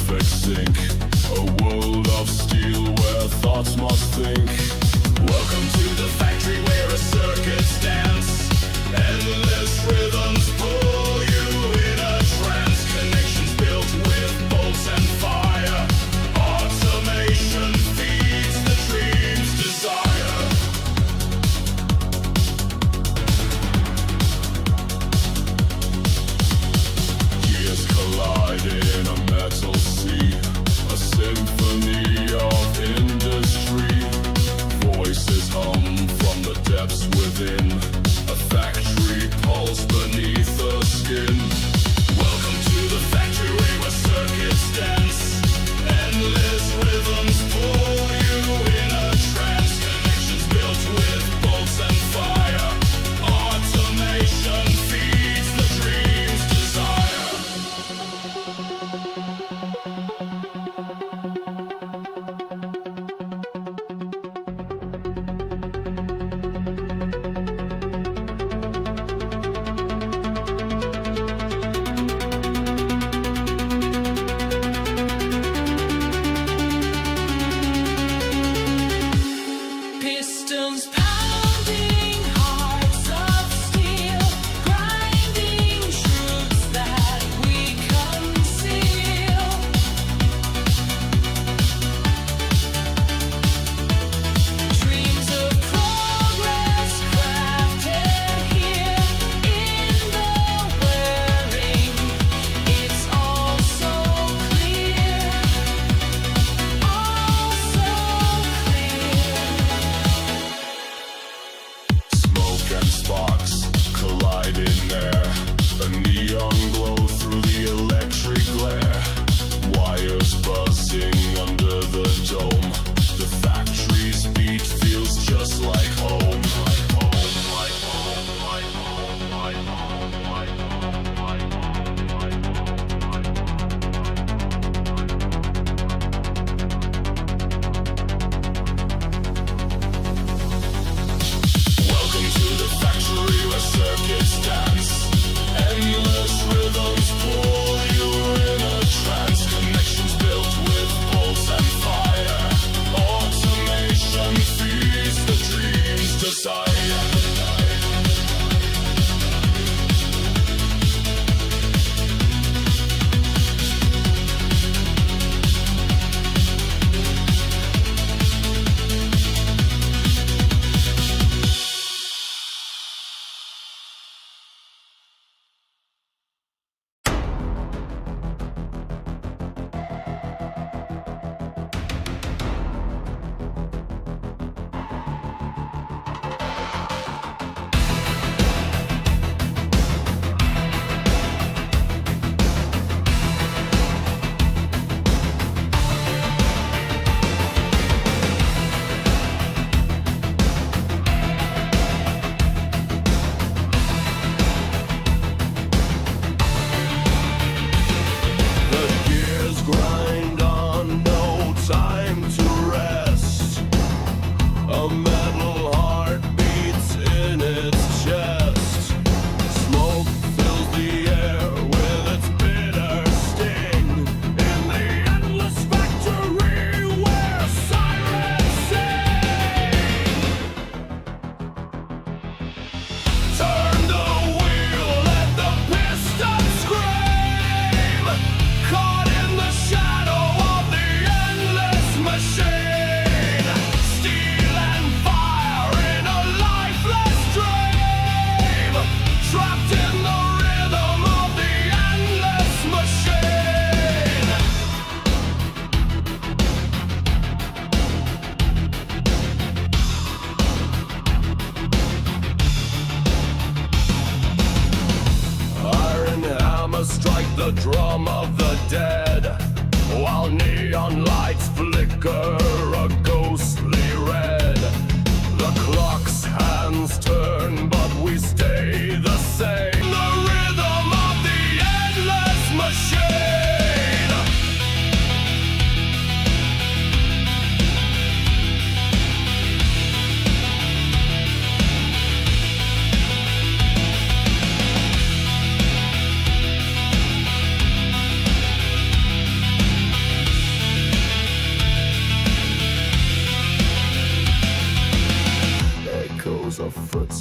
perfect sync. A world of steel where thoughts must think. Welcome to the factory where a circuits dance. Endless rhythms pull you in a trance. Connections built with bolts and fire. Automation feeds the dream's desire. Gears collide in a metal sea. A symphony of industry.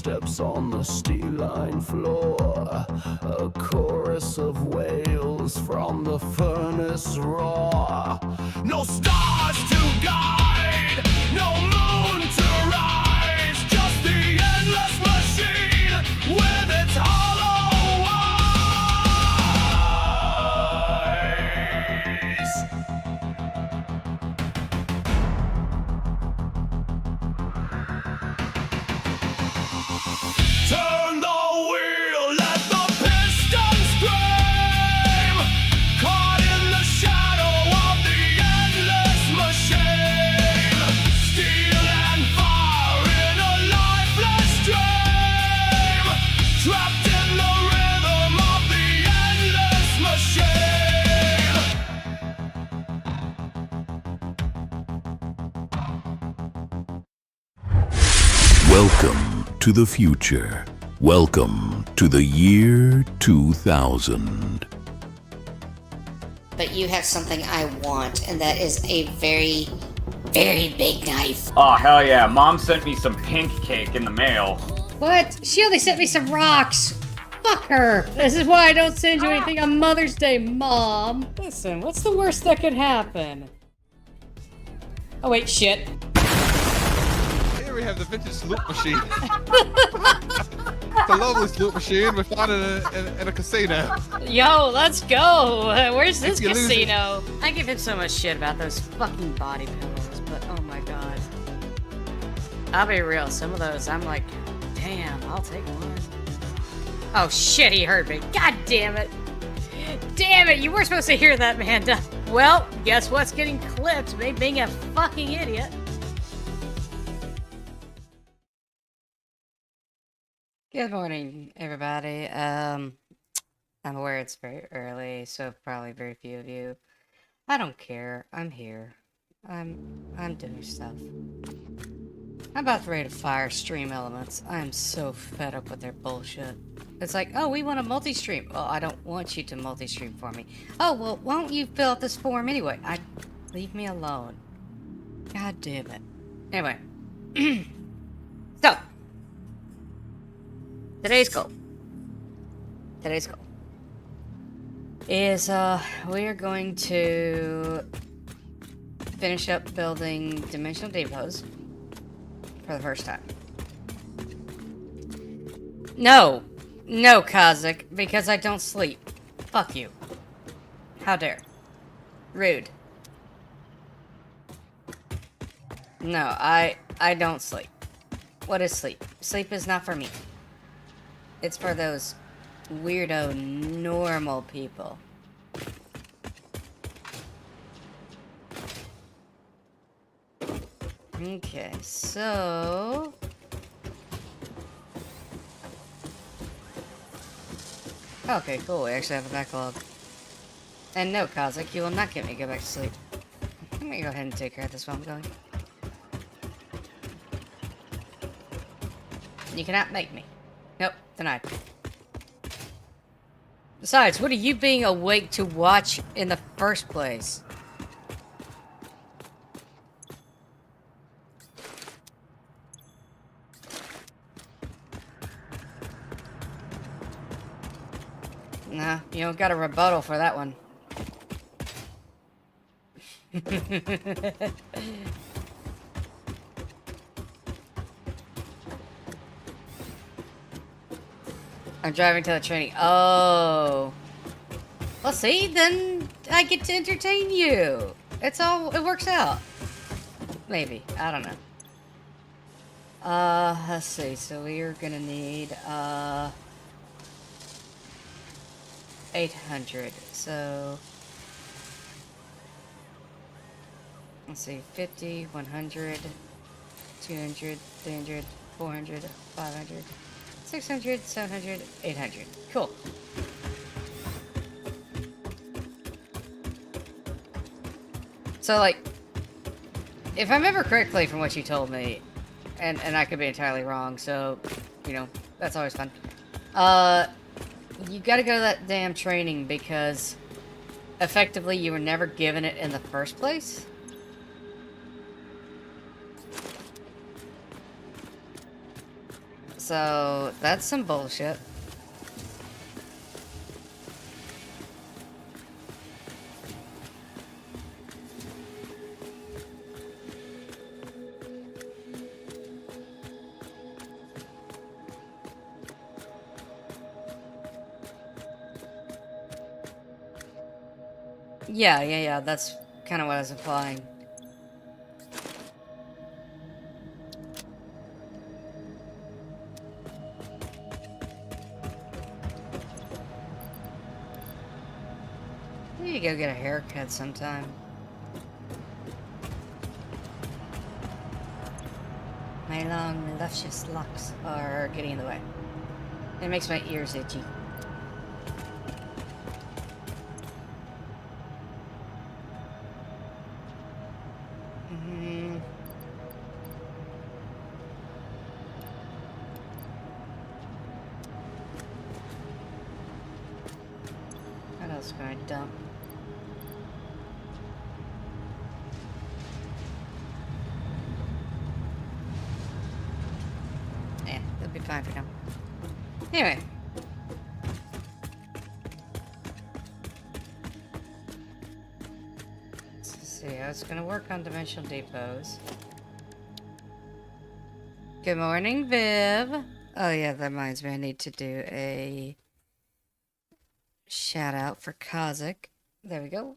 footsteps on the steel-lined floor. A chorus of wails from the furnace roar. No stars to guide, no moon to rise, just the endless machine with its hollow eyes. Turn the wheel, let the pistons scream, caught in the shadow of the endless machine. Steel and fire in a lifeless dream, trapped in the rhythm of the endless machine. Welcome to the future. Welcome to the year 2000. But you have something I want, and that is a very, very big knife. Oh, hell yeah. Mom sent me some pink cake in the mail. What? She only sent me some rocks. Fuck her. This is why I don't send you anything on Mother's Day, Mom. Listen, what's the worst that could happen? Oh wait, shit. Here we have the vintage loot machine. The loveliest loot machine we found in a casino. Yo, let's go. Where's this If you lose it- casino? I give him so much shit about those fucking body pillows, but oh my god. I'll be real, some of those I'm like, damn, I'll take one. Oh shit, he heard me. God damn it. Damn it, you were supposed to hear that, Amanda. Well, guess what's getting clipped? Me being a fucking idiot. Good morning, everybody. I'm aware it's very early, so probably very few of you. I don't care. I'm here. I'm doing stuff. I'm about ready to fire Stream Elements. I'm so fed up with their bullshit. It's like, oh, we want a multi-stream. Well, I don't want you to multi-stream for me. Oh, well, why don't you fill out this form anyway? Leave me alone. God damn it. Anyway. So. Today's goal is we are going to finish up building dimensional depots for the first time. No, Kazakh, because I don't sleep. Fuck you. How dare. Rude. No, I don't sleep. What is sleep? Sleep is not for me. It's for those weirdo normal people. Okay, so... Okay, cool, we actually have a backlog. And no, Kazakh, you will not get me to go back to sleep. Let me go ahead and take care of this while I'm going. You cannot make me. Nope, denied. Besides, what are you being awake to watch in the first place? Nah, you don't got a rebuttal for that one. I'm driving to the training. Oh. Well, see, then I get to entertain you. It works out. Maybe. I don't know. Let's see. So we are gonna need, 800. So, let's see. 50, 100, 200, 300, 400, 500. 600, 700, 800. Cool. So, like, if I remember correctly from what you told me, and I could be entirely wrong, so, you know, that's always fun. You gotta go to that damn training because effectively you were never given it in the first place. So, that's some bullshit. Yeah, that's kind of what I was implying. I need to go get a haircut sometime. My long, luscious locks are getting in the way. It makes my ears itchy. What else can I dump? Yeah, that'll be fine for now. Anyway. Let's see how it's gonna work on dimensional depots. Good morning, Viv. Oh yeah, that reminds me, I need to do a shout out for Kazik. There we go.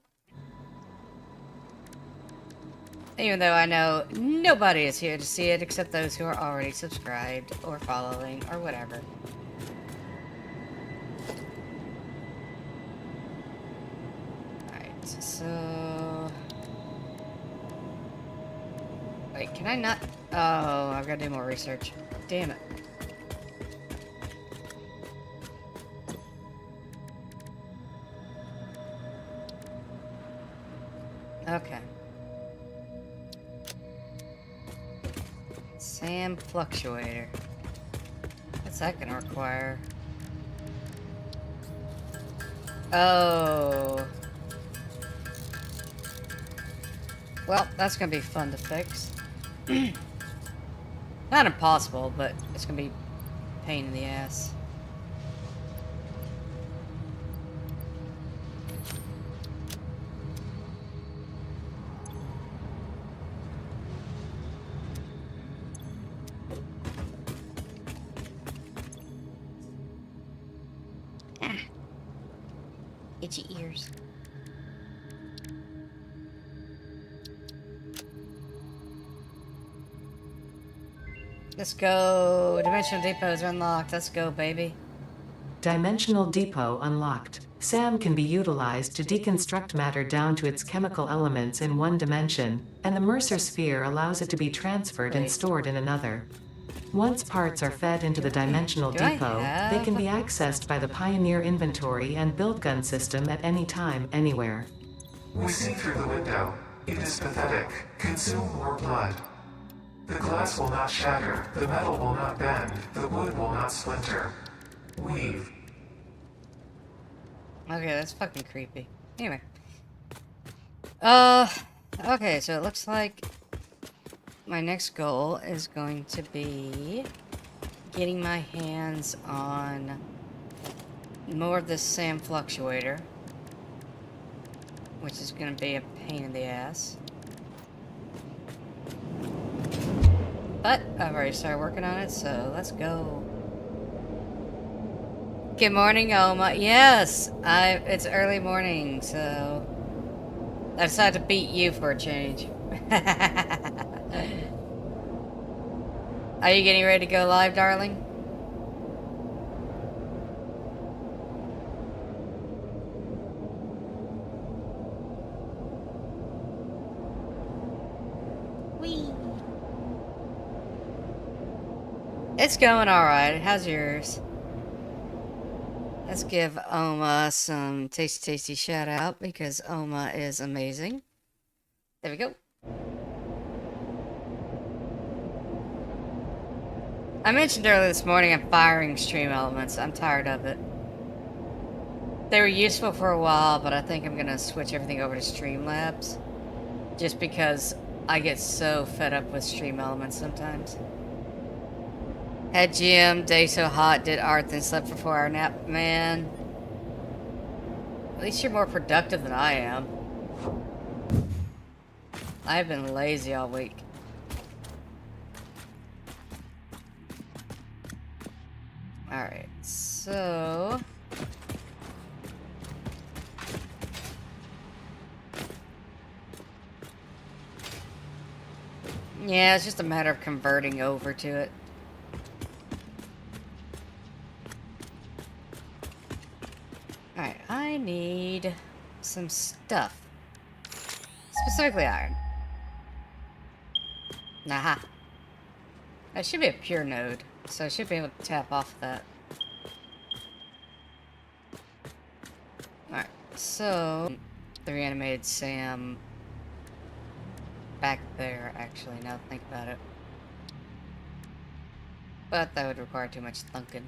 Even though I know nobody is here to see it except those who are already subscribed or following or whatever. Alright, so... Wait, can I not... Oh, I've got to do more research. Damn it. Okay. Sam fluctuator. What's that gonna require? Oh. Well, that's gonna be fun to fix. Not impossible, but it's gonna be a pain in the ass. Itchy ears. Let's go. Dimensional depots are unlocked. Let's go, baby. Dimensional depot unlocked. SAM can be utilized to deconstruct matter down to its chemical elements in one dimension, and the Mercer sphere allows it to be transferred and stored in another. Once parts are fed into the dimensional depot, they can be accessed by the Pioneer inventory and build gun system at any time, anywhere. We see through the window. It is pathetic. Consume more blood. The glass will not shatter, the metal will not bend, the wood will not splinter. Weave. Okay, that's fucking creepy. Anyway. Okay, so it looks like my next goal is going to be getting my hands on more of this SAM fluctuator, which is going to be a pain in the ass. But I've already started working on it, so let's go. Good morning, Oma. Yes, it's early morning, so I decided to beat you for a change. Are you getting ready to go live, darling? Whee! It's going alright. How's yours? Let's give Oma some tasty shout out because Oma is amazing. There we go. I mentioned earlier this morning I'm firing stream elements. I'm tired of it. They were useful for a while, but I think I'm gonna switch everything over to Streamlabs. Just because I get so fed up with stream elements sometimes. Had gym, day so hot, did art, then slept for 4-hour nap. Man. At least you're more productive than I am. I've been lazy all week. Alright, so... yeah, it's just a matter of converting over to it. Alright, I need some stuff. Specifically iron. Aha. That should be a pure node, so I should be able to tap off of that. Alright, so... the reanimated Sam... back there, actually, now that I think about it. But that would require too much thunking.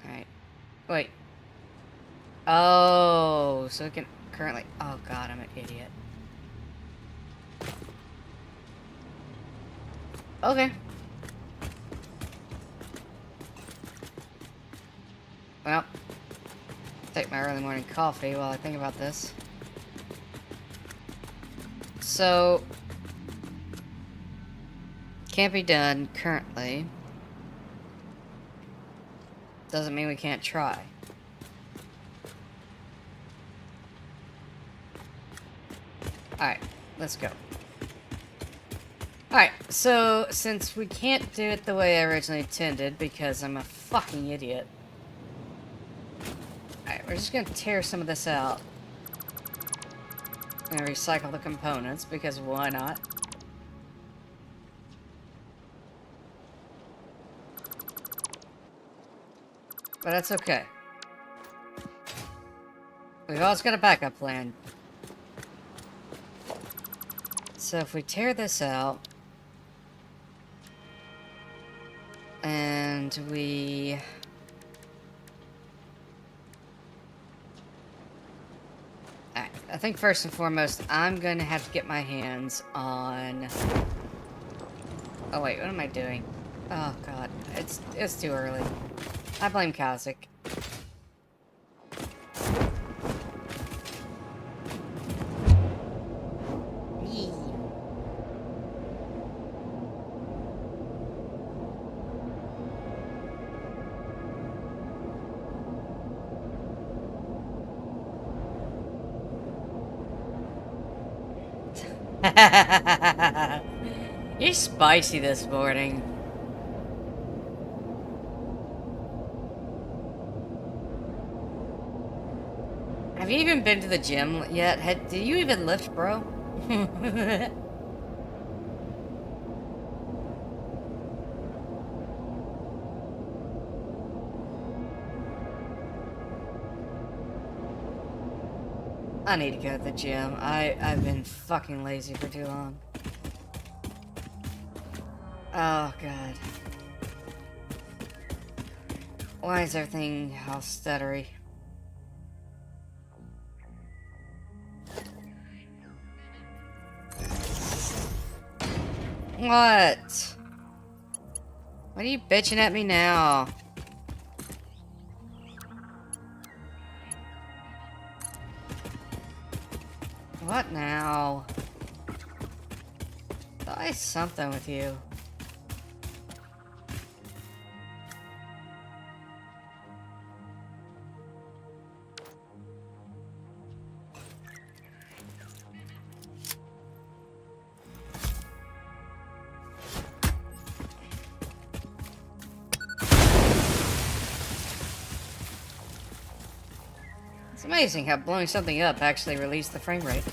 Alright. Wait. Oh, so it can currently... oh god, I'm an idiot. Okay. Well, take my early morning coffee while I think about this. So, can't be done currently. Doesn't mean we can't try. Alright, let's go. Alright, so since we can't do it the way I originally intended because I'm a fucking idiot. Alright, we're just gonna tear some of this out. And recycle the components because why not? But that's okay. We've always got a backup plan. So if we tear this out and we I think first and foremost I'm gonna have to get my hands on oh wait, what am I doing? Oh god, it's too early. I blame Kazik. You're spicy this morning. Have you even been to the gym yet? Do you even lift, bro? I need to go to the gym. I've been fucking lazy for too long. Oh god. Why is everything all stuttery? What? What are you bitching at me now? What now? Try something with you. It's amazing how blowing something up actually released the frame rate.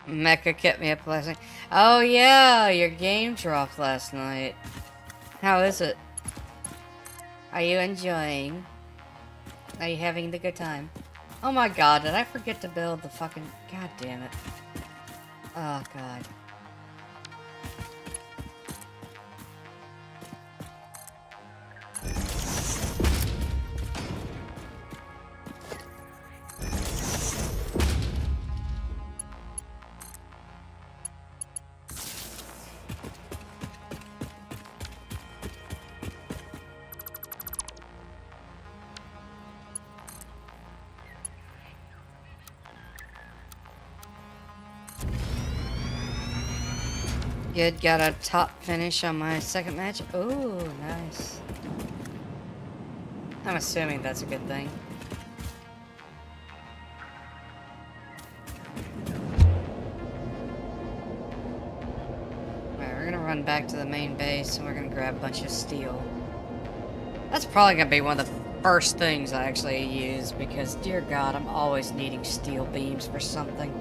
Mecha kept me up last night. Oh yeah, your game dropped last night. How is it? Are you enjoying? Are you having the good time? Oh my god, did I forget to build the fucking... God damn it. Oh god. Good, got a top finish on my second match. Oh, nice. I'm assuming that's a good thing. Alright, we're gonna run back to the main base and we're gonna grab a bunch of steel. That's probably gonna be one of the first things I actually use because, dear God, I'm always needing steel beams for something.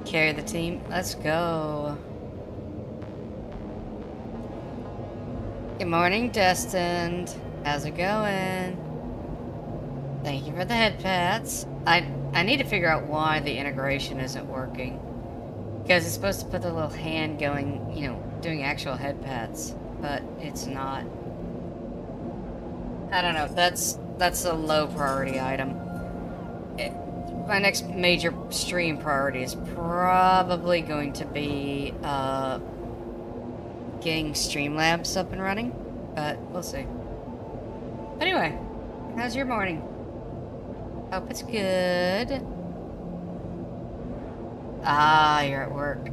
Carry the team. Let's go. Good morning, Destined. How's it going? Thank you for the head pats. I need to figure out why the integration isn't working. Because it's supposed to put the little hand going, you know, doing actual head pats, but it's not. I don't know. That's a low priority item. My next major stream priority is probably going to be getting Streamlabs up and running, but we'll see. But anyway, how's your morning? Hope it's good. Ah, you're at work.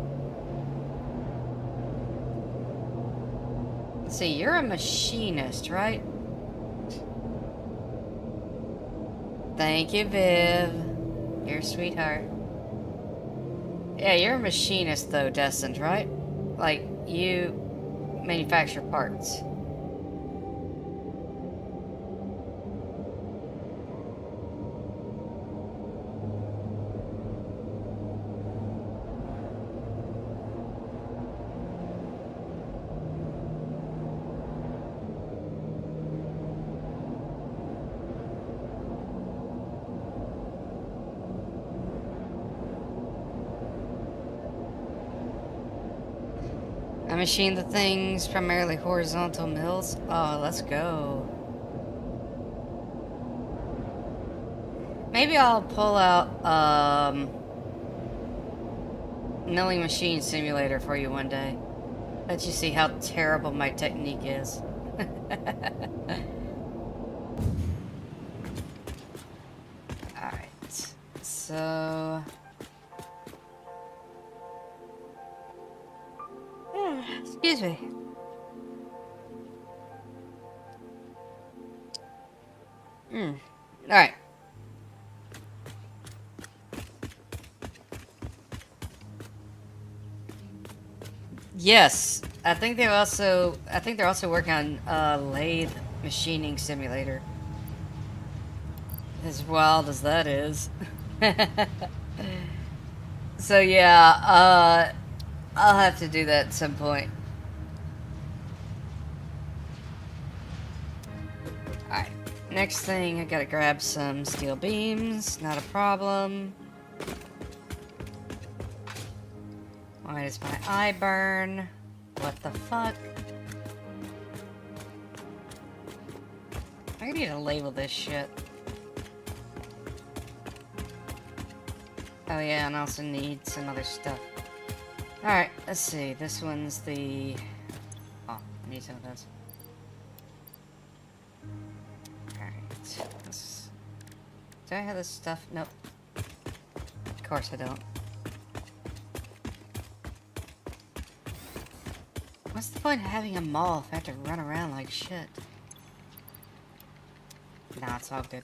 Let's see, you're a machinist, right? Thank you, Viv. You're a sweetheart. Yeah, you're a machinist though, Destined, right? Like, you manufacture parts. I machine the things, primarily horizontal mills. Oh, let's go. Maybe I'll pull out milling machine simulator for you one day. Let you see how terrible my technique is. Alright, so... excuse me. Alright. Yes, I think they're also working on lathe machining simulator. As wild as that is. So yeah, I'll have to do that at some point. Alright, next thing, I gotta grab some steel beams, not a problem. Why does my eye burn? What the fuck? I need to label this shit. Oh yeah, and I also need some other stuff. Alright, let's see. This one's the... Oh, I need some of those. Alright. Do I have this stuff? Nope. Of course I don't. What's the point of having a mall if I have to run around like shit? Nah, it's all good.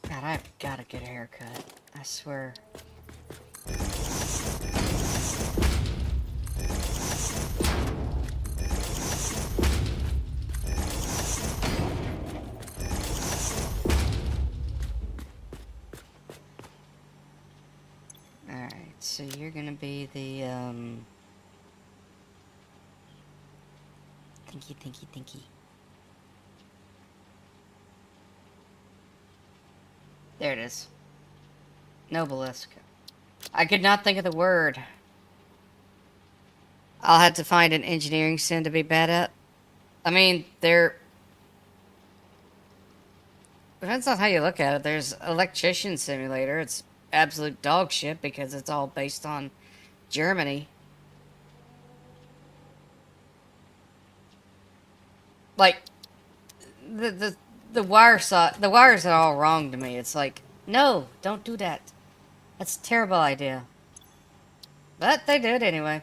God, I've gotta get a haircut. I swear. Alright, so you're gonna be the, Thinky. There it is. Noblesque. I could not think of the word. I'll have to find an engineering sim to be bad at. I mean, depends on how you look at it. There's Electrician Simulator. It's absolute dog shit because it's all based on Germany. like the wires are all wrong to me. It's like, no, don't do that. That's a terrible idea. But they did anyway.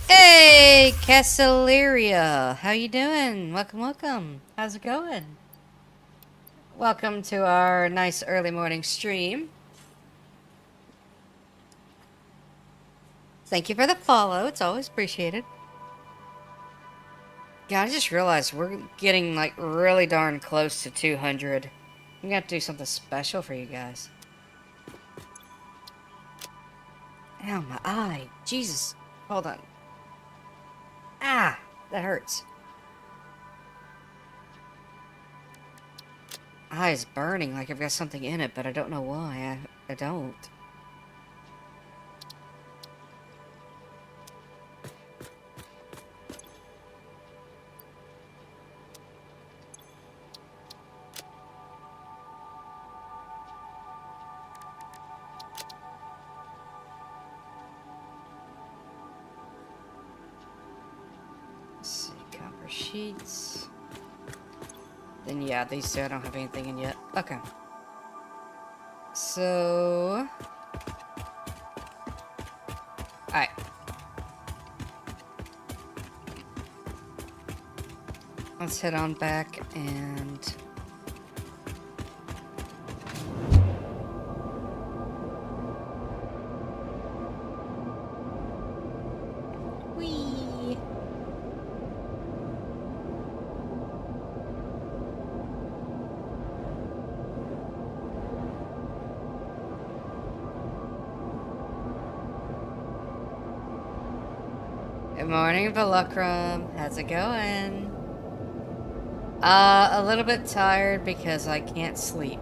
Hey, Castelleria, how you doing? Welcome, welcome. How's it going? Welcome to our nice early morning stream. Thank you for the follow. It's always appreciated. Yeah, I just realized we're getting like really darn close to 200. I'm gonna have to do something special for you guys. Ow, my eye. Jesus. Hold on. Ah, that hurts. Eye is burning like I've got something in it, but I don't know why. I don't. Let's see, copper sheets. Then yeah, these two I don't have anything in yet. Okay. So... Alright. Let's head on back and... Whee! Good morning, Velocrum. How's it going? A little bit tired because I can't sleep.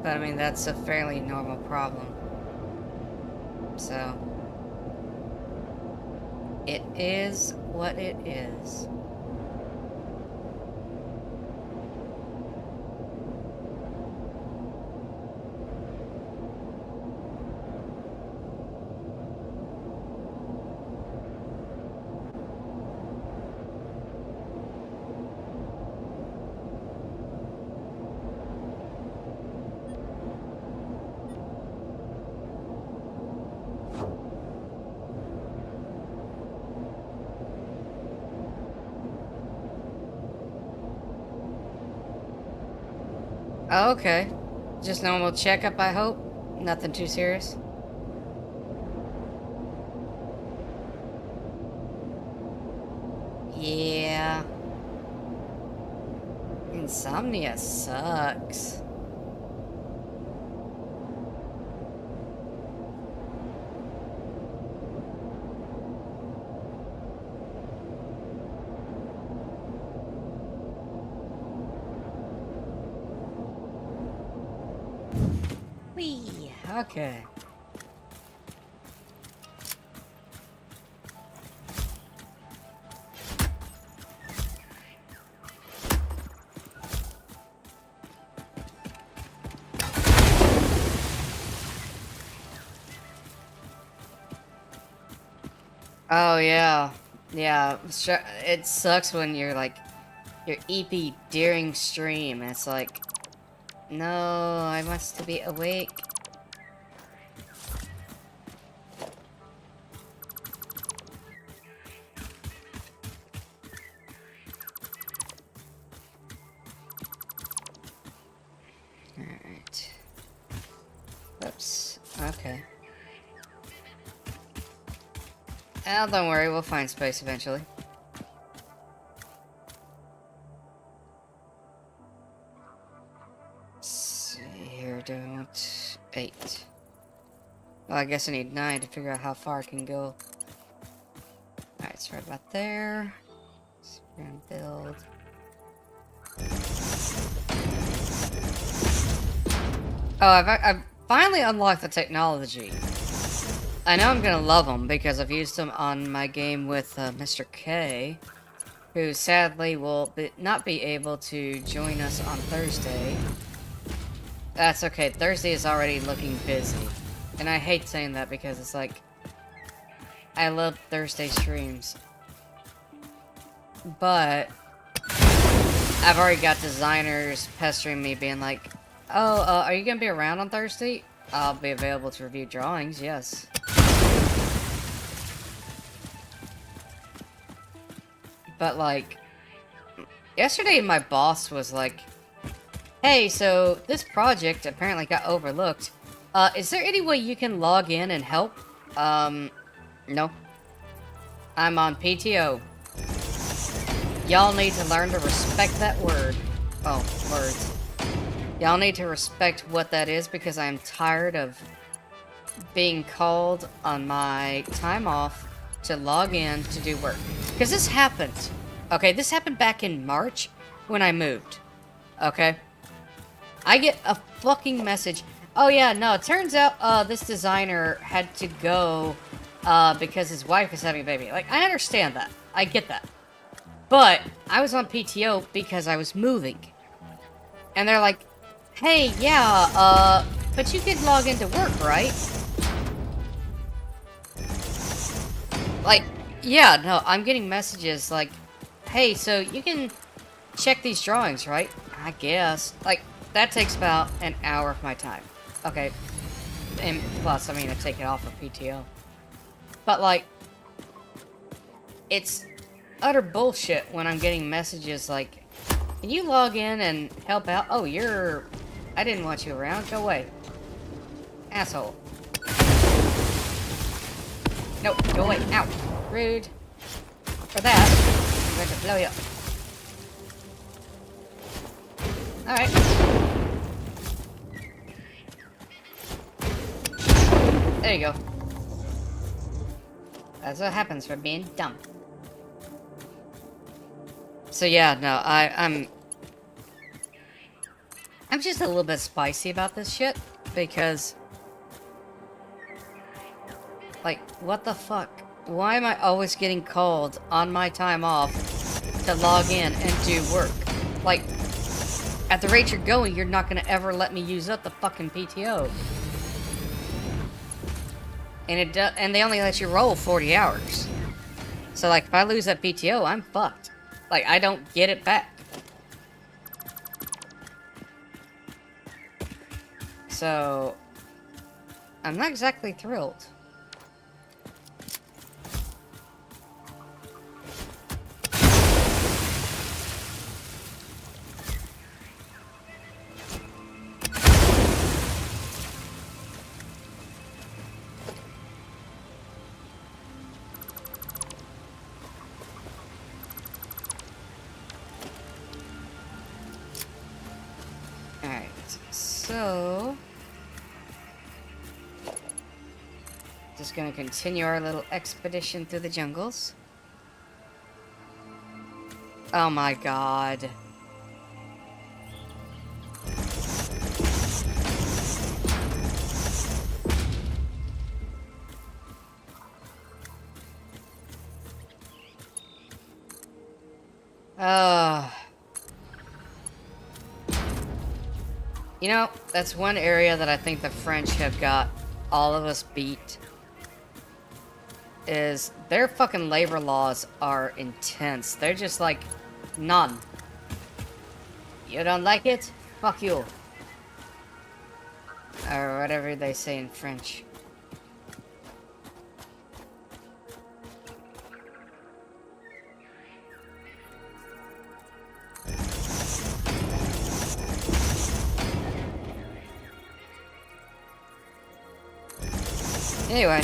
But I mean, that's a fairly normal problem. So, it is what it is. Oh, okay. Just normal checkup, I hope? Nothing too serious? Yeah. Insomnia sucks. Whee! Okay. Oh yeah, yeah. It sucks when you're like, you're EP during stream, and it's like, no, I must be awake. Alright. Oops. Okay. Oh, don't worry, we'll find space eventually. Let's see here, don't... 8. Well, I guess I need 9 to figure out how far I can go. Alright, it's right about there. So we're gonna build... Oh, I've finally unlocked the technology. I know I'm gonna love them because I've used them on my game with Mr. K, who sadly will not be able to join us on Thursday. That's okay, Thursday is already looking busy. And I hate saying that because it's like, I love Thursday streams. But I've already got designers pestering me being like, oh, are you gonna be around on Thursday? I'll be available to review drawings, yes. But like, yesterday my boss was like, hey, so this project apparently got overlooked. Is there any way you can log in and help? No. I'm on PTO. Y'all need to learn to respect that word. Oh, words. Y'all need to respect what that is because I'm tired of being called on my time off to log in to do work. Because this happened. Okay, this happened back in March when I moved. Okay? I get a fucking message. Oh yeah, no, it turns out this designer had to go because his wife is having a baby. Like, I understand that. I get that. But I was on PTO because I was moving. And they're like, hey, yeah, but you could log into work, right? Like, yeah, no, I'm getting messages like, hey, so you can check these drawings, right? I guess. Like, that takes about an hour of my time. Okay. And plus, I mean, I take it off of PTO. But, like, it's utter bullshit when I'm getting messages like, can you log in and help out? Oh, I didn't want you around. Go away. Asshole. Nope, go away. Ow. Rude. For that, I'm going to blow you up. Alright. There you go. That's what happens for being dumb. So yeah, no, I'm just a little bit spicy about this shit, because, like, what the fuck? Why am I always getting called on my time off to log in and do work? Like, at the rate you're going, you're not gonna ever let me use up the fucking PTO. And they only let you roll 40 hours. So, like, if I lose that PTO, I'm fucked. Like, I don't get it back. So, I'm not exactly thrilled. So, just gonna continue our little expedition through the jungles. Oh my god. You know, that's one area that I think the French have got all of us beat. Is their fucking labor laws are intense. They're just like, none. You don't like it? Fuck you. Or whatever they say in French. Anyway.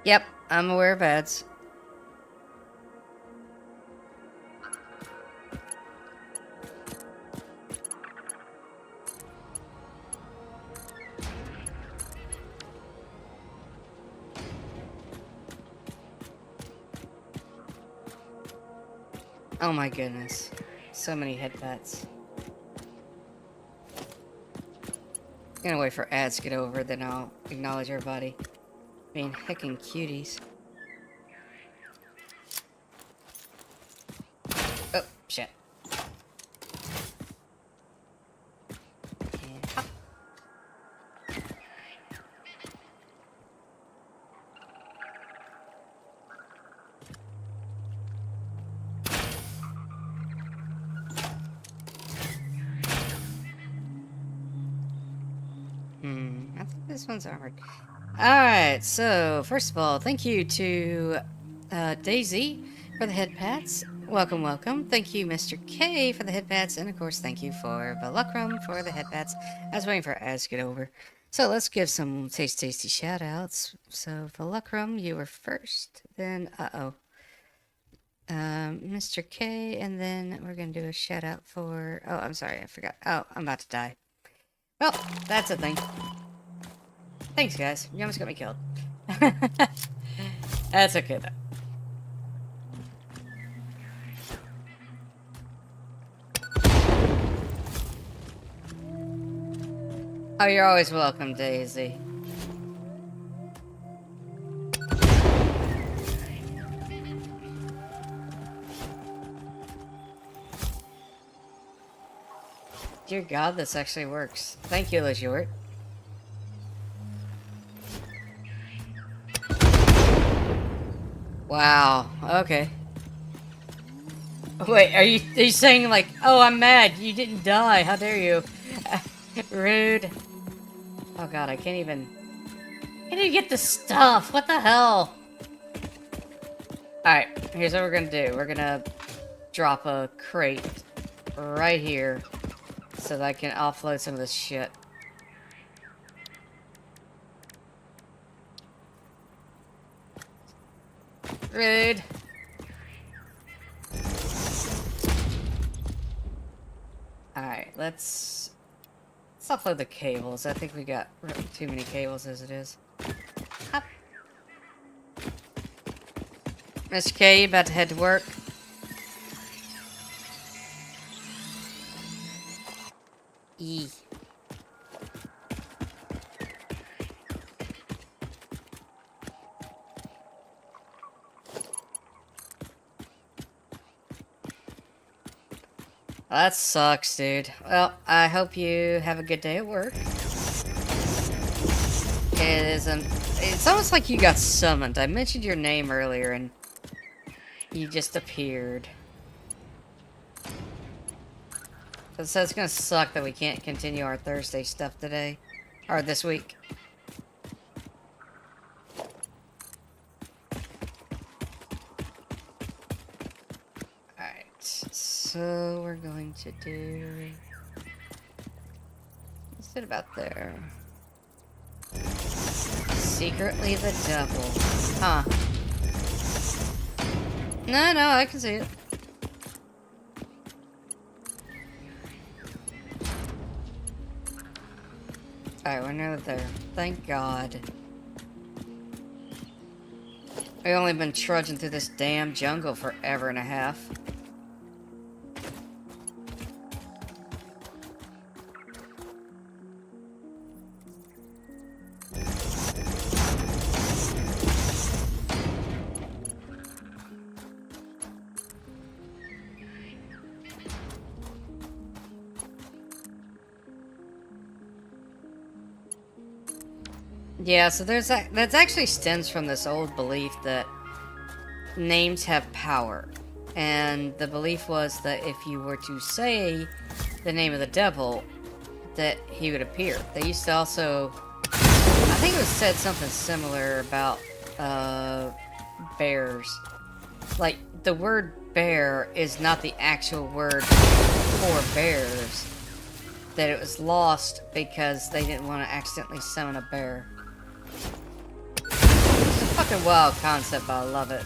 Yep, I'm aware of ads. Oh my goodness. So many head pats. Gonna wait for ads to get over, then I'll acknowledge everybody. Being heckin' cuties. Oh, shit. And hop. I think this one's armored. Alright, so first of all, thank you to Daisy for the head pats. Welcome, welcome. Thank you, Mr. K, for the head pats. And of course, thank you for Velocrum for the head pats. I was waiting for Az to get over. So let's give some tasty shout outs. So, Velocrum, you were first. Then, Mr. K, and then we're going to do a shout out for. Oh, I'm sorry, I forgot. Oh, I'm about to die. Well, that's a thing. Thanks, guys. You almost got me killed. That's okay, though. Oh, you're always welcome, Daisy. Dear God, this actually works. Thank you, Lejort. Wow, okay. Wait, are you saying like, oh, I'm mad, you didn't die, how dare you? Rude. Oh God, I can't even get the stuff, what the hell? Alright, here's what we're gonna do. We're gonna drop a crate right here so that I can offload some of this shit. Rude. Alright, let's offload the cables. I think we got too many cables as it is. Hop. Mr. K, you about to head to work? E. Well, that sucks, dude. Well, I hope you have a good day at work. It's almost like you got summoned. I mentioned your name earlier and you just appeared. So it's gonna suck that we can't continue our Thursday stuff today. Or this week. Alright, so we're going to do... Let's sit about there. Secretly the devil. Huh. No, I can see it. Alright, we're nearly there. Thank God. We've only been trudging through this damn jungle for ever and a half. Yeah, so that actually stems from this old belief that names have power. And the belief was that if you were to say the name of the devil, that he would appear. They used to also... I think it was said something similar about bears. Like, the word bear is not the actual word for bears. That it was lost because they didn't want to accidentally summon a bear. What the fuck fucking wild concept, but I love it.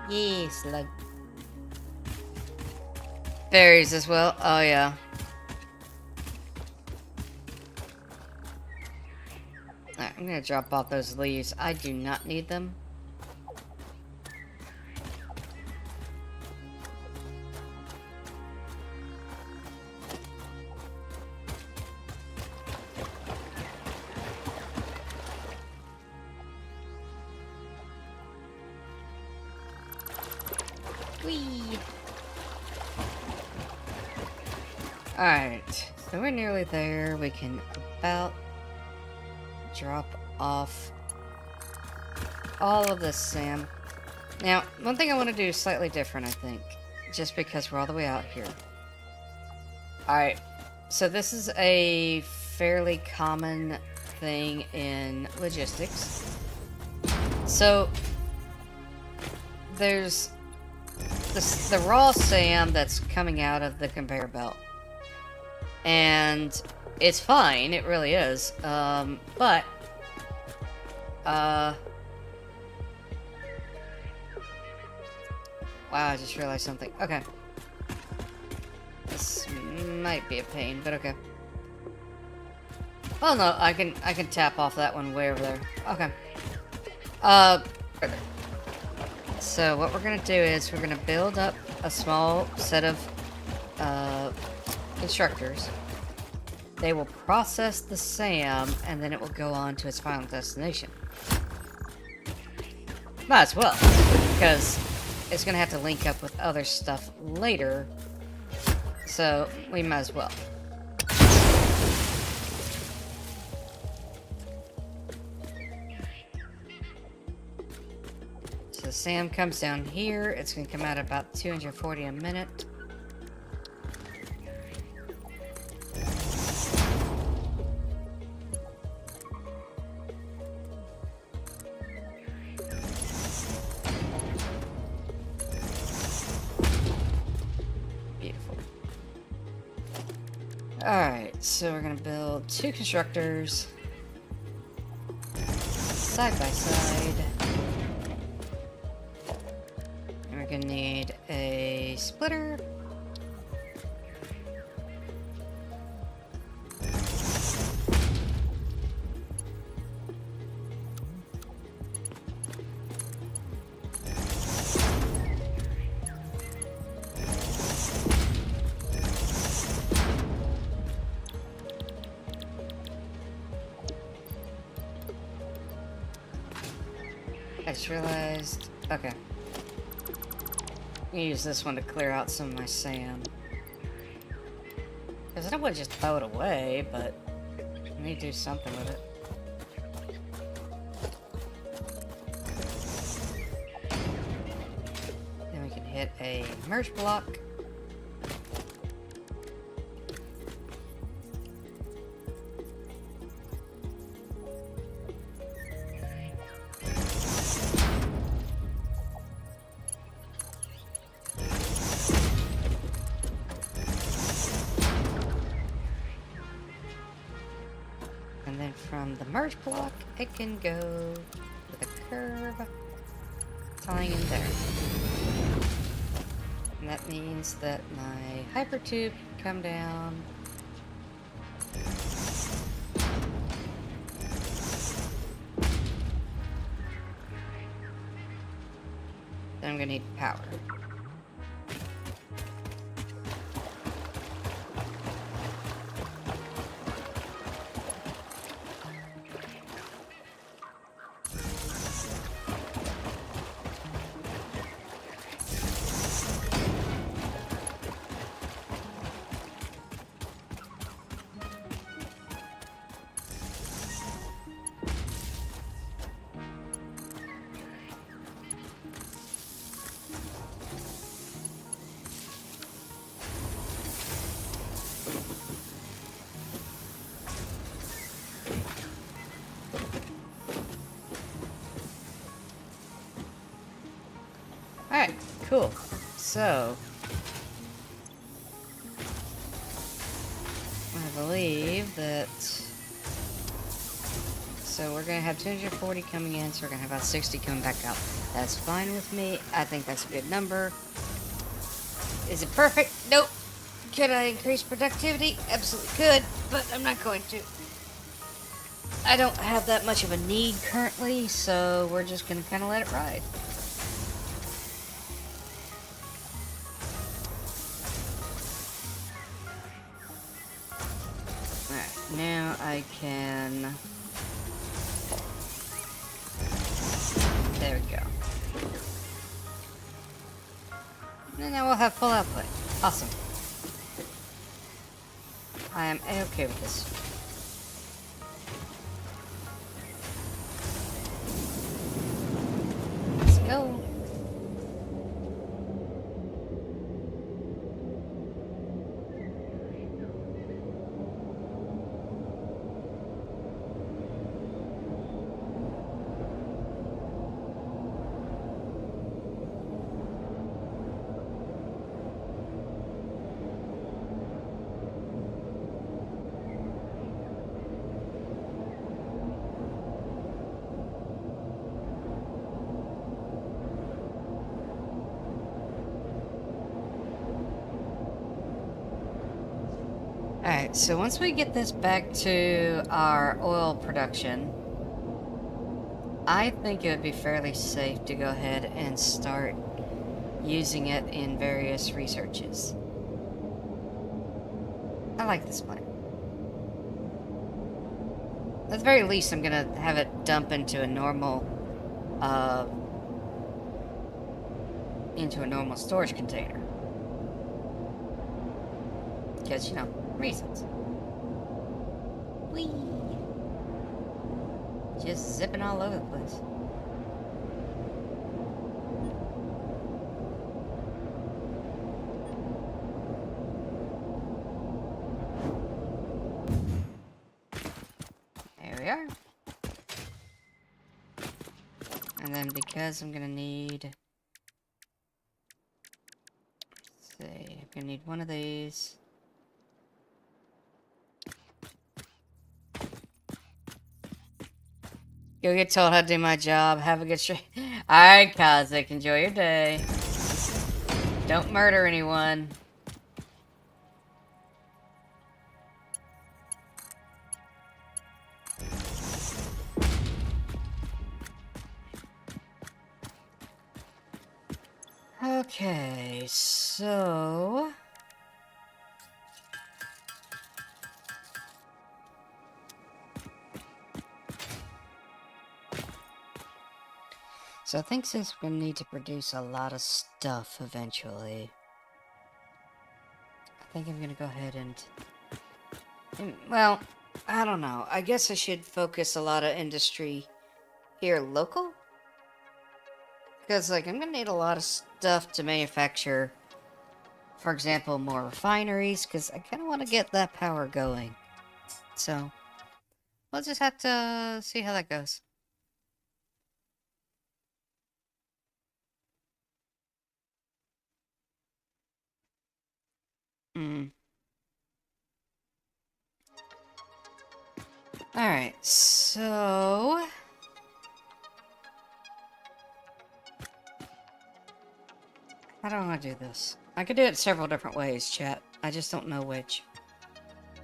Yeah, slug. Berries as well. Oh yeah. Alright, I'm gonna drop off those leaves. I do not need them. Whee! Alright, so we're nearly there. We can about drop off all of this sand. Now, one thing I want to do is slightly different, I think. Just because we're all the way out here. Alright, so this is a fairly common thing in logistics. So, there's the raw sand that's coming out of the conveyor belt. And it's fine, it really is. But wow, I just realized something. Okay. This might be a pain, but okay. Oh no, I can tap off that one way over there. Okay. So what we're gonna do is we're gonna build up a small set of constructors. They will process the SAM, and then it will go on to its final destination. Might as well, because it's gonna have to link up with other stuff later. So we might as well. So SAM comes down here. It's gonna come out about 240 a minute. Alright, so we're gonna build 2 constructors side by side. And we're gonna need a splitter. I just realized... Okay. I'm gonna use this one to clear out some of my sand. Because I don't want to just throw it away, but I need to do something with it. Then we can hit a merge block. And then from the merge block, it can go with a curve tying in there. And that means that my hyper tube can come down. Then I'm gonna need power. Alright, cool. So, that... So we're gonna have 240 coming in, so we're gonna have about 60 coming back out. That's fine with me. I think that's a good number. Is it perfect? Nope. Could I increase productivity? Absolutely could, but I'm not going to. I don't have that much of a need currently, so we're just gonna kind of let it ride. Alright, now I can... There we go. And now we'll have full output. Awesome. I am A-okay with this. Let's go. Alright, so once we get this back to our oil production, I think it would be fairly safe to go ahead and start using it in various researches. I like this plan. At the very least, I'm gonna have it dump into a normal, storage container. Because, you know, reasons. Whee! Just zipping all over the place. There we are. And then because I'm gonna need... Let's see, I'm gonna need one of these. Go get told how to do my job. Have a good stream. Alright, Kazik, enjoy your day. Don't murder anyone. Okay, so... So I think since we're gonna need to produce a lot of stuff eventually, I think I'm gonna go ahead and well, I don't know. I guess I should focus a lot of industry here local. Because, like, I'm gonna need a lot of stuff to manufacture, for example, more refineries, because I kind of want to get that power going. So, we'll just have to see how that goes. Alright, so... How do I want to do this? I could do it several different ways, chat. I just don't know which.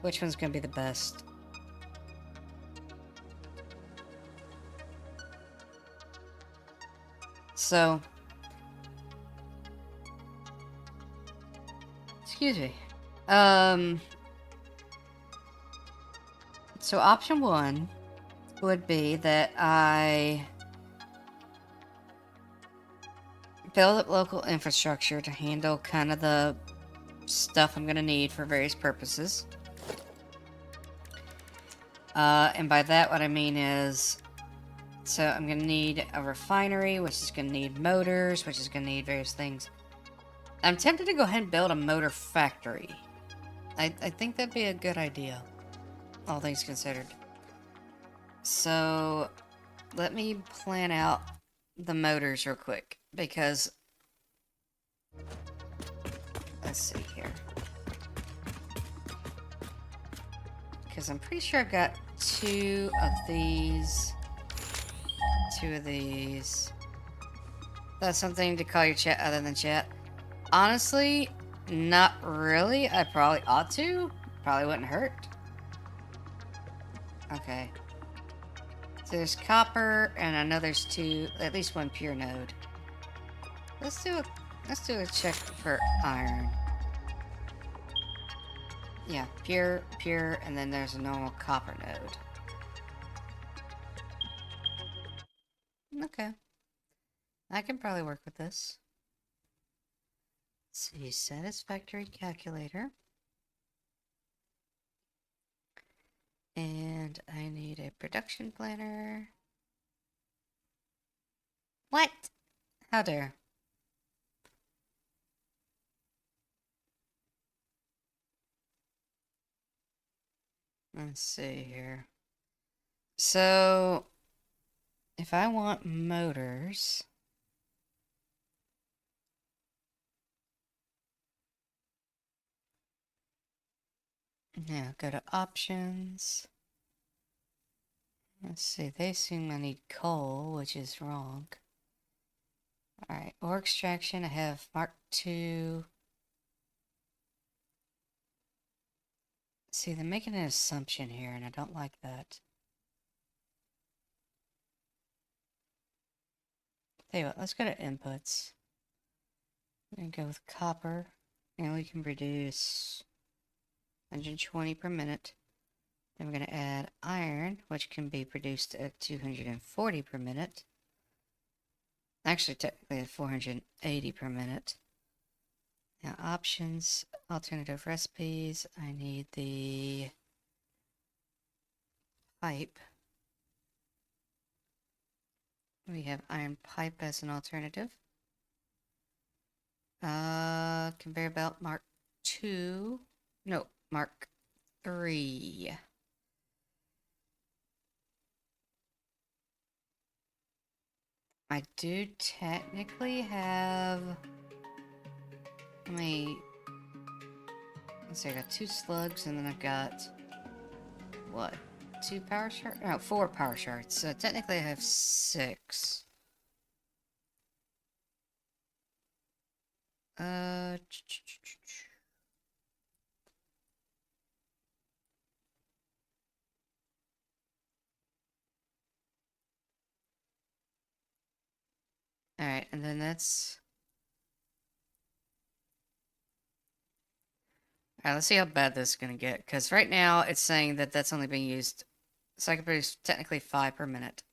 Which one's gonna be the best. So... Excuse me. So option one would be that I build up local infrastructure to handle kind of the stuff I'm gonna need for various purposes. And by that what I mean is, so I'm gonna need a refinery, which is gonna need motors, which is gonna need various things. I'm tempted to go ahead and build a motor factory. I think that'd be a good idea, all things considered. So, let me plan out the motors real quick, because... Let's see here. Because I'm pretty sure I've got two of these. Two of these. That's something to call your chat other than chat. Honestly, not really. I probably ought to. Probably wouldn't hurt. Okay. So there's copper, and I know there's at least one pure node. Let's do a check for iron. Yeah, pure, and then there's a normal copper node. Okay. I can probably work with this. Let's see, Satisfactory calculator. And I need a production planner. What? How dare? Let's see here. So, if I want motors, now go to options. Let's see, they assume I need coal, which is wrong. Alright, ore extraction, I have Mark II. See, they're making an assumption here, and I don't like that. Tell you what, let's go to inputs. And go with copper, and we can produce 120 per minute. Then we're going to add iron, which can be produced at 240 per minute. Actually, technically at 480 per minute. Now, options, alternative recipes. I need the pipe. We have iron pipe as an alternative. Conveyor belt Mark II. No, Mark III. I do technically have... let's see, I got 2 slugs, and then I've got... what? 2 power shards? No, 4 power shards. So technically I have 6. Alright, and then that's... Alright, let's see how bad this is going to get. Because right now, it's saying that that's only being used... So I can produce technically 5 per minute.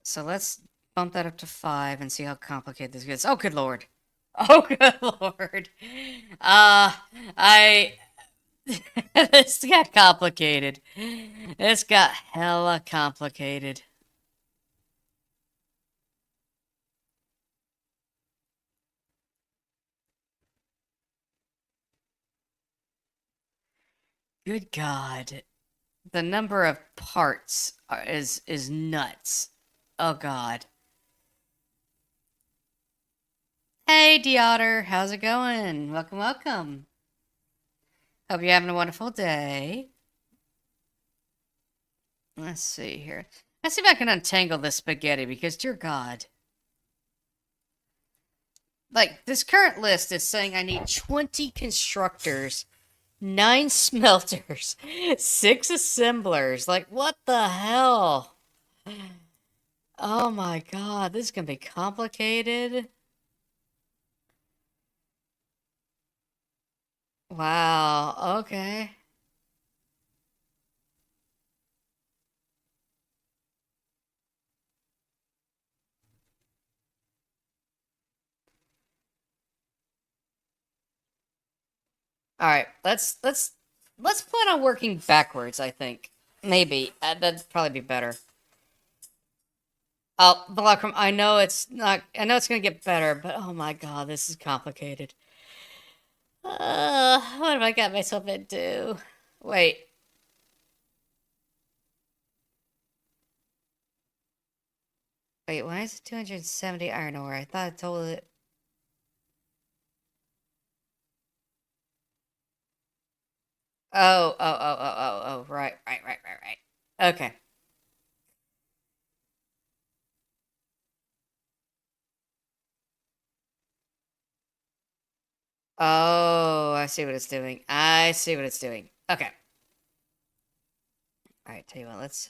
So let's bump that up to 5 and see how complicated this gets. Oh, good lord. Oh, good lord. This got complicated. This got hella complicated. Good God. The number of parts is nuts. Oh God. Hey, Deotter. How's it going? Welcome, welcome. Hope you're having a wonderful day. Let's see here. Let's see if I can untangle this spaghetti, because dear God. Like, this current list is saying I need 20 constructors, 9 smelters, 6 assemblers. Like, what the hell? Oh my God, this is gonna be complicated. Wow, okay. All right, let's plan on working backwards, I think. Maybe. That'd probably be better. Oh, Balakram, I know it's not, I know it's gonna get better, but oh my God, this is complicated. What have I got myself into? Wait. Wait, why is it 270 iron ore? I thought I told it. Oh, right. Okay. Oh, I see what it's doing. I see what it's doing. Okay. Alright, tell you what, let's, is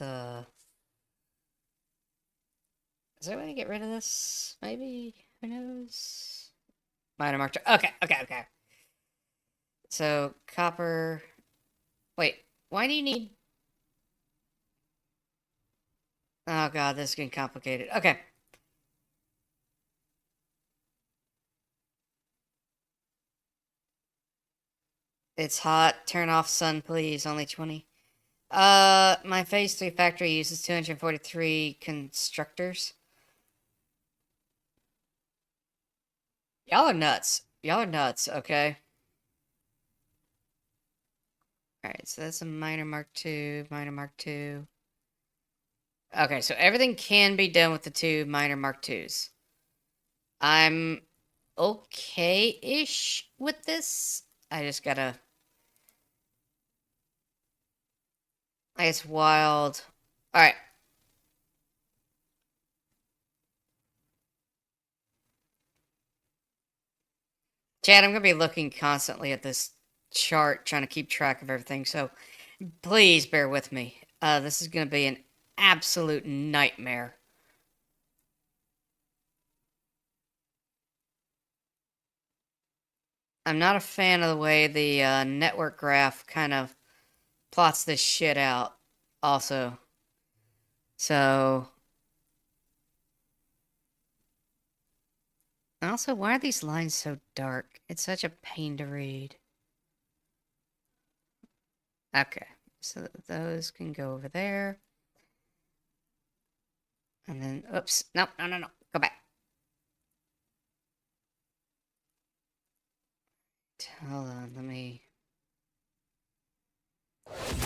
there a way to get rid of this? Maybe? Who knows? Minor mark. Okay. So, copper. Wait, why do you need. Oh god, this is getting complicated. Okay. It's hot. Turn off sun, please. Only 20. My phase 3 factory uses 243 constructors. Y'all are nuts. Y'all are nuts, okay? Alright, so that's a minor mark 2, minor mark 2. Okay, so everything can be done with the 2 minor mark 2s. I'm okay-ish with this. I just gotta... It's wild. Alright. Chad, I'm gonna be looking constantly at this chart, trying to keep track of everything, so please bear with me. This is gonna be an absolute nightmare. I'm not a fan of the way the network graph kind of plots this shit out, also. So... Also, why are these lines so dark? It's such a pain to read. Okay, so those can go over there. And then, oops, no, go back. Hold on, let me...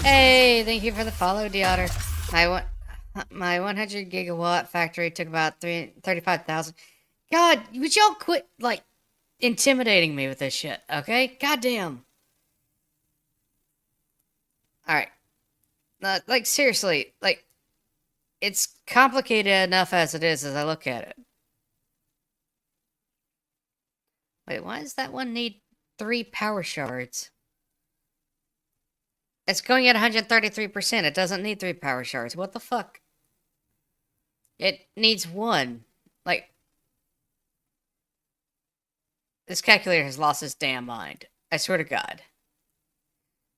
Hey, thank you for the follow, Deotter. My 100 gigawatt factory took about 35,000. God, would y'all quit, like, intimidating me with this shit, okay? Goddamn. Alright. Like, seriously, like, it's complicated enough as it is as I look at it. Wait, why does that one need 3 power shards? It's going at 133%. It doesn't need 3 power shards. What the fuck? It needs 1. Like, this calculator has lost its damn mind. I swear to God.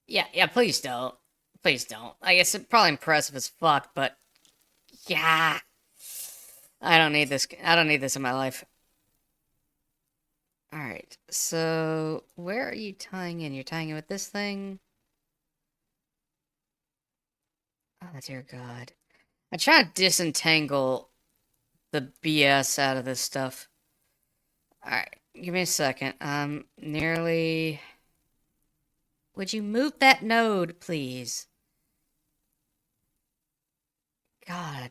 Yeah, please don't. Please don't. I guess it's probably impressive as fuck, but... Yeah. I don't need this. I don't need this in my life. Alright, so... Where are you tying in? You're tying in with this thing? Oh, dear God. I try to disentangle the BS out of this stuff. Alright, give me a second. Nearly... Would you move that node, please? God.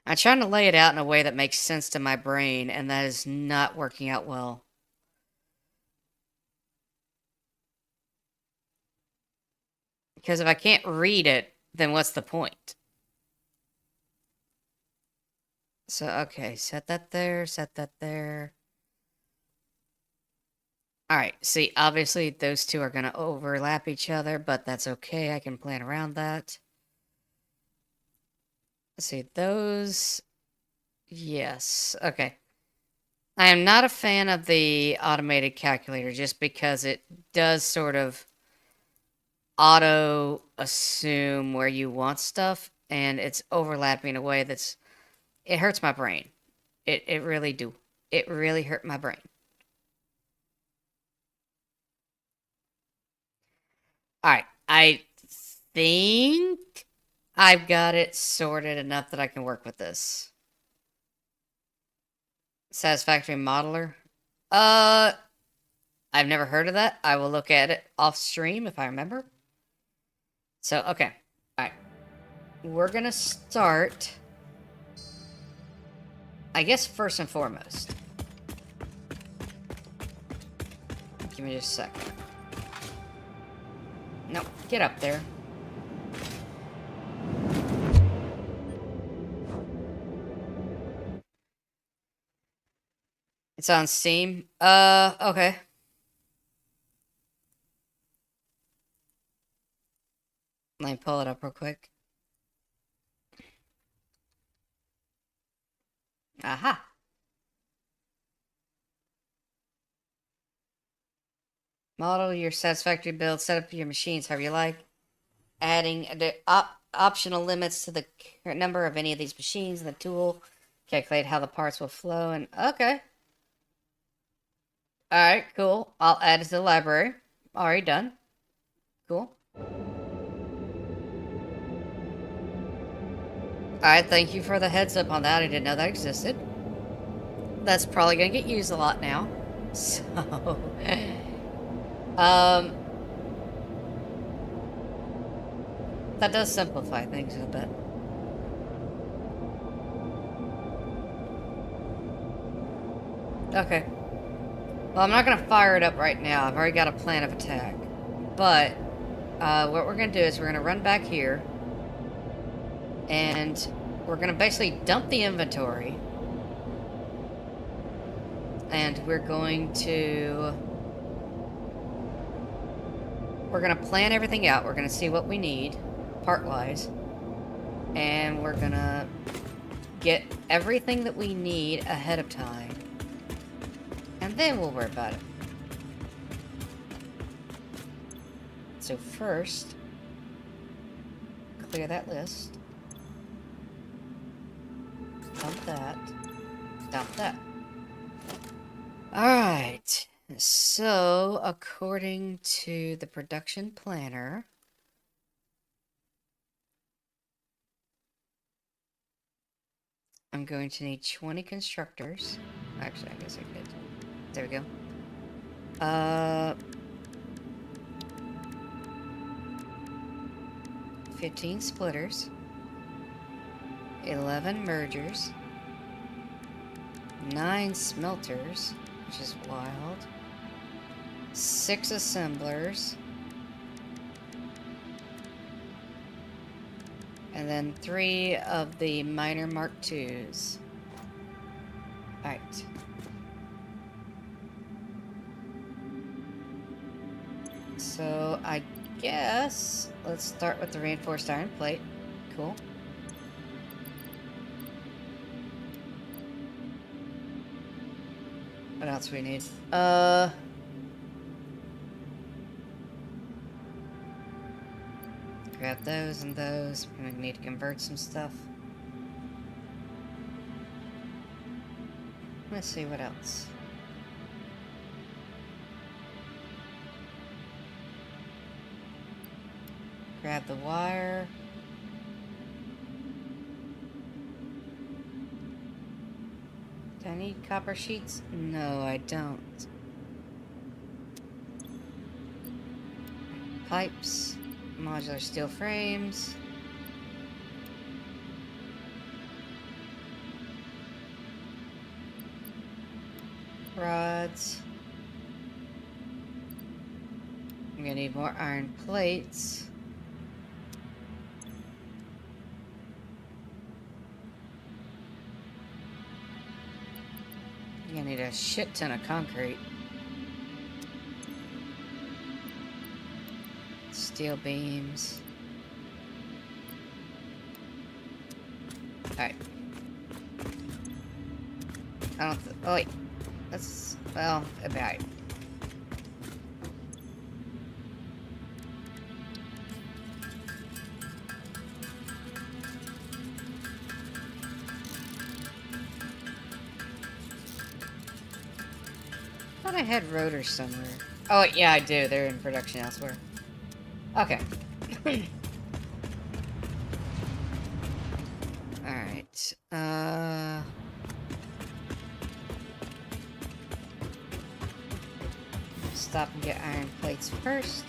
I'm trying to lay it out in a way that makes sense to my brain, and that is not working out well. Because if I can't read it, then what's the point? So, okay, set that there, set that there. Alright, see, obviously those two are going to overlap each other, but that's okay, I can plan around that. Let's see, those... Yes, okay. I am not a fan of the automated calculator, just because it does sort of auto-assume where you want stuff, and it's overlapping in a way that's... It hurts my brain. It really do. It really hurt my brain. Alright, I think I've got it sorted enough that I can work with this. Satisfactory modeler. I've never heard of that. I will look at it off stream if I remember. So, okay. Alright. We're gonna start I guess first and foremost. Give me just a second. No, get up there. It's on Steam. Okay. Let me pull it up real quick. Aha. Model your satisfactory build, set up your machines however you like. Adding the optional limits to the number of any of these machines in the tool. Calculate how the parts will flow and okay. Alright, cool. I'll add it to the library. Already done. Cool. Alright, thank you for the heads up on that. I didn't know that existed. That's probably gonna get used a lot now. So, that does simplify things a bit. Okay. Well, I'm not gonna fire it up right now. I've already got a plan of attack. But, what we're gonna do is we're gonna run back here. And we're gonna basically dump the inventory. And we're going to plan everything out. We're gonna see what we need, part-wise. And we're gonna get everything that we need ahead of time. And then we'll worry about it. So first, clear that list. Dump that. Dump that. Alright. So, according to the production planner, I'm going to need 20 constructors. Actually, I guess I could. There we go. 15 splitters. 11 mergers. 9 smelters, which is wild. 6 assemblers. And then 3 of the minor Mark IIs. Alright. So, I guess let's start with the reinforced iron plate. Cool. What else we need? Grab those and those. We're gonna need to convert some stuff. Let's see what else. Grab the wire. Do I need copper sheets? No, I don't. Pipes. Modular steel frames. Rods. I'm gonna need more iron plates. I'm gonna need a shit ton of concrete. Steel beams. Alright. I don't oh wait. That's well about. I thought I had rotors somewhere. Oh yeah, I do. They're in production elsewhere. Okay. Alright. Stop and get iron plates first.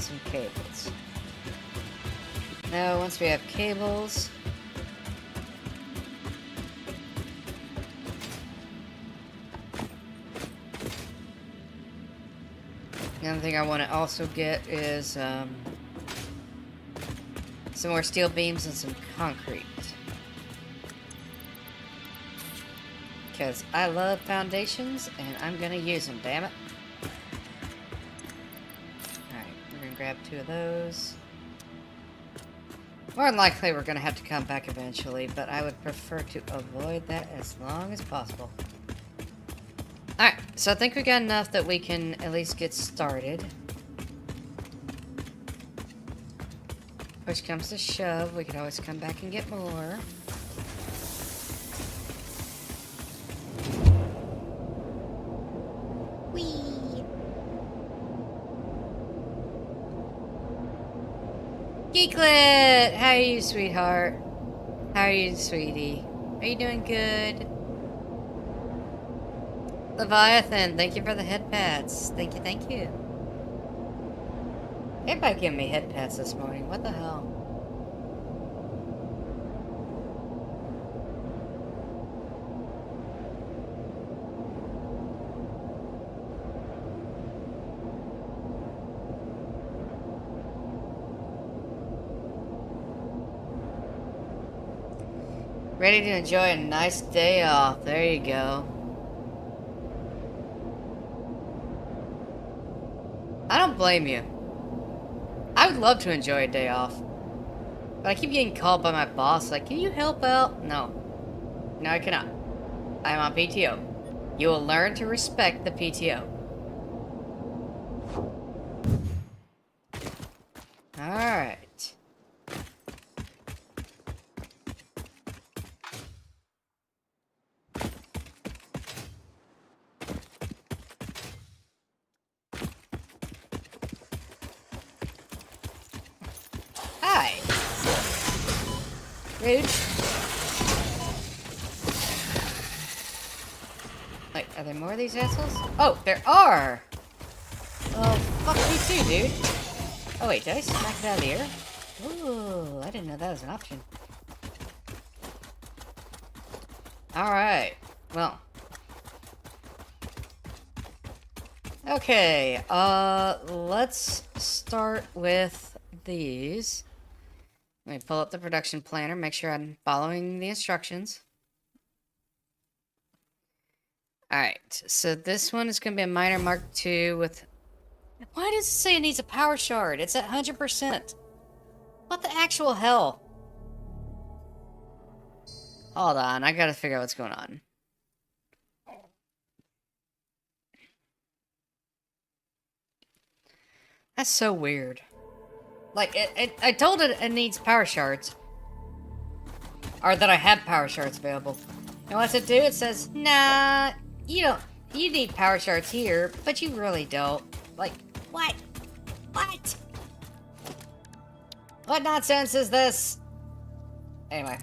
some cables. Now, once we have cables... The other thing I want to also get is some more steel beams and some concrete. Because I love foundations and I'm going to use them, damn it. Alright, we're going to grab 2 of those. More than likely we're going to have to come back eventually, but I would prefer to avoid that as long as possible. Alright, so I think we got enough that we can at least get started. Push comes to shove, we could always come back and get more. Whee! Geeklet! How are you, sweetheart? How are you, sweetie? Are you doing good? Leviathan, thank you for the head pats. Thank you, thank you. Everybody giving me head pats this morning. What the hell? Ready to enjoy a nice day off. There you go. I don't blame you. I would love to enjoy a day off. But I keep getting called by my boss, like, can you help out? No. No, I cannot. I'm on PTO. You will learn to respect the PTO. Alright. Hi. Rude. Wait, are there more of these assholes? Oh, there are! Oh, fuck me too, dude. Oh wait, did I smack it out of the air? Ooh, I didn't know that was an option. Alright, well. Okay, let's start with these. Let me pull up the production planner, make sure I'm following the instructions. Alright, so this one is going to be a miner Mark II with... Why does it say it needs a power shard? It's at 100%. What the actual hell? Hold on, I gotta figure out what's going on. That's so weird. Like, I told it it needs power shards. Or that I have power shards available. And what's it do? It says, nah, you don't. You need power shards here, but you really don't. Like, what? What? What nonsense is this? Anyway.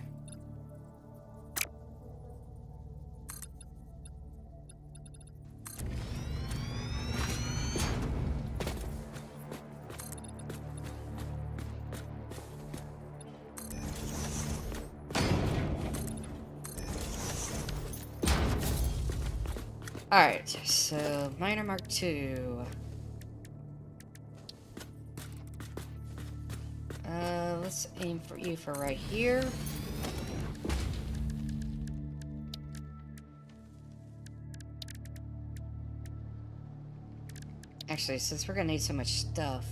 Alright, so miner Mark II. Let's aim for you for right here. Actually, since we're gonna need so much stuff.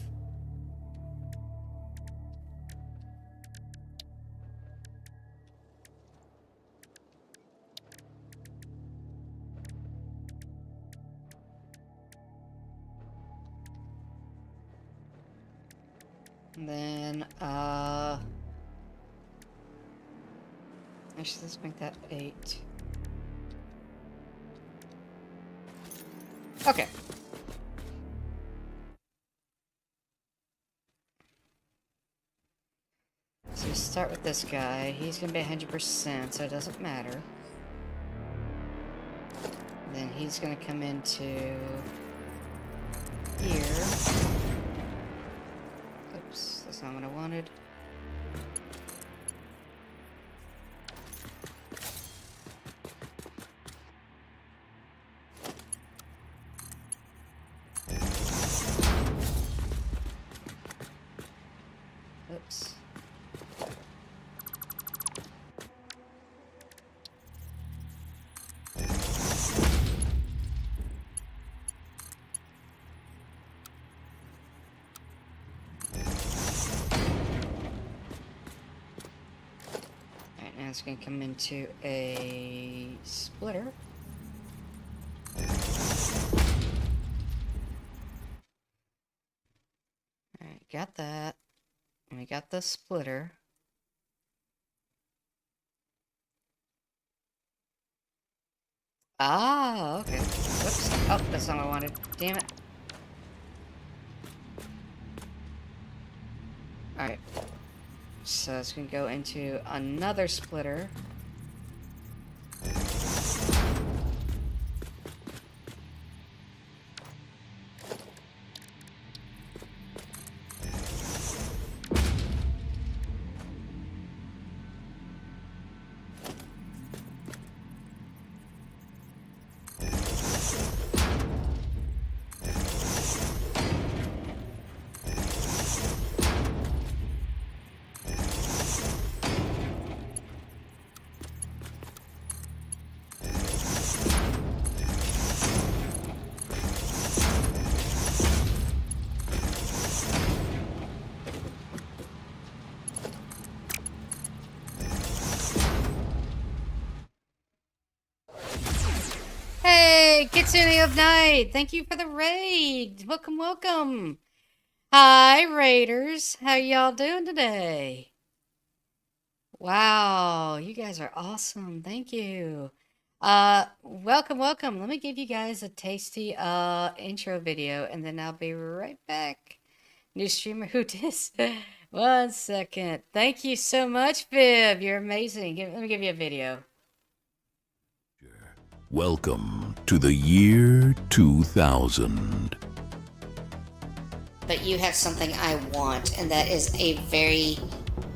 And then, actually, let's make that 8. Okay. So we start with this guy. He's gonna be 100%, so it doesn't matter. Then he's gonna come into here. That's not what I wanted. Oops. Alright, now it's gonna come into a splitter. Alright, got that. And we got the splitter. Ah, okay. Whoops. Oh, that's not what I wanted. Damn it. Alright. So it's gonna go into another splitter. Hey, Kitsune of Night! Thank you for the raid! Welcome, welcome! Hi, Raiders! How y'all doing today? Wow, you guys are awesome. Thank you. Welcome, welcome. Let me give you guys a tasty intro video, and then I'll be right back. New streamer who dis? 1 second. Thank you so much, Viv. You're amazing. Let me give you a video. Welcome to the year 2000. But you have something I want, and that is a very,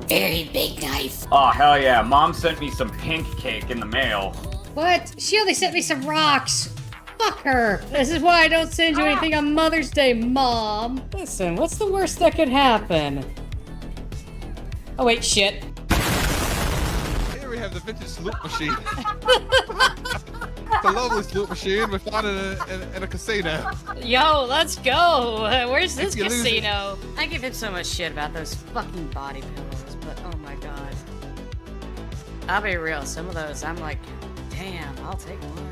very big knife. Oh, hell yeah. Mom sent me some pink cake in the mail. What? She only sent me some rocks. Fuck her. This is why I don't send you anything on Mother's Day, Mom. Listen, what's the worst that could happen? Oh, wait, shit. Here we have the vintage loot machine. The lovely loot machine we found in a casino. Yo, let's go. Where's this If you lose it- casino? I give him so much shit about those fucking body pillows, but oh my god. I'll be real, some of those I'm like, damn, I'll take one.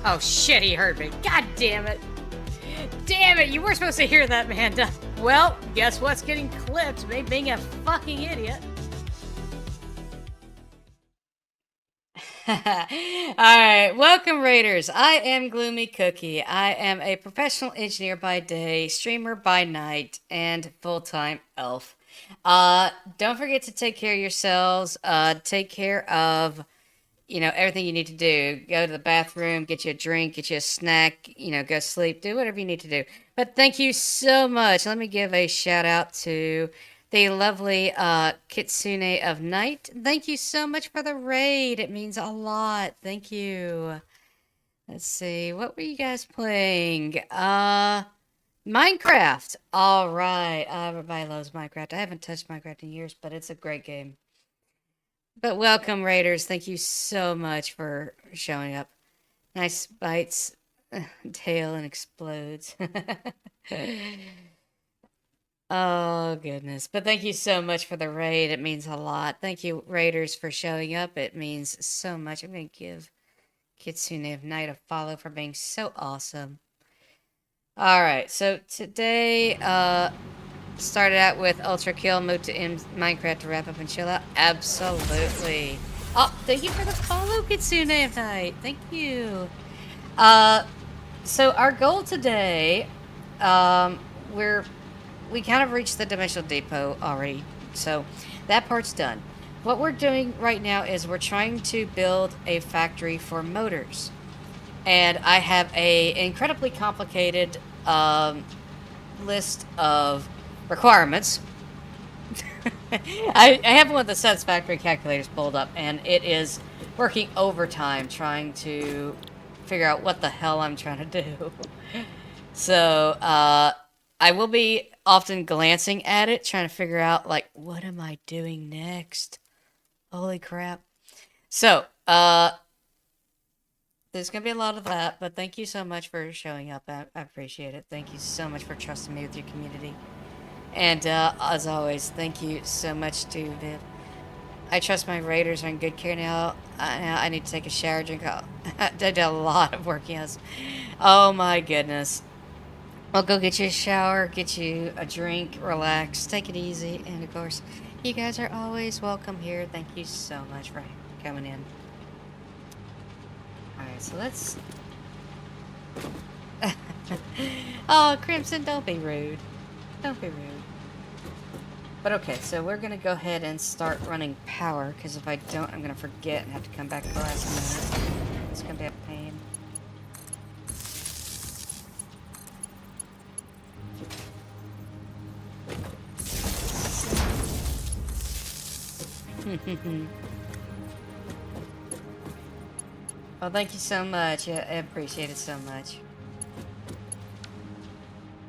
Oh shit, he heard me. God damn it. Damn it, you were supposed to hear that, man. Well, guess what's getting clipped? Me being a fucking idiot. Alright, welcome Raiders. I am Gloomy Cookie. I am a professional engineer by day, streamer by night, and full-time elf. Don't forget to take care of yourselves. Take care of, everything you need to do. Go to the bathroom, get you a drink, get you a snack, go sleep, do whatever you need to do. But thank you so much. Let me give a shout out to the lovely Kitsune of Night. Thank you so much for the raid. It means a lot. Thank you. Let's see. What were you guys playing? Minecraft. All right. Everybody loves Minecraft. I haven't touched Minecraft in years, but it's a great game. But welcome, Raiders. Thank you so much for showing up. Nice bites. Tail and explodes. Oh, goodness. But thank you so much for the raid. It means a lot. Thank you, Raiders, for showing up. It means so much. I'm going to give Kitsune of Night a follow for being so awesome. All right. So today, started out with Ultra Kill, moved to Minecraft to wrap up and chill out. Absolutely. Oh, thank you for the follow, Kitsune of Night. Thank you. So our goal today, we kind of reached the Dimensional Depot already, so that part's done. What we're doing right now is we're trying to build a factory for motors. And I have a incredibly complicated list of requirements. I have one of the Satisfactory calculators pulled up, and it is working overtime trying to figure out what the hell I'm trying to do. So, I will be often glancing at it, trying to figure out, like, what am I doing next? Holy crap. So, there's going to be a lot of that, but thank you so much for showing up. I appreciate it. Thank you so much for trusting me with your community. And, as always, thank you so much to Viv. I trust my raiders are in good care now. Now I need to take a shower, drink. I did a lot of work, yes. Oh my goodness. Well, go get you a shower, get you a drink, relax, take it easy, and of course, you guys are always welcome here. Thank you so much for coming in. Alright, so let's... Oh, Crimson, don't be rude. Don't be rude. But okay, so we're gonna go ahead and start running power, because if I don't, I'm gonna forget and have to come back at the last minute. It's gonna be a pain. Well, thank you so much. I appreciate it so much.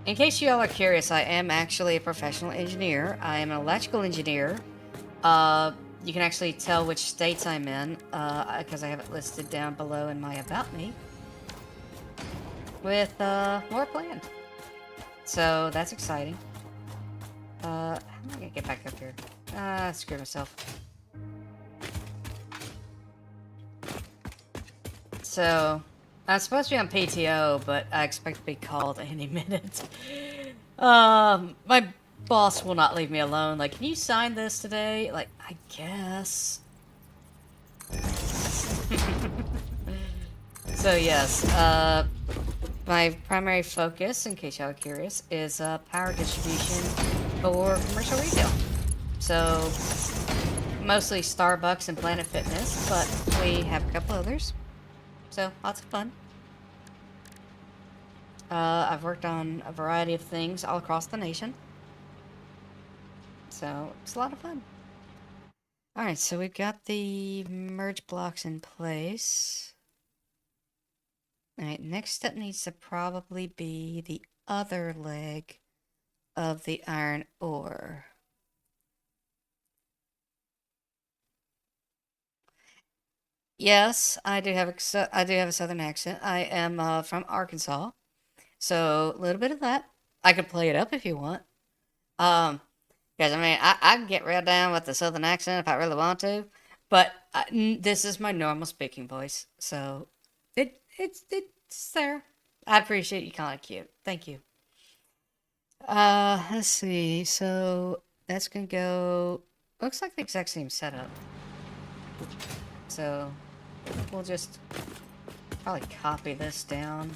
In case you all are curious, I am actually a professional engineer. I am an electrical engineer. You can actually tell which states I'm in, because I have it listed down below in my About Me. With, more planned. So, that's exciting. How am I gonna get back up here? Screw myself. So, I'm supposed to be on PTO, but I expect to be called any minute. My boss will not leave me alone. Like, can you sign this today? Like, I guess. So, yes, my primary focus, in case y'all are curious, is power distribution for commercial retail. So, mostly Starbucks and Planet Fitness, but we have a couple others. So, lots of fun. I've worked on a variety of things all across the nation. So, it's a lot of fun. Alright, so we've got the merge blocks in place. Alright, next step needs to probably be the other leg of the iron ore. Yes, I do have a southern accent. I am from Arkansas, so a little bit of that. I could play it up if you want. Because I mean, I can get real down with the southern accent if I really want to, but this is my normal speaking voice, so it's there. I appreciate you calling it cute. Thank you. Let's see. So that's gonna go. Looks like the exact same setup. So we'll just probably copy this down.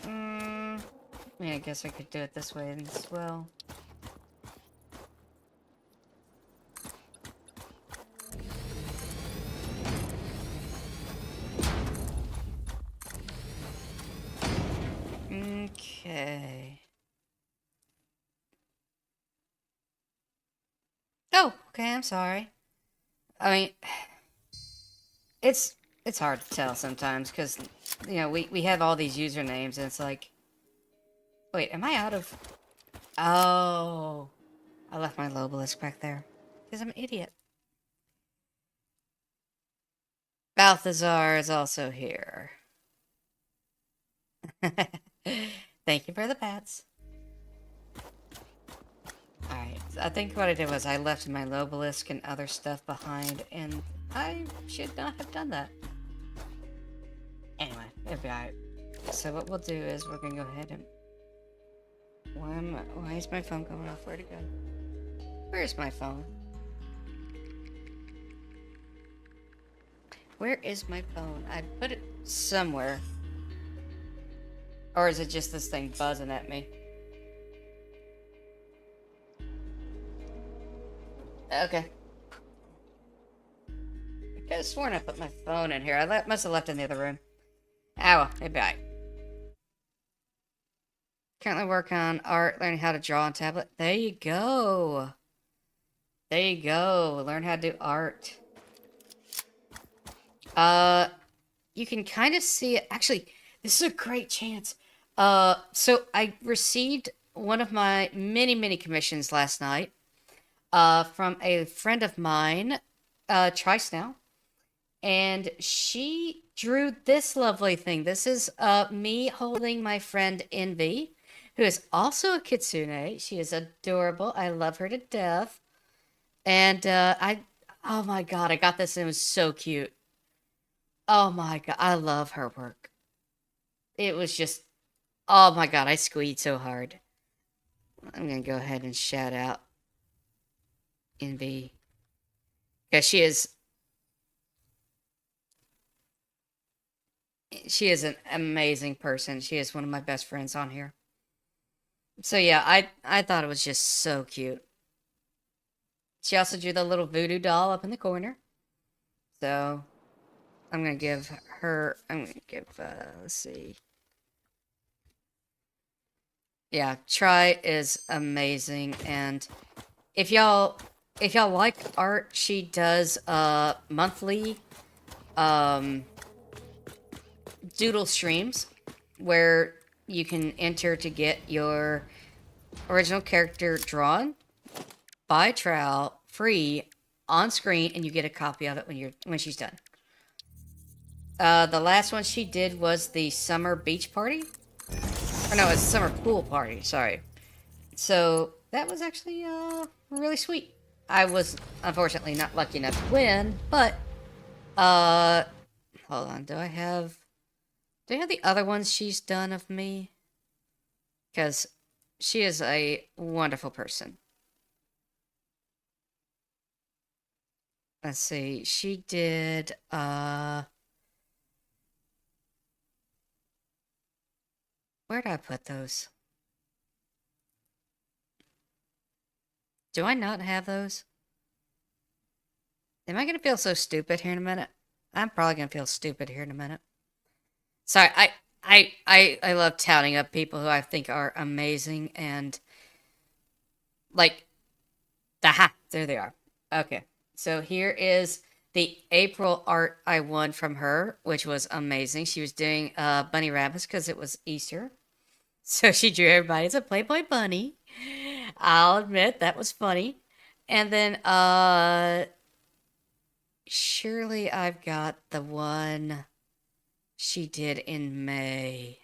Yeah, I guess I could do it this way as well. Okay. Oh, okay, I'm sorry. I mean, it's hard to tell sometimes because, you know, we have all these usernames and it's like, wait, am I out of... Oh, I left my Lobalist back there because I'm an idiot. Balthazar is also here. Thank you for the pats. Alright, I think what I did was I left my Lobelisk and other stuff behind, and I should not have done that. Anyway, it'll be alright. So what we'll do is we're gonna go ahead and... Why is my phone going off? Where'd it go? Where's my phone? Where is my phone? I put it somewhere. Or is it just this thing buzzing at me? Okay. I could have sworn I put my phone in here. I must have left it in the other room. Ah, well, it'd be alright. Currently working on art, learning how to draw on tablet. There you go. There you go. Learn how to do art. You can kind of see it. Actually, this is a great chance. So I received one of my many commissions last night, from a friend of mine, Trice now, and she drew this lovely thing. This is, me holding my friend Envy, who is also a kitsune. She is adorable. I love her to death. And, oh my god, I got this and it was so cute. Oh my god, I love her work. It was just, oh my god, I squeezed so hard. I'm gonna go ahead and shout out Envy. Because she is an amazing person. She is one of my best friends on here. So yeah, I thought it was just so cute. She also drew the little voodoo doll up in the corner. So I'm gonna give, let's see. Yeah, Try is amazing, and if y'all like art, she does monthly doodle streams where you can enter to get your original character drawn by Trow free on screen, and you get a copy of it when she's done. The last one she did was the summer beach party. Or no, it's summer pool party, sorry. So that was actually really sweet. I was unfortunately not lucky enough to win, but hold on, do I have the other ones she's done of me? Because she is a wonderful person. Let's see, she did where'd I put those? Do I not have those? Am I gonna feel so stupid here in a minute? I'm probably gonna feel stupid here in a minute. Sorry, I love touting up people who I think are amazing, and like, aha, there they are. Okay, so here is the April art I won from her, which was amazing. She was doing bunny rabbits because it was Easter. So she drew everybody as a Playboy bunny. I'll admit that was funny. And then surely I've got the one she did in May.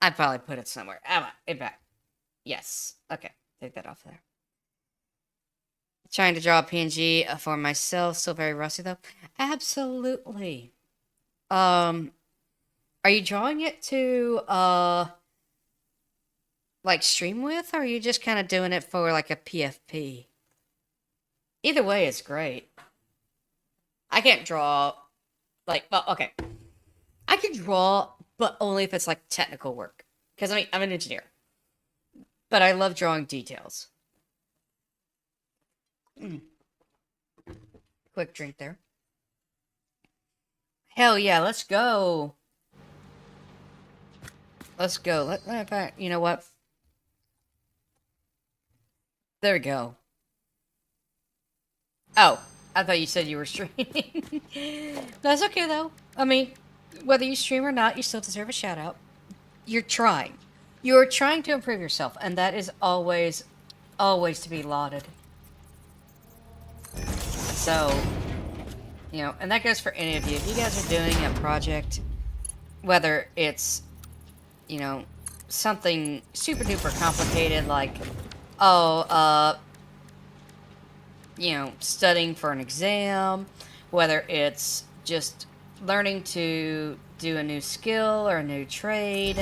I probably put it somewhere. In fact, yes. Okay, take that off there. Trying to draw a PNG for myself, still very rusty though. Absolutely. Are you drawing it to like stream with, or are you just kind of doing it for like a PFP? Either way is great. I can't draw like, well, okay. I can draw, but only if it's like technical work. Because I mean, I'm an engineer. But I love drawing details. Quick drink there. Hell yeah, let's go. Let's go. You know what? There we go. Oh, I thought you said you were streaming. That's okay, though. I mean, whether you stream or not, you still deserve a shout out. You're trying. You're trying to improve yourself, and that is always to be lauded. So, you know, and that goes for any of you. If you guys are doing a project, whether it's, you know, something super duper complicated like, you know, studying for an exam, whether it's just learning to do a new skill or a new trade,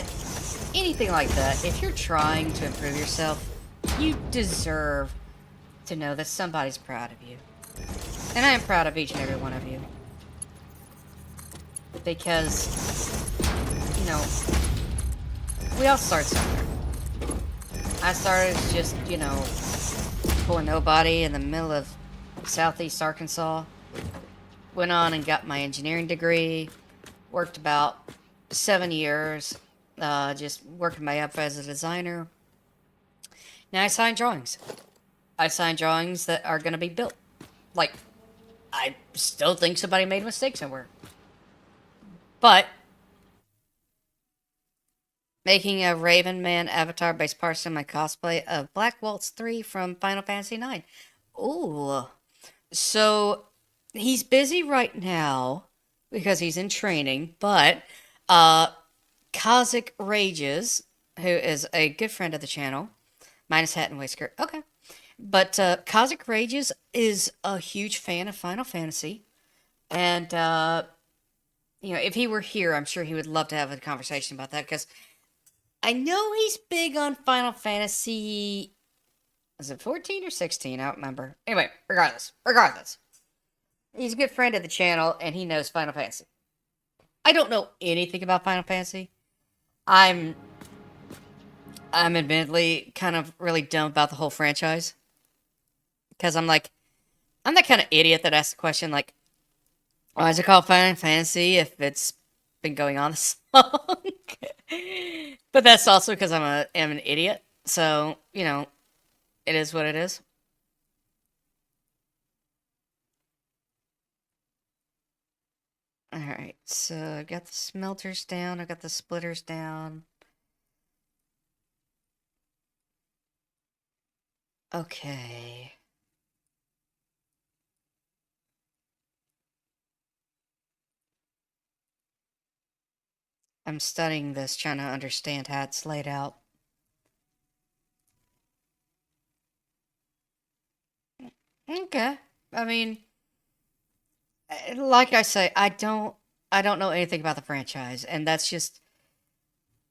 anything like that, if you're trying to improve yourself, you deserve to know that somebody's proud of you. And I am proud of each and every one of you. Because, you know, we all start somewhere. I started as just, you know, poor nobody in the middle of Southeast Arkansas. Went on and got my engineering degree. Worked about 7 years, just working my up as a designer. Now I sign drawings. I sign drawings that are going to be built. Like, I still think somebody made a mistake somewhere. But making a Raven Man avatar based partially on my cosplay of Black Waltz 3 from Final Fantasy 9. Ooh. So he's busy right now because he's in training, but Kazik Rages, who is a good friend of the channel, minus hat and whisker. Okay. But Kazik Rages is a huge fan of Final Fantasy. And, you know, if he were here, I'm sure he would love to have a conversation about that because I know he's big on Final Fantasy. Is it 14 or 16? I don't remember. Anyway, regardless. He's a good friend of the channel, and he knows Final Fantasy. I don't know anything about Final Fantasy. I'm admittedly kind of really dumb about the whole franchise. Because I'm that kind of idiot that asks the question, like, why is it called Final Fantasy if it's been going on this long? But that's also because am an idiot. So, you know, it is what it is. Alright, so I've got the smelters down, I've got the splitters down. Okay. I'm studying this, trying to understand how it's laid out. Okay. I mean, like I say, I don't know anything about the franchise, and that's just,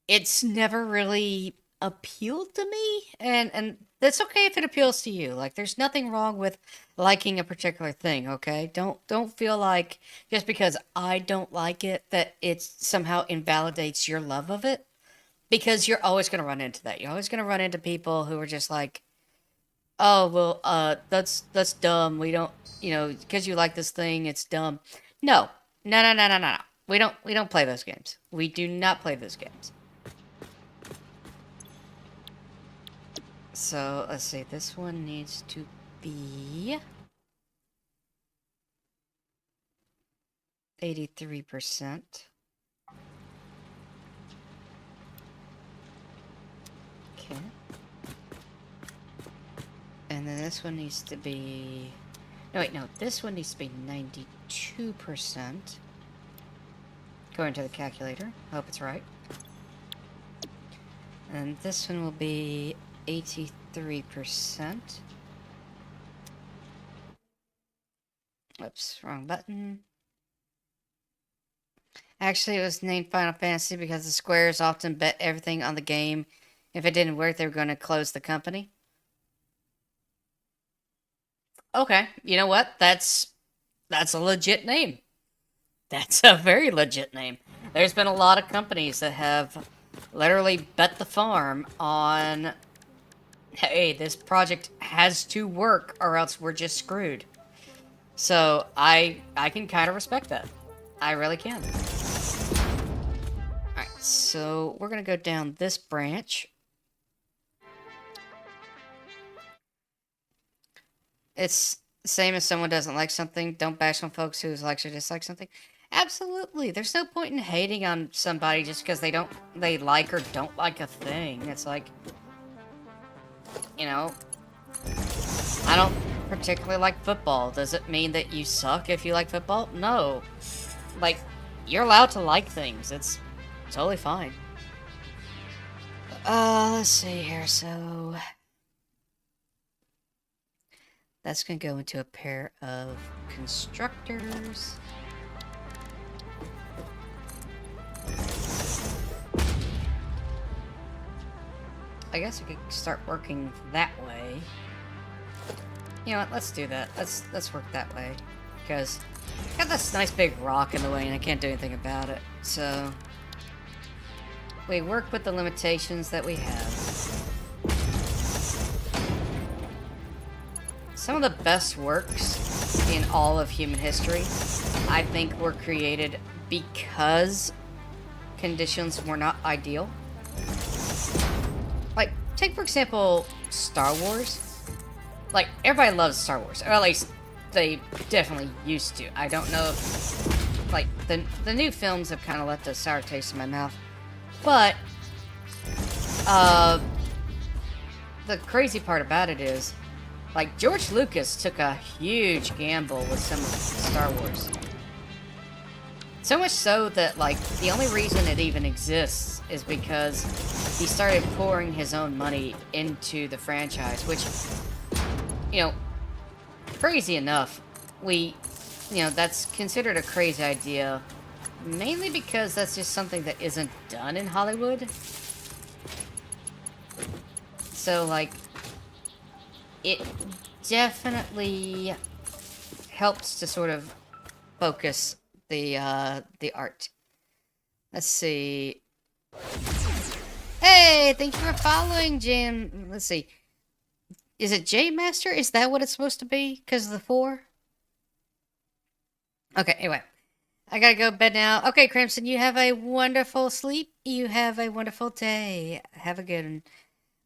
it's never really appealed to me, and that's okay if it appeals to you. Like, there's nothing wrong with liking a particular thing, okay? Don't feel like just because I don't like it that it somehow invalidates your love of it, because you're always going to run into that. You're always going to run into people who are just like, oh, well, that's dumb. We don't, you know, because you like this thing, it's dumb. No. We don't play those games. We do not play those games. So, let's see. This one needs to be 83%. Okay. And then this one needs to be... No, wait, no. This one needs to be 92%. According to the calculator. Hope it's right. And this one will be 83%. Oops, wrong button. Actually, it was named Final Fantasy because the Squares often bet everything on the game. If it didn't work, they were going to close the company. Okay, you know what? That's a legit name. That's a very legit name. There's been a lot of companies that have literally bet the farm on, hey, this project has to work or else we're just screwed. So I can kind of respect that. I really can. Alright, so we're going to go down this branch. It's the same as someone doesn't like something. Don't bash on folks who likes or dislikes something. Absolutely. There's no point in hating on somebody just because they like or don't like a thing. It's like, you know, I don't particularly like football. Does it mean that you suck if you like football? No. Like, you're allowed to like things. It's totally fine. Let's see here. So that's going to go into a pair of constructors. I guess we could start working that way. You know what? Let's do that. Let's work that way, because I got this nice big rock in the way and I can't do anything about it. So we work with the limitations that we have. Some of the best works in all of human history, I think, were created because conditions were not ideal. Like, take for example, Star Wars. Like, everybody loves Star Wars, or at least they definitely used to. I don't know if, like, the new films have kind of left a sour taste in my mouth. But, the crazy part about it is, like, George Lucas took a huge gamble with some of Star Wars. So much so that, like, the only reason it even exists is because he started pouring his own money into the franchise, which, you know, crazy enough, that's considered a crazy idea, mainly because that's just something that isn't done in Hollywood. So, like, it definitely helps to sort of focus the art. Let's see. Hey, thank you for following, Jim. Let's see. Is it J Master? Is that what it's supposed to be? Because of the 4? Okay, anyway. I gotta go to bed now. Okay, Crimson, you have a wonderful sleep. You have a wonderful day. Have a good one.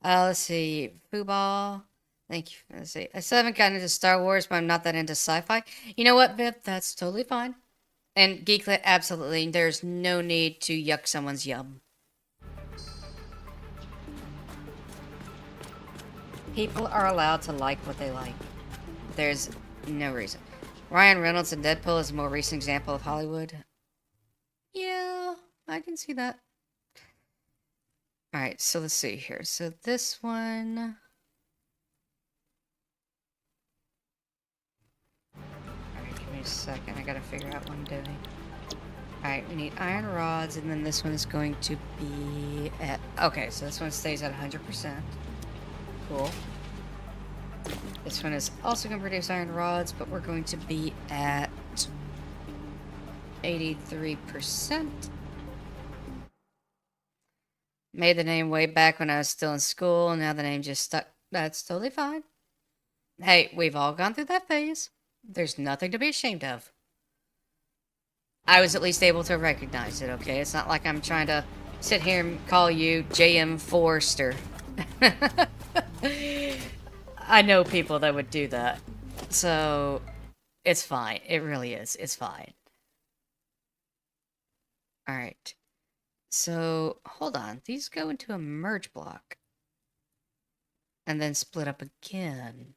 Let's see. Football. Thank you. Let's see. I still haven't gotten into Star Wars, but I'm not that into sci-fi. You know what, Viv? That's totally fine. And Geeklet, absolutely. There's no need to yuck someone's yum. People are allowed to like what they like. There's no reason. Ryan Reynolds in Deadpool is a more recent example of Hollywood. Yeah, I can see that. Alright, so let's see here. So this one... Alright, give me a second. I gotta figure out what I'm doing. Alright, we need iron rods, and then this one is going to be at... Okay, so this one stays at 100%. Cool. This one is also going to produce iron rods, but we're going to be at 83%. Made the name way back when I was still in school, and now the name just stuck. That's totally fine. Hey, we've all gone through that phase. There's nothing to be ashamed of. I was at least able to recognize it, okay? It's not like I'm trying to sit here and call you J.M. Forrester. I know people that would do that. So, it's fine. It really is. It's fine. Alright. So, hold on. These go into a merge block. And then split up again.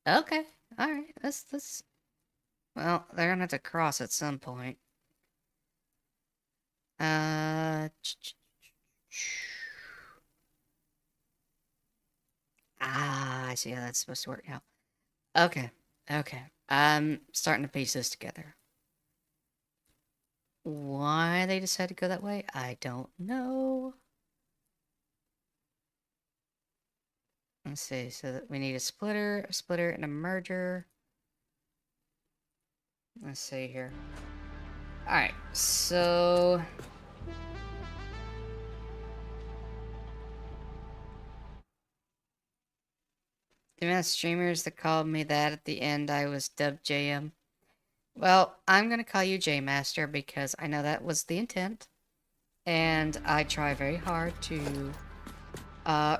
Okay. Alright. That's... Well, they're gonna have to cross at some point. I see how that's supposed to work now. Okay. Okay. I'm starting to piece this together. Why they decided to go that way, I don't know. Let's see. So that we need a splitter, and a merger. Let's see here. Alright, so... The amount of streamers that called me that at the end, I was dubbed JM. Well, I'm going to call you J-Master because I know that was the intent. And I try very hard to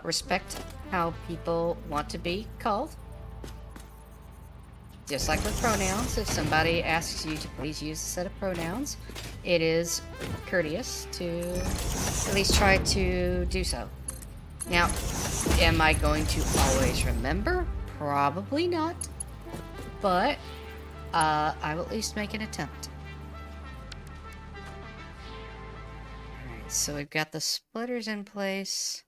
respect how people want to be called. Just like with pronouns, if somebody asks you to please use a set of pronouns, it is courteous to at least try to do so. Now, am I going to always remember? Probably not. But, I will at least make an attempt. Alright, so we've got the splitters in place.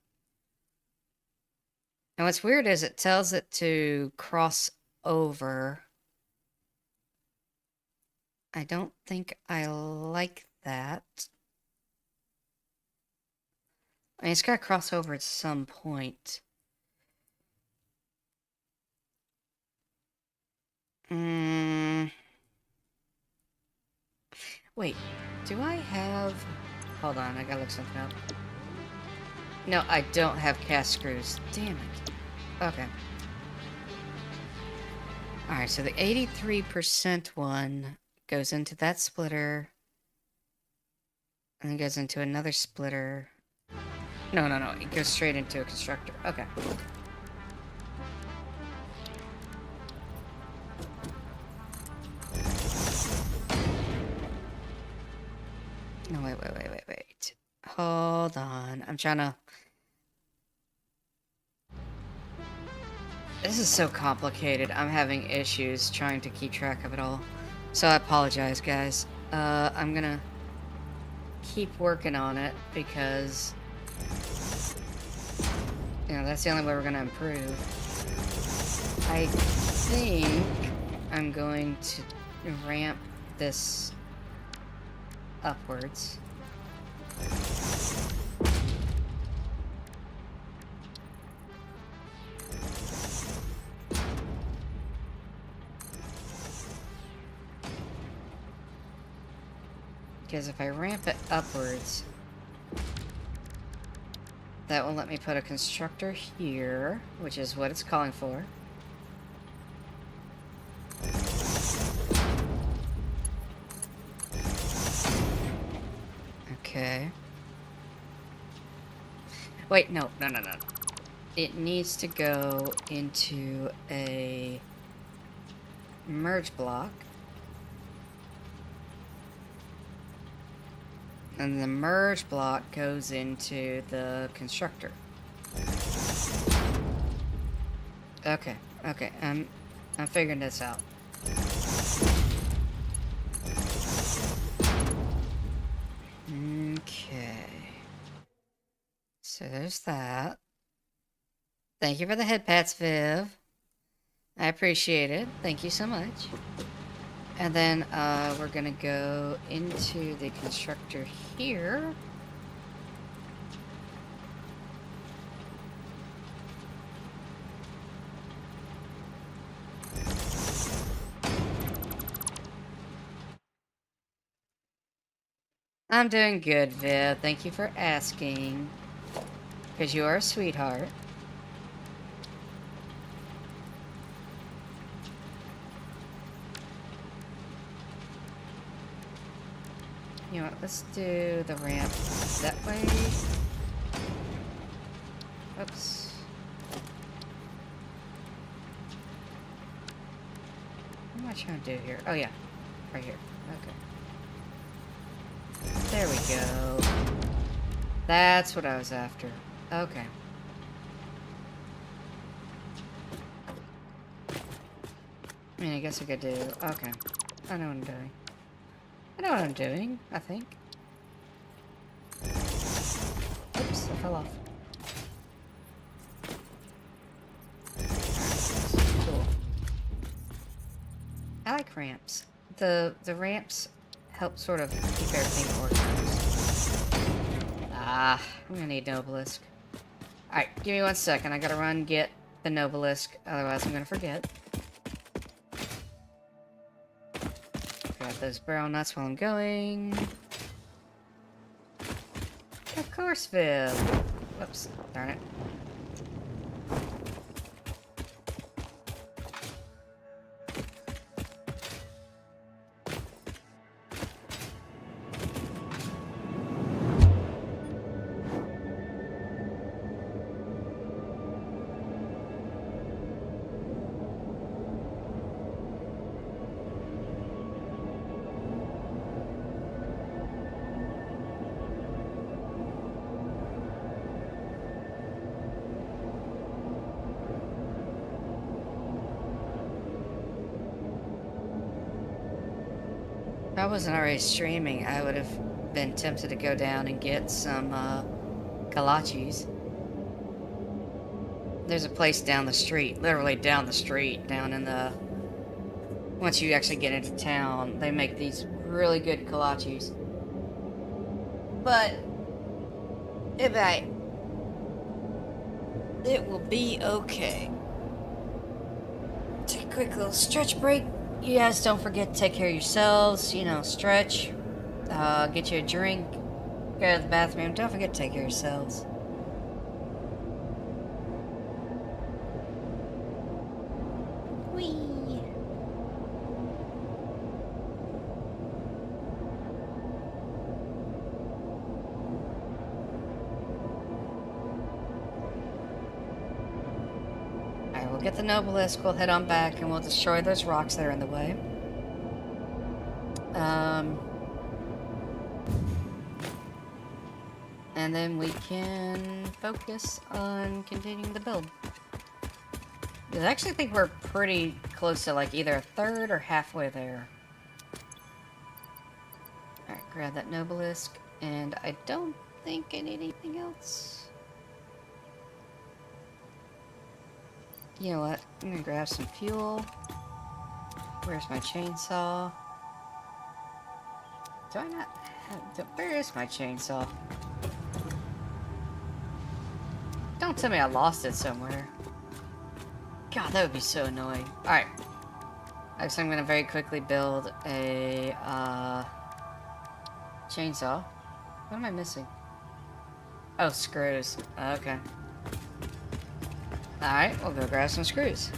And what's weird is it tells it to cross over. I don't think I like that. I mean, it's got to cross over at some point. Wait, do I have... Hold on, I gotta look something up. No, I don't have cast screws. Damn it. Okay. Alright, so the 83% one goes into that splitter. And then goes into another splitter. No, no, no. It goes straight into a constructor. Okay. No, wait. Hold on. I'm trying to... This is so complicated. I'm having issues trying to keep track of it all. So I apologize, guys. I'm gonna keep working on it because... You know, that's the only way we're gonna improve. I think I'm going to ramp this upwards. Because if I ramp it upwards, that will let me put a constructor here, which is what it's calling for. Okay. Wait, no. It needs to go into a merge block. And the merge block goes into the constructor. Okay. I'm figuring this out. Okay. So there's that. Thank you for the head pats, Viv. I appreciate it. Thank you so much. And then we're gonna go into the constructor here. I'm doing good, Viv. Thank you for asking. Because you are a sweetheart. You know what, let's do the ramp that way. Oops. What am I trying to do here? Oh yeah, right here. Okay. There we go. That's what I was after. Okay. I mean, I guess I could do... Okay. I know what I'm doing. I think. Oops, I fell off. Cool. I like ramps. The ramps help sort of keep everything organized. Ah, I'm gonna need Nobelisk. Alright, give me 1 second. I gotta run get the Nobelisk, otherwise I'm gonna forget. Grab those barrel nuts while I'm going. Of course, Viv. Whoops, darn it. If I wasn't already streaming, I would have been tempted to go down and get some kolaches. There's a place down the street, literally down the street, down in the... Once you actually get into town, they make these really good kolaches. But... It will be okay. Take a quick little stretch break. You guys don't forget to take care of yourselves, you know, stretch, get you a drink, go to the bathroom, don't forget to take care of yourselves. Whee! we'll get the Nobelisk, we'll head on back, and we'll destroy those rocks that are in the way. And then we can focus on continuing the build. Because I actually think we're pretty close to like either a third or halfway there. Alright, grab that Nobelisk, and I don't think I need anything else. You know what? I'm gonna grab some fuel. Where's my chainsaw? Do I not have... Where is my chainsaw? Don't tell me I lost it somewhere. God, that would be so annoying. Alright. So I'm gonna very quickly build a, chainsaw. What am I missing? Oh, screws. Okay. Alright, we'll go grab some screws.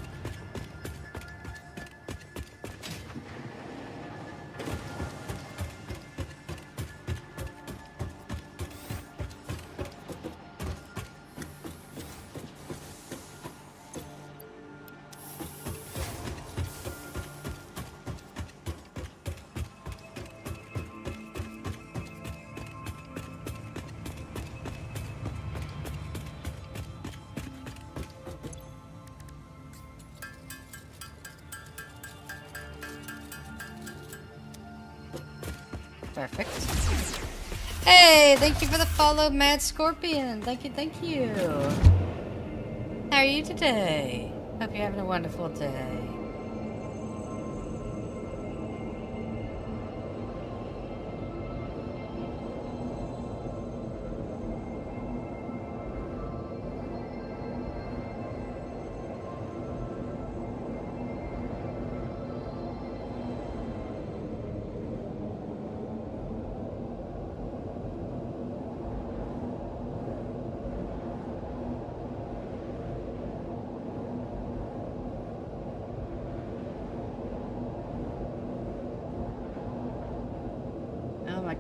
Perfect. Hey, thank you for the follow, Mad Scorpion. Thank you, thank you. How are you today? Hope you're having a wonderful day.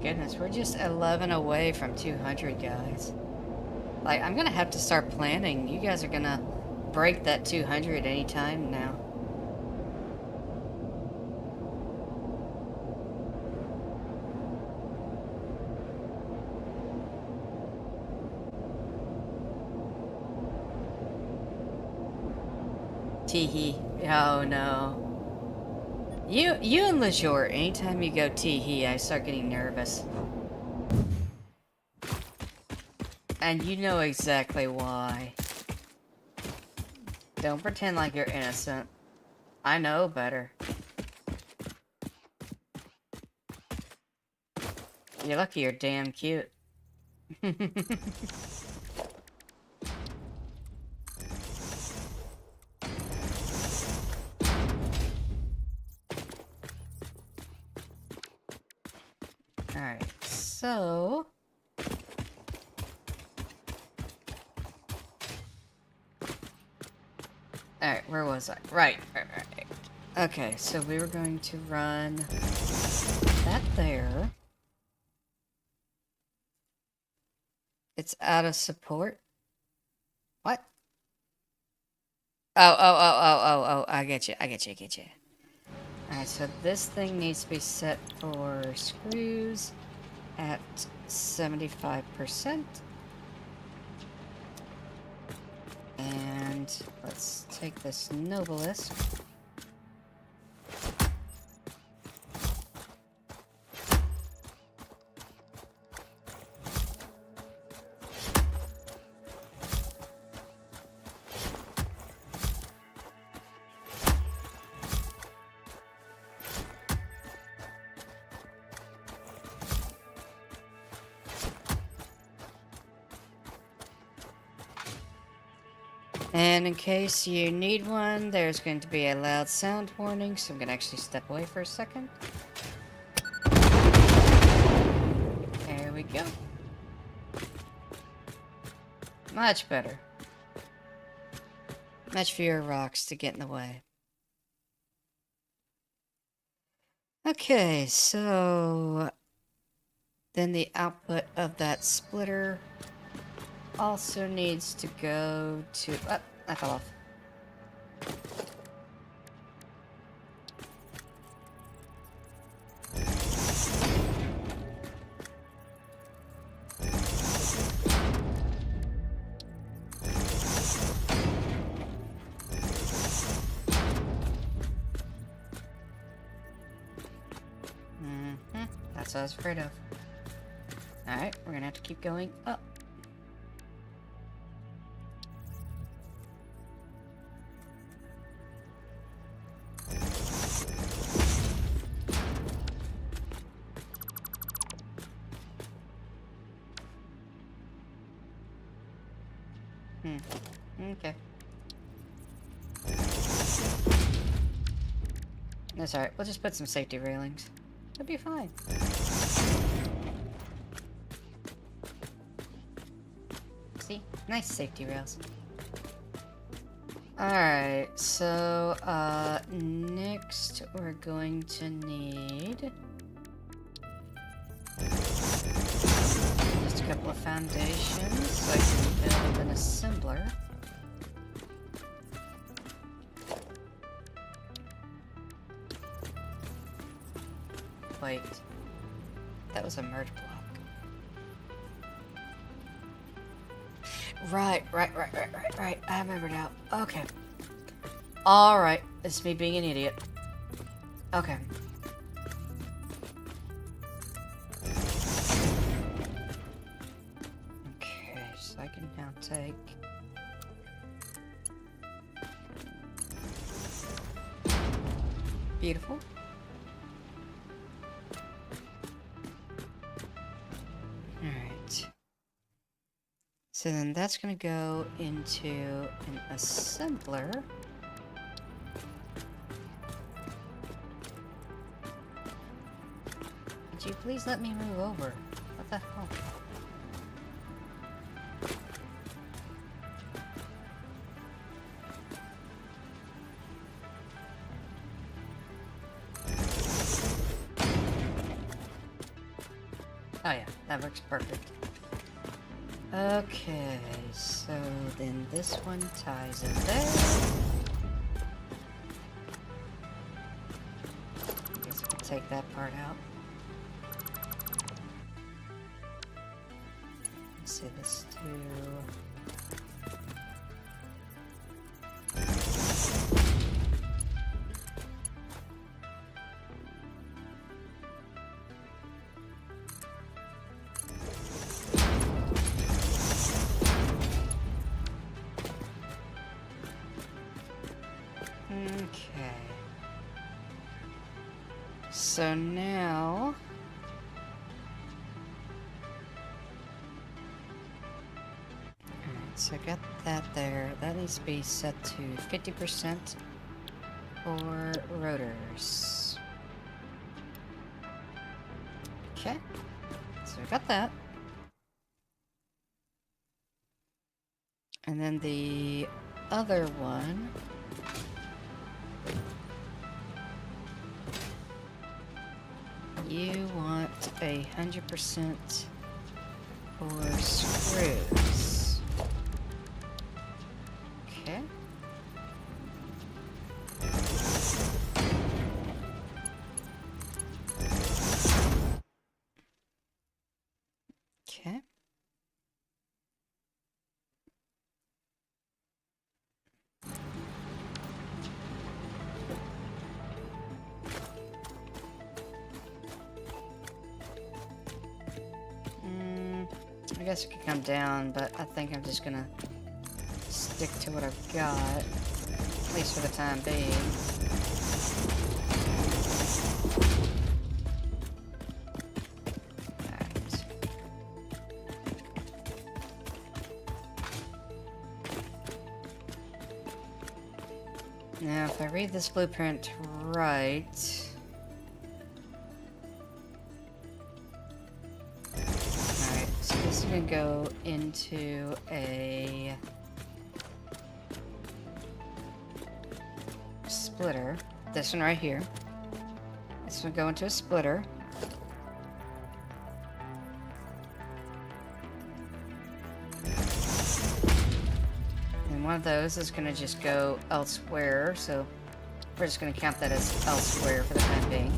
Goodness, we're just 11 away from 200, guys. Like, I'm gonna have to start planning. You guys are gonna break that 200 anytime now. Teehee. Oh no. You and Lejour, anytime you go tee-hee, I start getting nervous. And you know exactly why. Don't pretend like you're innocent. I know better. You're lucky you're damn cute. Alright, so... Alright, where was I? Right. Okay, so we were going to run that there. It's out of support. What? Oh, I get you. Alright, so this thing needs to be set for screws at 75%. And let's take this Nobelisk. And in case you need one, there's going to be a loud sound warning, so I'm going to actually step away for a second. There we go. Much better. Much fewer rocks to get in the way. Okay, so... then the output of that splitter also needs to go to... Oh, I fell off. That's what I was afraid of. Alright, we're gonna have to keep going up. Okay. That's alright. We'll just put some safety railings. It'll be fine. See? Nice safety rails. Alright, so, next we're going to need just a couple of foundations so I can build an assembler. Wait, that was a merge block. Right. I remember now. Okay. Alright, it's me being an idiot. Okay. Okay, so I can now take... Beautiful. Alright. So then that's gonna go into an assembler. Could you please let me move over? What the hell? Oh yeah, that works perfect. Okay, so then this one ties in there. I guess we'll take that part out. Let's see this too. Okay. So now... Alright, so I got that there. That needs to be set to 50% for rotors. Okay. So I got that. And then the other one... You want 100% for screws. Okay. Okay. I guess it could come down, but I think I'm just gonna stick to what I've got, at least for the time being. Alright. Now, if I read this blueprint right... This is gonna go into a splitter. This one right here. This will go into a splitter. And one of those is gonna just go elsewhere, so we're just gonna count that as elsewhere for the time being.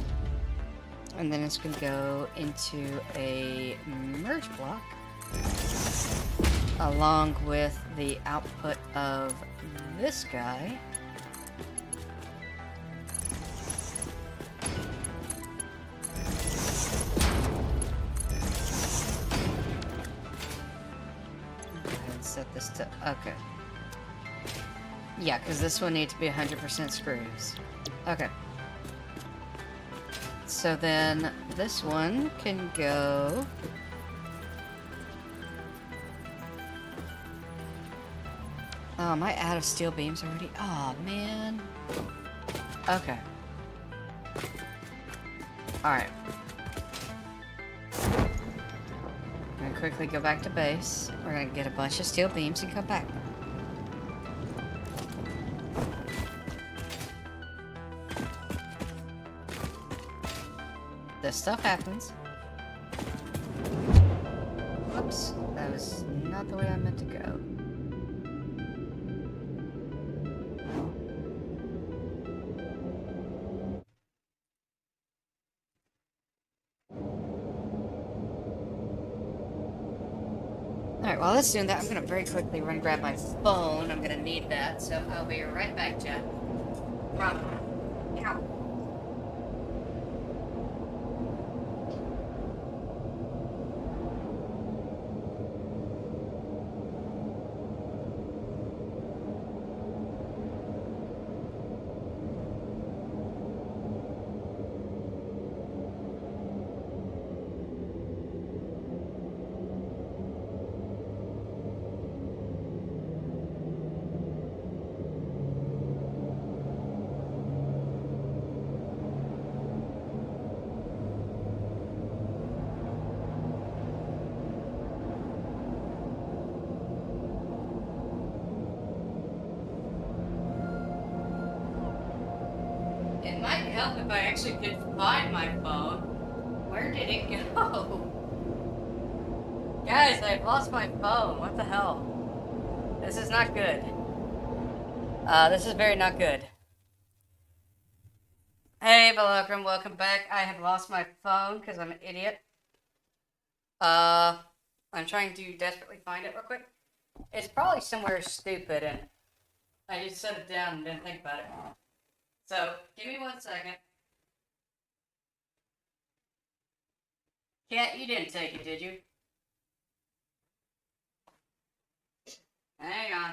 And then it's gonna go into a merge block along with the output of this guy. still... Okay. Yeah, because this one needs to be 100% screws. Okay. So then, this one can go... Oh, am I out of steel beams already? Oh, man. Okay. Alright. I'm gonna quickly go back to base. We're gonna get a bunch of steel beams and come back. This stuff happens. Whoops. That was not the way I meant to go. Alright, while that's doing that, I'm gonna very quickly run grab my phone. I'm gonna need that, so I'll be right back, Jeff. Probably. Ow. It might help if I actually could find my phone. Where did it go? Guys, I've lost my phone. What the hell? This is not good. This is very not good. Hey, Belocrum, welcome back. I have lost my phone because I'm an idiot. I'm trying to desperately find it real quick. It's probably somewhere stupid and I just set it down and didn't think about it. So, give me 1 second. Cat, you didn't take it, did you? Hang on.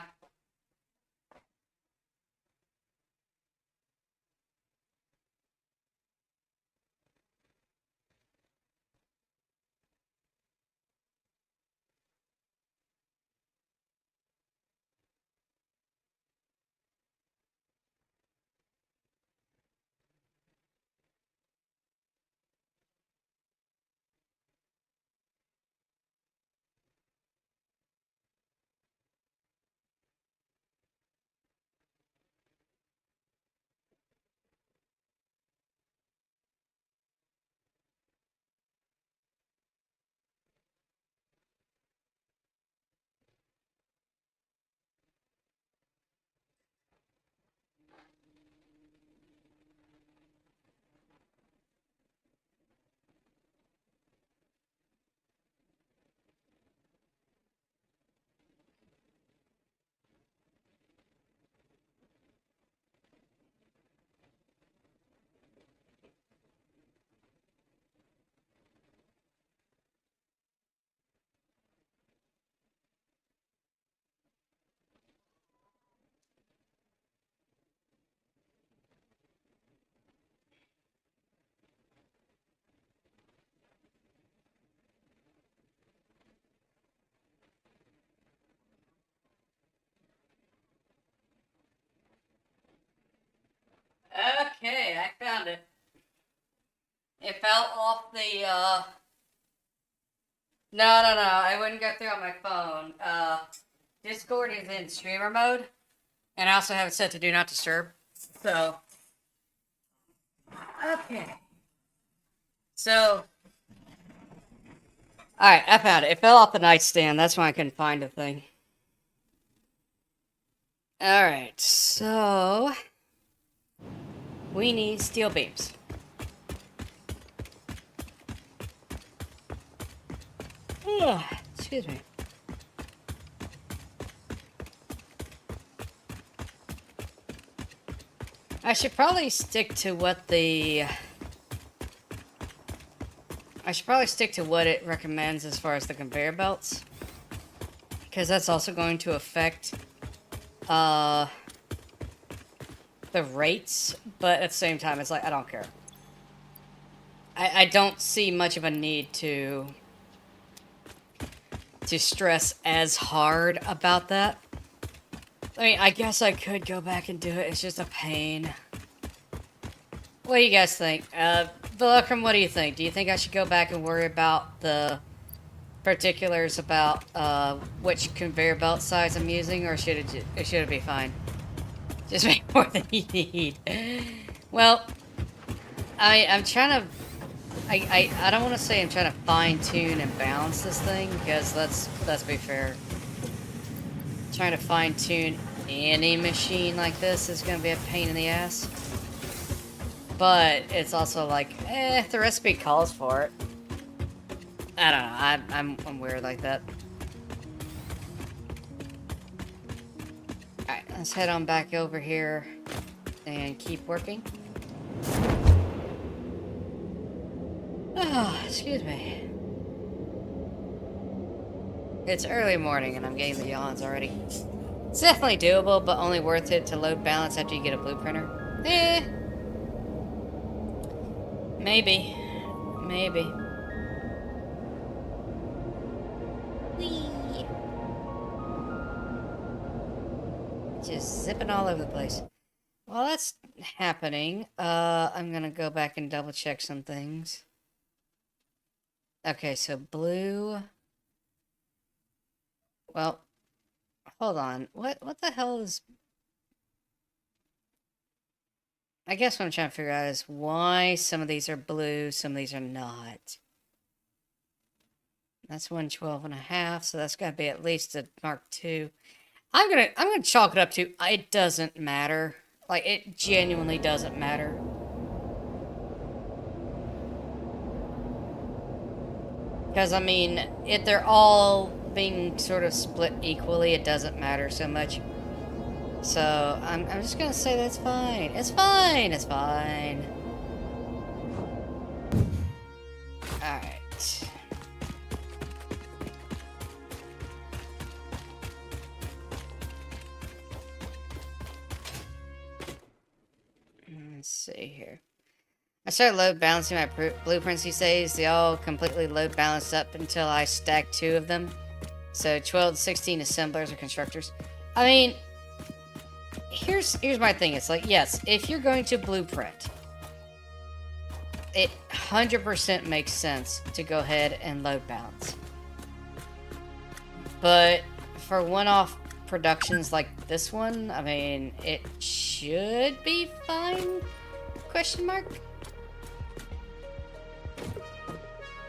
Okay, I found it. It fell off the, No, I wouldn't go through on my phone. Discord is in streamer mode, and I also have it set to do not disturb. So, okay. So, alright, I found it. It fell off the nightstand. That's why I couldn't find the thing. Alright, so... we need steel beams. Ugh, excuse me. I should probably stick to what the... I should probably stick to what it recommends as far as the conveyor belts. because that's also going to affect the rates, but at the same time, it's like, I don't care. I don't see much of a need to stress as hard about that. I mean, I guess I could go back and do it. It's just a pain. What do you guys think? Vilacrum, what do you think? Do you think I should go back and worry about the particulars about which conveyor belt size I'm using, or should it be fine? Just make more than you need. Well, I'm trying to... I don't want to say I'm trying to fine-tune and balance this thing, because let's be fair. Trying to fine-tune any machine like this is going to be a pain in the ass. But it's also like, the recipe calls for it. I don't know, I'm weird like that. Alright, let's head on back over here and keep working. Oh, excuse me. It's early morning and I'm getting the yawns already. It's definitely doable, but only worth it to load balance after you get a blueprinter. Maybe. Maybe. Whee! Just zipping all over the place. While that's happening, I'm gonna go back and double check some things. Okay, so blue... Well, hold on. What the hell is... I guess what I'm trying to figure out is why some of these are blue, some of these are not. That's 112.5, so that's gotta be at least a Mark II. I'm gonna chalk it up to it doesn't matter. Like, it genuinely doesn't matter. Because, I mean, if they're all being sort of split equally, it doesn't matter so much. So, I'm just gonna say that's fine. It's fine! It's fine. Alright. Let's see here. I started load balancing my blueprints these days. They all completely load balanced up until I stack 2 of them. So 12 to 16 assemblers or constructors. I mean, here's my thing. It's like, yes, if you're going to blueprint, it 100% makes sense to go ahead and load balance. But for one-off productions like this one, I mean, it should be fine? Question mark?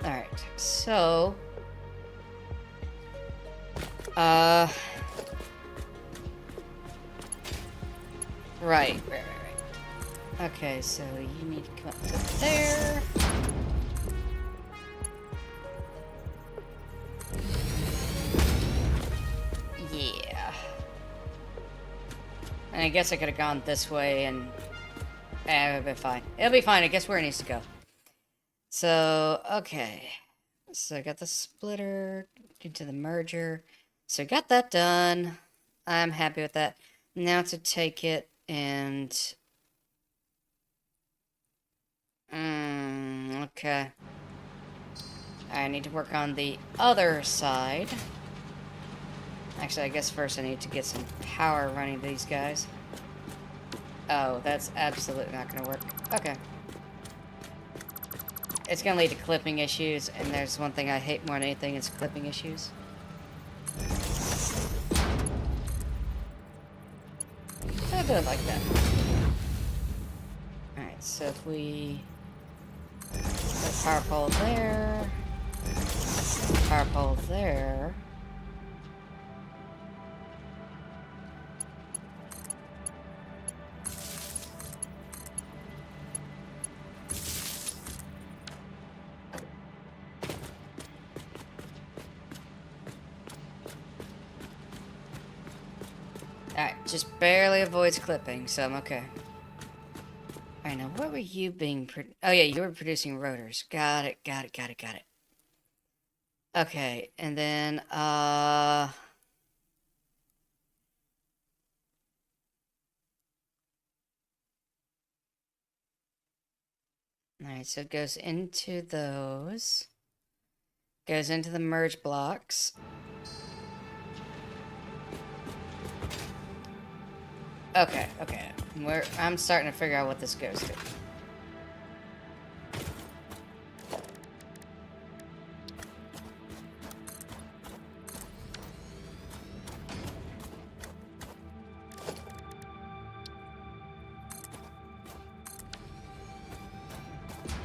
Alright, so... Right. Okay, so you need to come up to there. Yeah. And I guess I could have gone this way and... it'll be fine. It'll be fine. I guess where it needs to go. So, okay. So I got the splitter into the merger. So I got that done. I'm happy with that. Now to take it and... okay. I need to work on the other side. Actually, I guess first I need to get some power running to these guys. Oh, that's absolutely not going to work. Okay. It's going to lead to clipping issues, and there's one thing I hate more than anything, it's clipping issues. I do it like that. Alright, so if we... put power pole there... power pole there... Alright, just barely avoids clipping, so I'm okay. Alright, now what were you being... oh yeah, you were producing rotors. Got it. Okay, and then, Alright, so it goes into those. Goes into the merge blocks. Okay, okay. I'm starting to figure out what this goes to.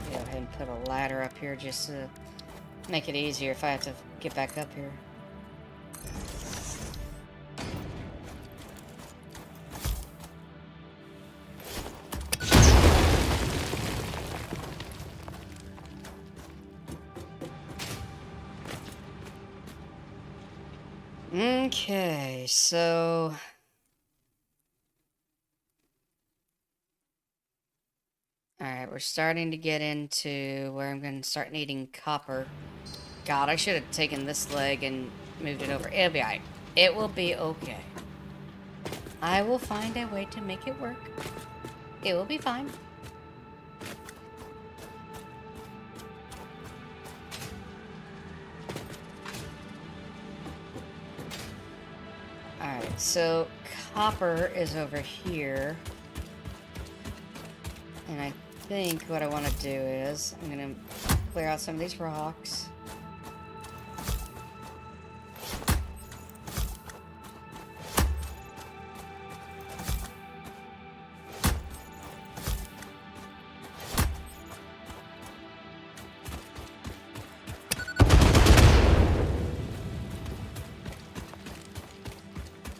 Go ahead and put a ladder up here just to make it easier if I have to get back up here. Okay, so alright, we're starting to get into where I'm going to start needing copper. God, I should have taken this leg and moved it over. It'll be alright. It will be okay. I will find a way to make it work. It will be fine. Alright, so copper is over here. And I think what I want to do is I'm going to clear out some of these rocks.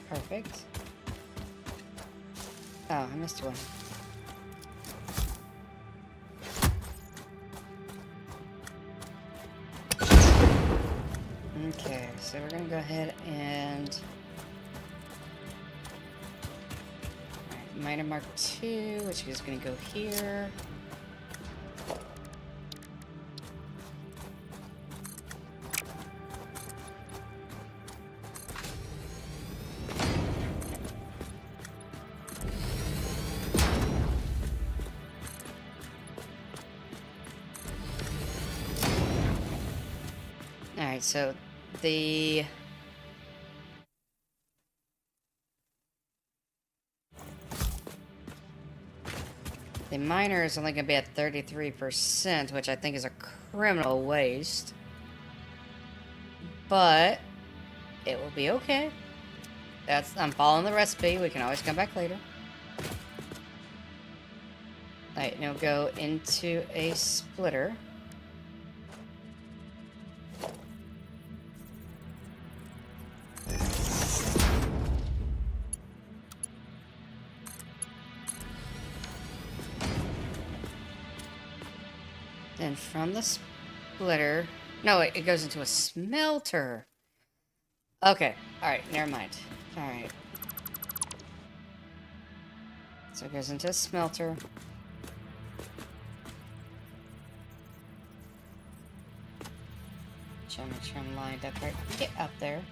Perfect. Oh, I missed one. Okay, so we're gonna go ahead and miner mark 2, which is gonna go here. Alright, so the miner is only going to be at 33%, which I think is a criminal waste. But it will be okay. I'm following the recipe. We can always come back later. Alright, now go into a splitter. Then from the splitter... No, it goes into a smelter. Okay. Alright, never mind. Alright. So it goes into a smelter. Trying to make sure I'm lined up right. Get up there.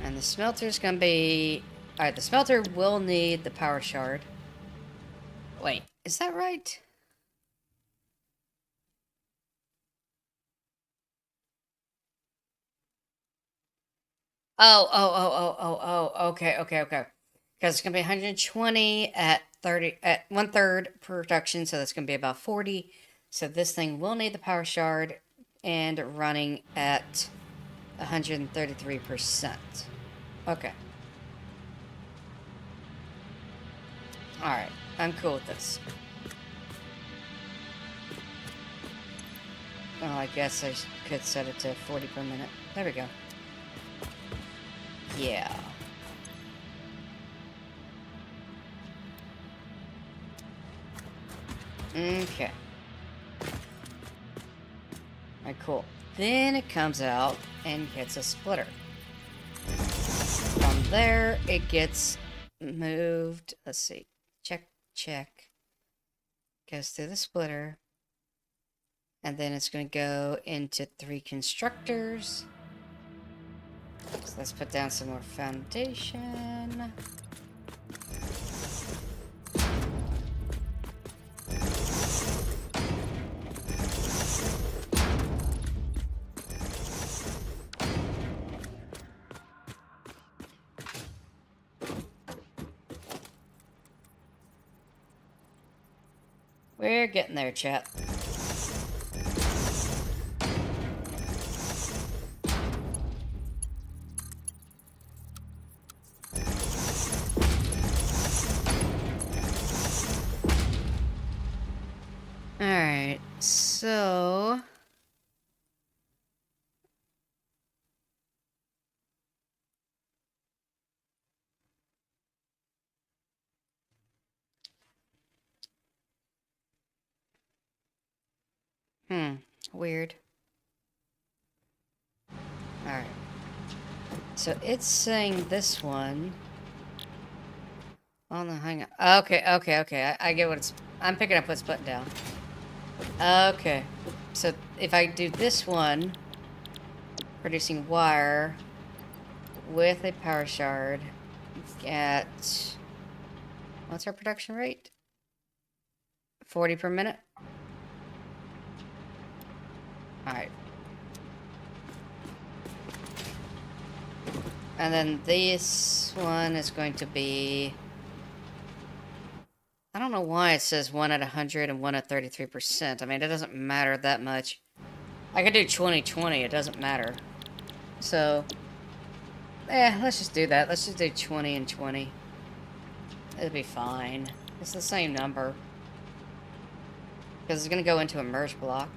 And the smelter's gonna be... Alright, the smelter will need the power shard. Wait, is that right? Okay. Because it's gonna be 120 at 30 at 1/3 production, so that's gonna be about 40. So this thing will need the power shard and running at 133%. Okay. Alright, I'm cool with this. Well, I guess I could set it to 40 per minute. There we go. Yeah. Okay. Alright, cool. Then it comes out and hits a splitter. From there, it gets moved. Let's see. Check. Goes through the splitter. And then it's going to go into 3 constructors. So let's put down some more foundation. We're getting there, chat. Alright, so... weird. Alright. So it's saying this one... Oh no, hang on. Okay. I get what it's... I'm picking up what's put down. Okay. So if I do this one, producing wire with a power shard, get... What's our production rate? 40 per minute? Alright. And then this one is going to be... I don't know why it says 1 at 100 and 1 at 33%. I mean, it doesn't matter that much. I could do 20-20, it doesn't matter. So, let's just do that. Let's just do 20 and 20. It'll be fine. It's the same number. Because it's going to go into a merge block.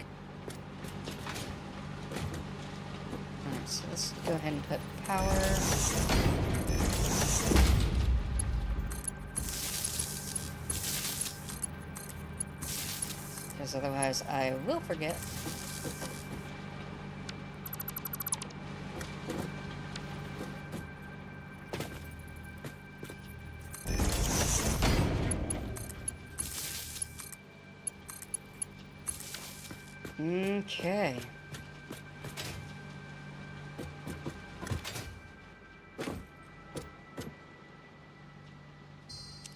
Alright, so let's go ahead and put power. Because otherwise I will forget. Okay.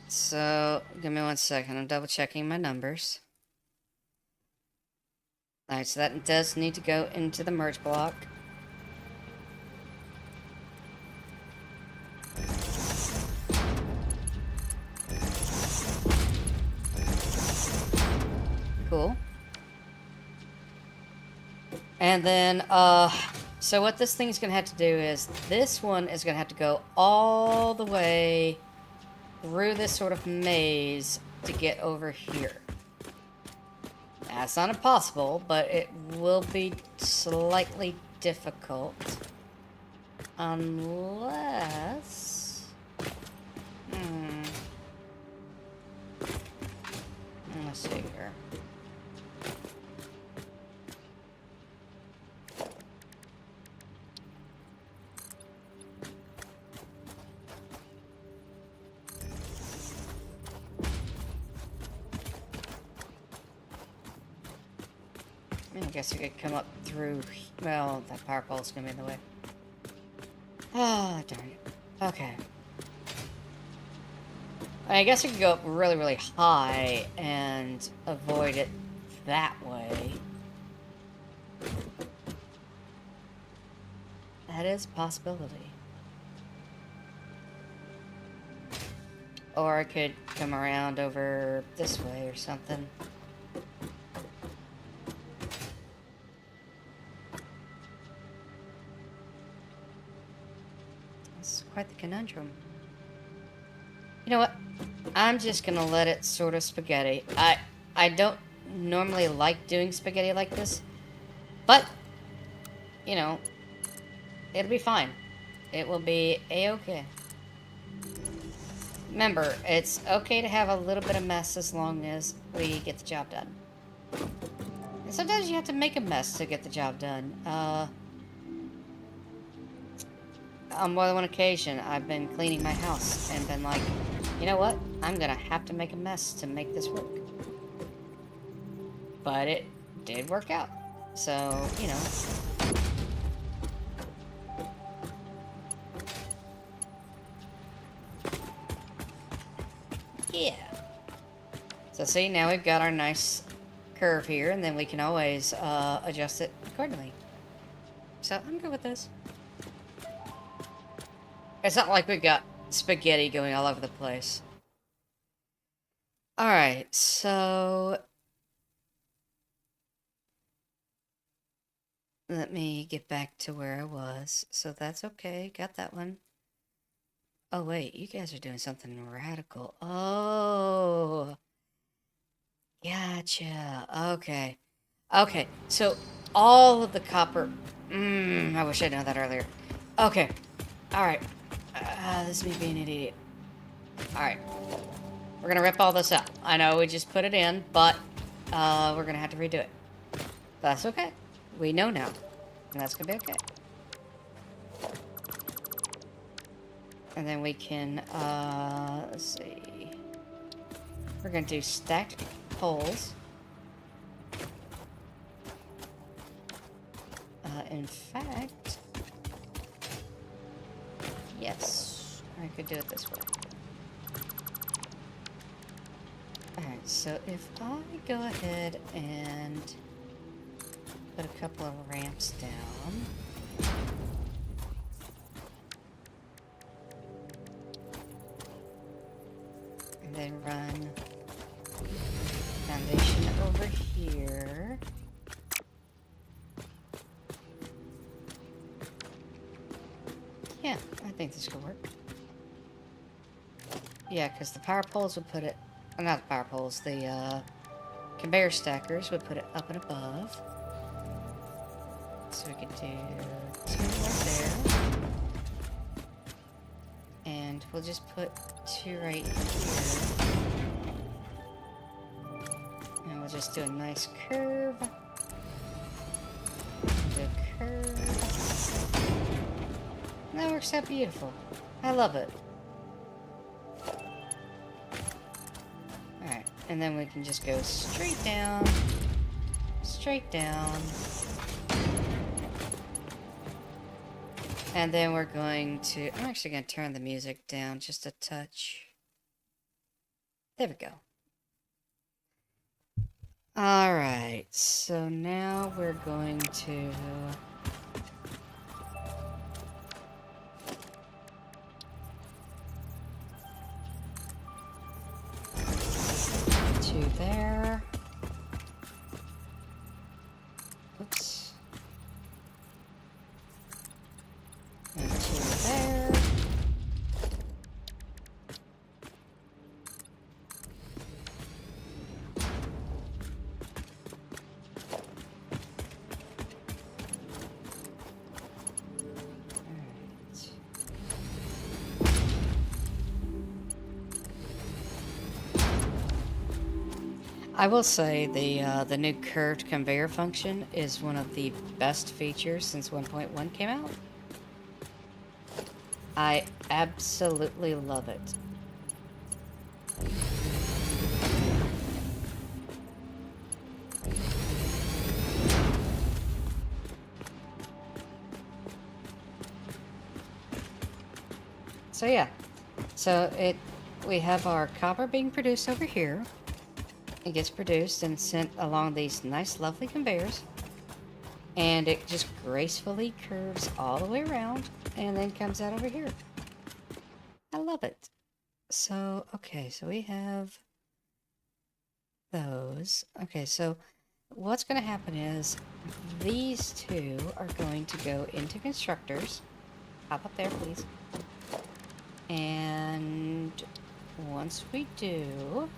So, give me 1 second. I'm double checking my numbers. Alright, so that does need to go into the merge block. Cool. And then, so what this thing's gonna have to do is, this one is gonna have to go all the way through this sort of maze to get over here. That's not impossible, but it will be slightly difficult. Unless... Let's see here. I guess we could come up through... Well, that power pole's gonna be in the way. Ah, darn it. Okay. I guess we could go up really, really high and avoid it that way. That is a possibility. Or I could come around over this way or something. Quite the conundrum. You know what? I'm just gonna let it sort of spaghetti. I don't normally like doing spaghetti like this, but you know, it'll be fine. It will be a-okay. Remember, it's okay to have a little bit of mess as long as we get the job done. And sometimes you have to make a mess to get the job done. On more than one occasion, I've been cleaning my house and been like, you know what? I'm gonna have to make a mess to make this work. But it did work out. So, you know. Yeah. So see, now we've got our nice curve here, and then we can always adjust it accordingly. So I'm good with this. It's not like we've got spaghetti going all over the place. Alright, so let me get back to where I was. So that's okay, got that one. Oh wait, you guys are doing something radical. Oh, gotcha. Okay. Okay, so all of the copper... I wish I'd known that earlier. Okay, alright. This is me being an idiot. Alright. We're gonna rip all this out. I know we just put it in, but we're gonna have to redo it. That's okay. We know now. And that's gonna be okay. And then we can, let's see. We're gonna do stacked poles. In fact, yes, I could do it this way. Alright, so if I go ahead and put a couple of ramps down. And then run foundation over here. Yeah, I think this could work. Yeah, because the power poles would put it... not the power poles, the conveyor stackers would put it up and above. So we could do 2 right there. And we'll just put 2 right here. And we'll just do a nice curve. Do a curve. And that works out beautiful. I love it. Alright, and then we can just go straight down. Straight down. And then we're going to... I'm actually going to turn the music down just a touch. There we go. Alright, so now we're going to... there. Oops. And 2 there. I will say the new curved conveyor function is one of the best features since 1.1 came out. I absolutely love it. So yeah, we have our copper being produced over here. It gets produced and sent along these nice, lovely conveyors. And it just gracefully curves all the way around and then comes out over here. I love it. So, okay, so we have those. Okay, so what's going to happen is these 2 are going to go into constructors. Hop up there, please. And once we do...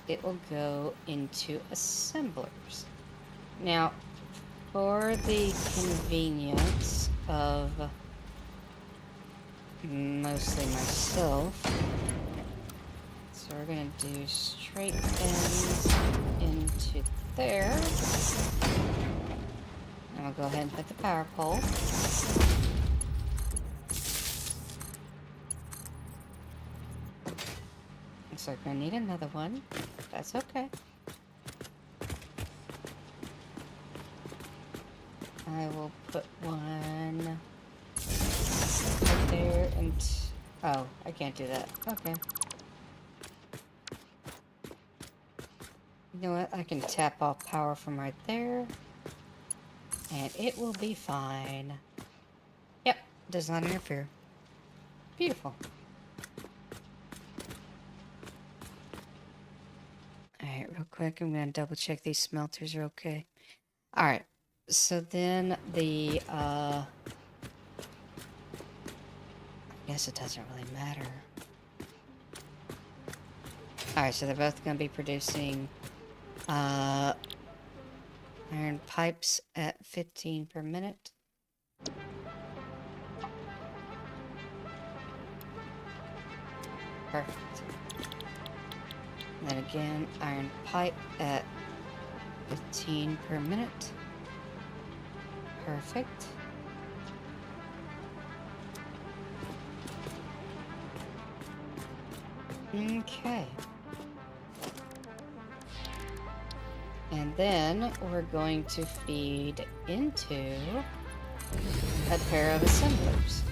it will go into assemblers. Now, for the convenience of mostly myself, so we're going to do straight ends into there. And we'll go ahead and put the power pole. So we're going to need another one. That's okay. I will put one right there and Oh, I can't do that. Okay. You know what? I can tap off power from right there. And it will be fine. Yep, does not interfere. Beautiful. Alright, real quick, I'm gonna double check these smelters are okay. Alright, so then the, I guess it doesn't really matter. Alright, so they're both gonna be producing, iron pipes at 15 per minute. Perfect. And then again, iron pipe at 15 per minute. Perfect. Okay. And then we're going to feed into a pair of assemblers.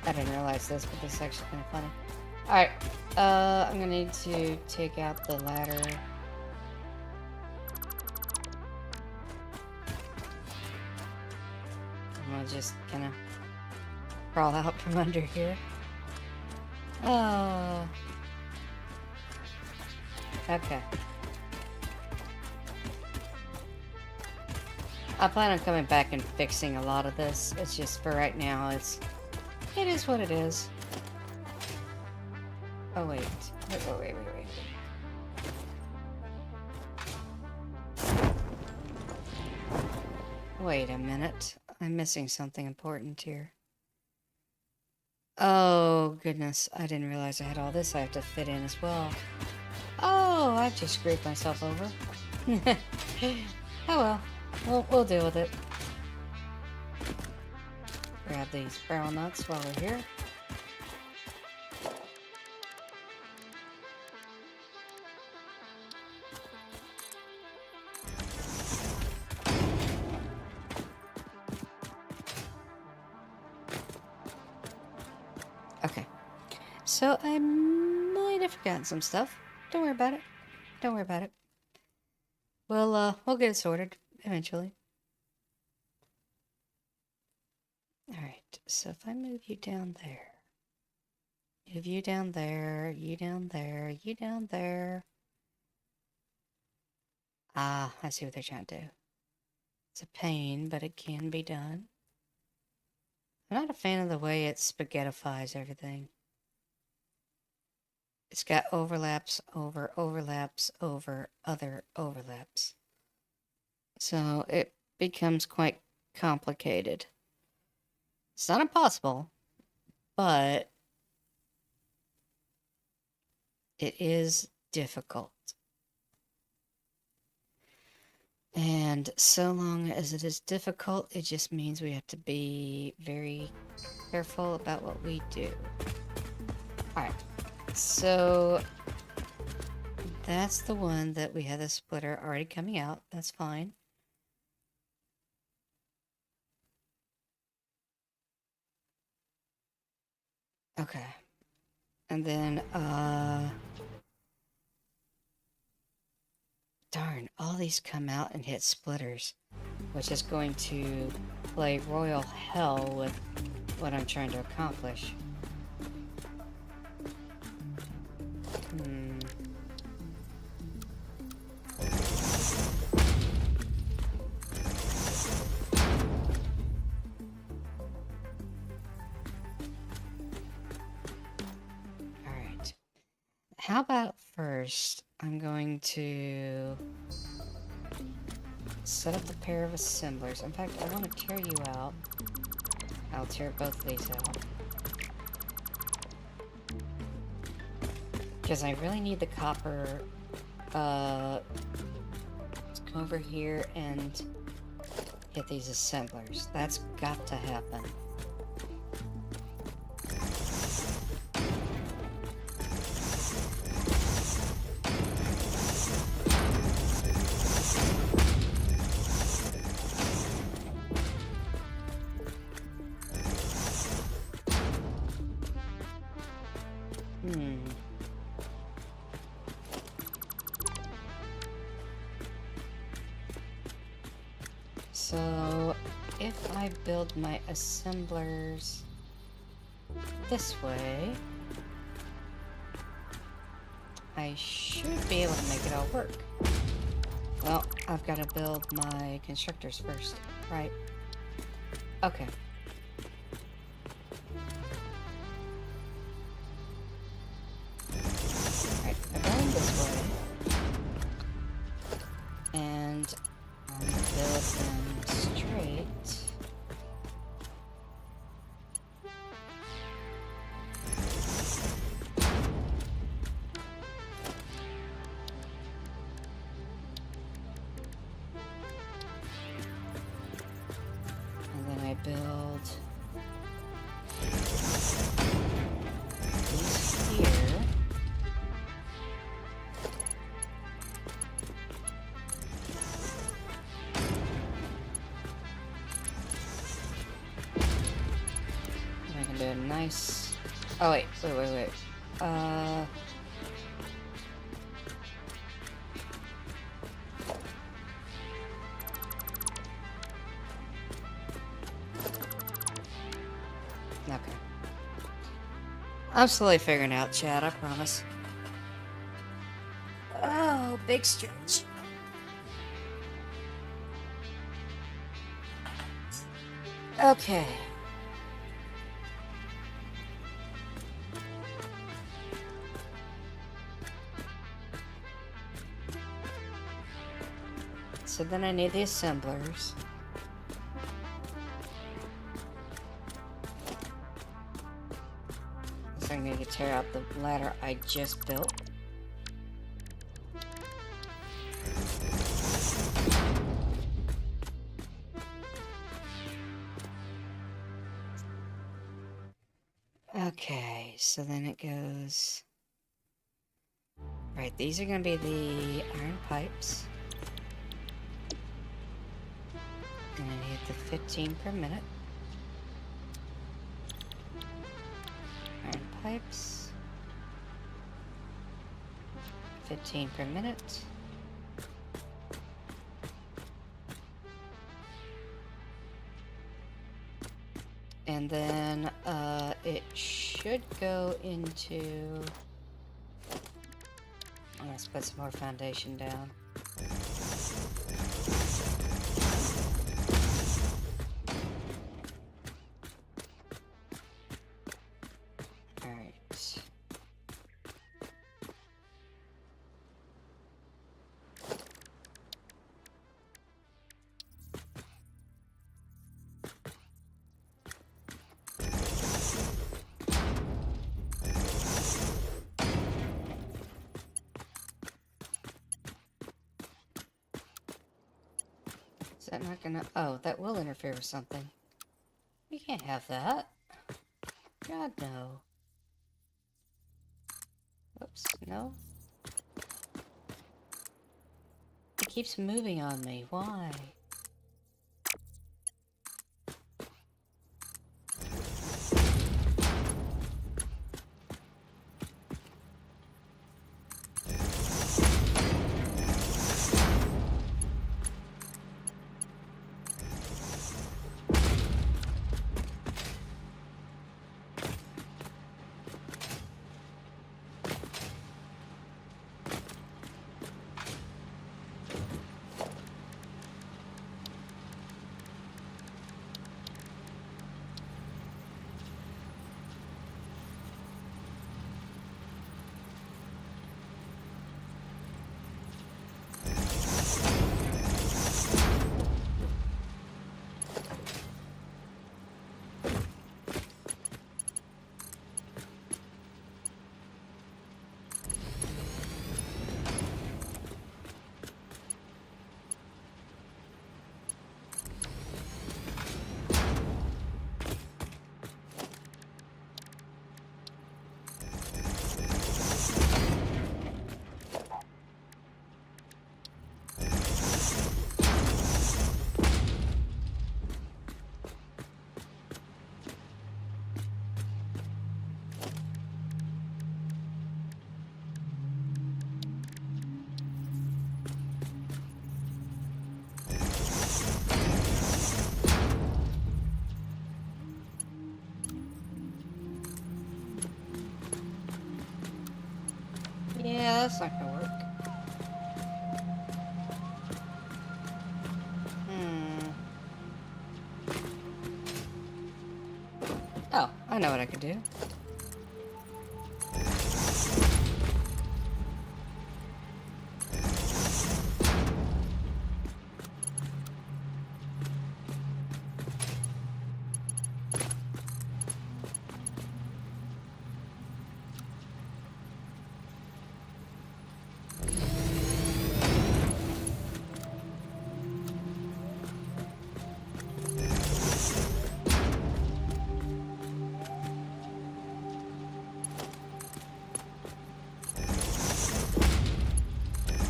I didn't realize this, but this is actually kind of funny. Alright, I'm gonna need to take out the ladder. I'm gonna just kind of crawl out from under here. Oh. Okay. I plan on coming back and fixing a lot of this. It's just for right now, it is what it is. Oh wait. Wait. Wait a minute. I'm missing something important here. Oh goodness, I didn't realize I had all this I have to fit in as well. Oh, I just screwed myself over. Oh well, we'll deal with it. Grab these barrel nuts while we're here. Okay, so I might have forgotten some stuff. Don't worry about it. Don't worry about it. We'll get it sorted eventually. Alright, so if I move you down there, move you down there, you down there, you down there. Ah, I see what they're trying to do. It's a pain, but it can be done. I'm not a fan of the way it spaghettifies everything. It's got overlaps over overlaps over other overlaps. So it becomes quite complicated. It's not impossible, but it is difficult. And so long as it is difficult, it just means we have to be very careful about what we do. Alright, so that's the one that we had the splitter already coming out. That's fine. Okay. And then, darn, all these come out and hit splitters, which is going to play royal hell with what I'm trying to accomplish. Alright. How about first, I'm going to set up the pair of assemblers. In fact, I want to tear you out. I'll tear both of these out. Because I really need the copper, let's come over here and get these assemblers. That's got to happen. So if I build my assemblers this way, I should be able to make it all work. Well, I've got to build my constructors first, right? Okay. Alright, I'm going this way. And I'm going to build them straight. Build these here. I can do a nice. Oh wait. Okay. I'm slowly figuring out, Chad, I promise. Oh, big stretch. Okay. So then I need the assemblers. So I'm going to tear out the ladder I just built. Okay, so then it goes... Right, these are going to be the iron pipes. And I need the 15 per minute. Iron pipes. 15 per minute. And then it should go into... Let's put some more foundation down. Alright. Is that not gonna... Oh, that will interfere with something. You can't have that. God, no. Oops, no. It keeps moving on me. Why? that's not gonna work. Oh, I know what I could do.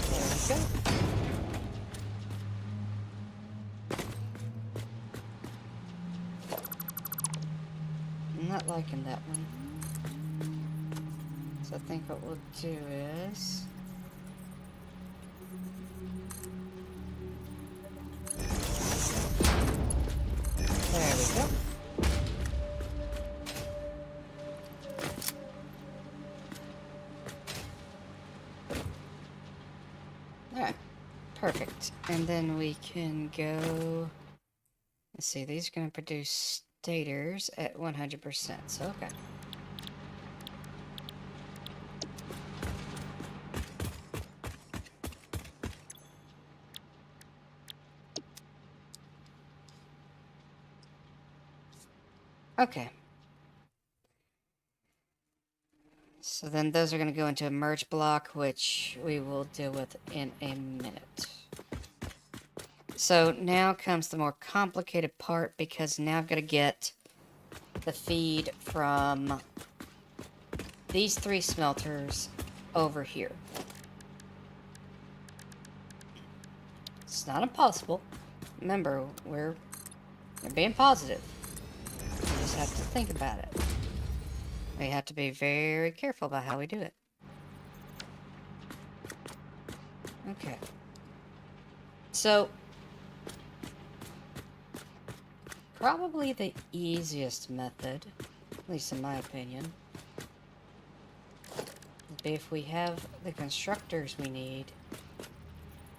There we go. I'm not liking that one. So I think what we'll do is... There we go. Alright, perfect. And then we can go... Let's see, these are going to produce stators at 100%, so okay. Okay. So then those are going to go into a merge block, which we will deal with in a minute. So now comes the more complicated part, because now I've got to get the feed from these 3 smelters over here. It's not impossible. Remember, we're being positive. We just have to think about it. We have to be very careful about how we do it. Okay. So, probably the easiest method, at least in my opinion, would be if we have the constructors we need,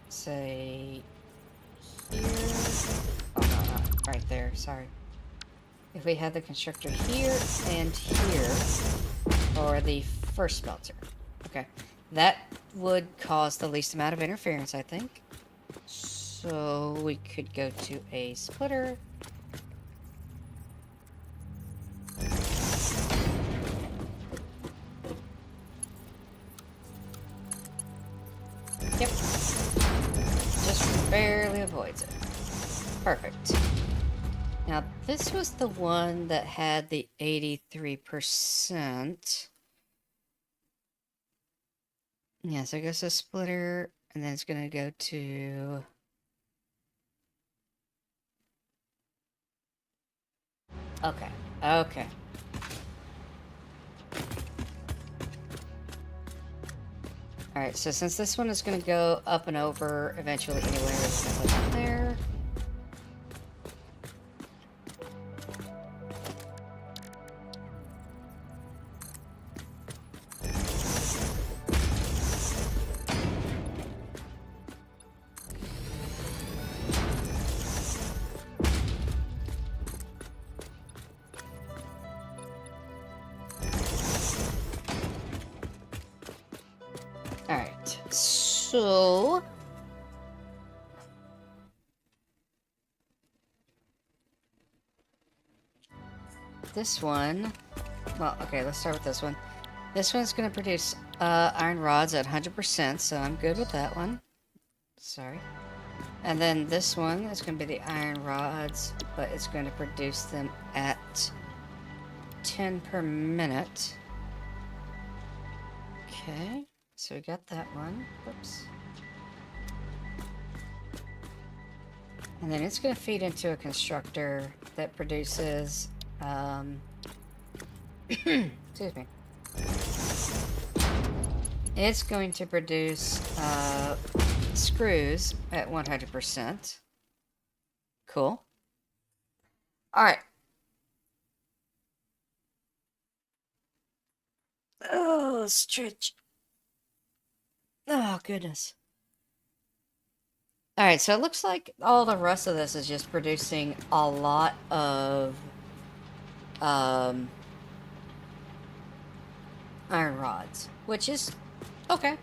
say, here. Oh, no, not right there, sorry. If we have the constructor here and here for the first smelter. Okay. That would cause the least amount of interference, I think. So we could go to a splitter. Yep. Just barely avoids it. Perfect. Now, this was the one that had the 83%. Yeah, so it goes to splitter, and then it's going to go to... Okay, okay. Alright, so since this one is going to go up and over eventually anyway, we're just going to put that there. Alright, so... This one... Well, okay, let's start with this one. This one's going to produce iron rods at 100%, so I'm good with that one. Sorry. And then this one is going to be the iron rods, but it's going to produce them at 10 per minute. Okay, so we got that one. Whoops. And then it's going to feed into a constructor that produces, excuse me. It's going to produce screws at 100%. Cool. Alright. Oh, stretch. Oh, goodness. Alright, so it looks like all the rest of this is just producing a lot of iron rods, which is okay.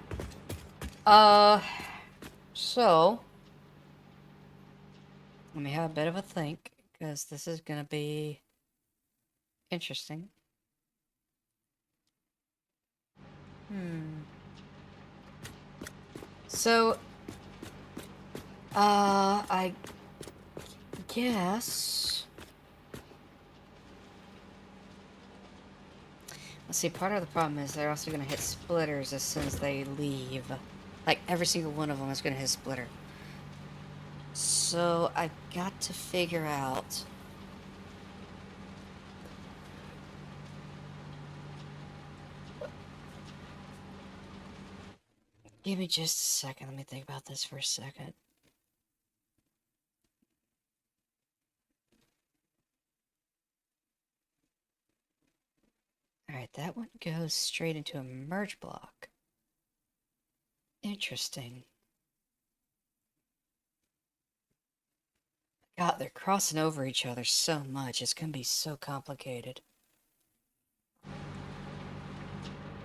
So let me have a bit of a think, because this is gonna be interesting. So, I guess. Let's see, part of the problem is they're also gonna hit splitters as soon as they leave. Like, every single one of them is gonna hit splitter. So, I've got to figure out. Give me just a second. Let me think about this for a second. Alright, that one goes straight into a merge block. Interesting. God, they're crossing over each other so much. It's gonna be so complicated.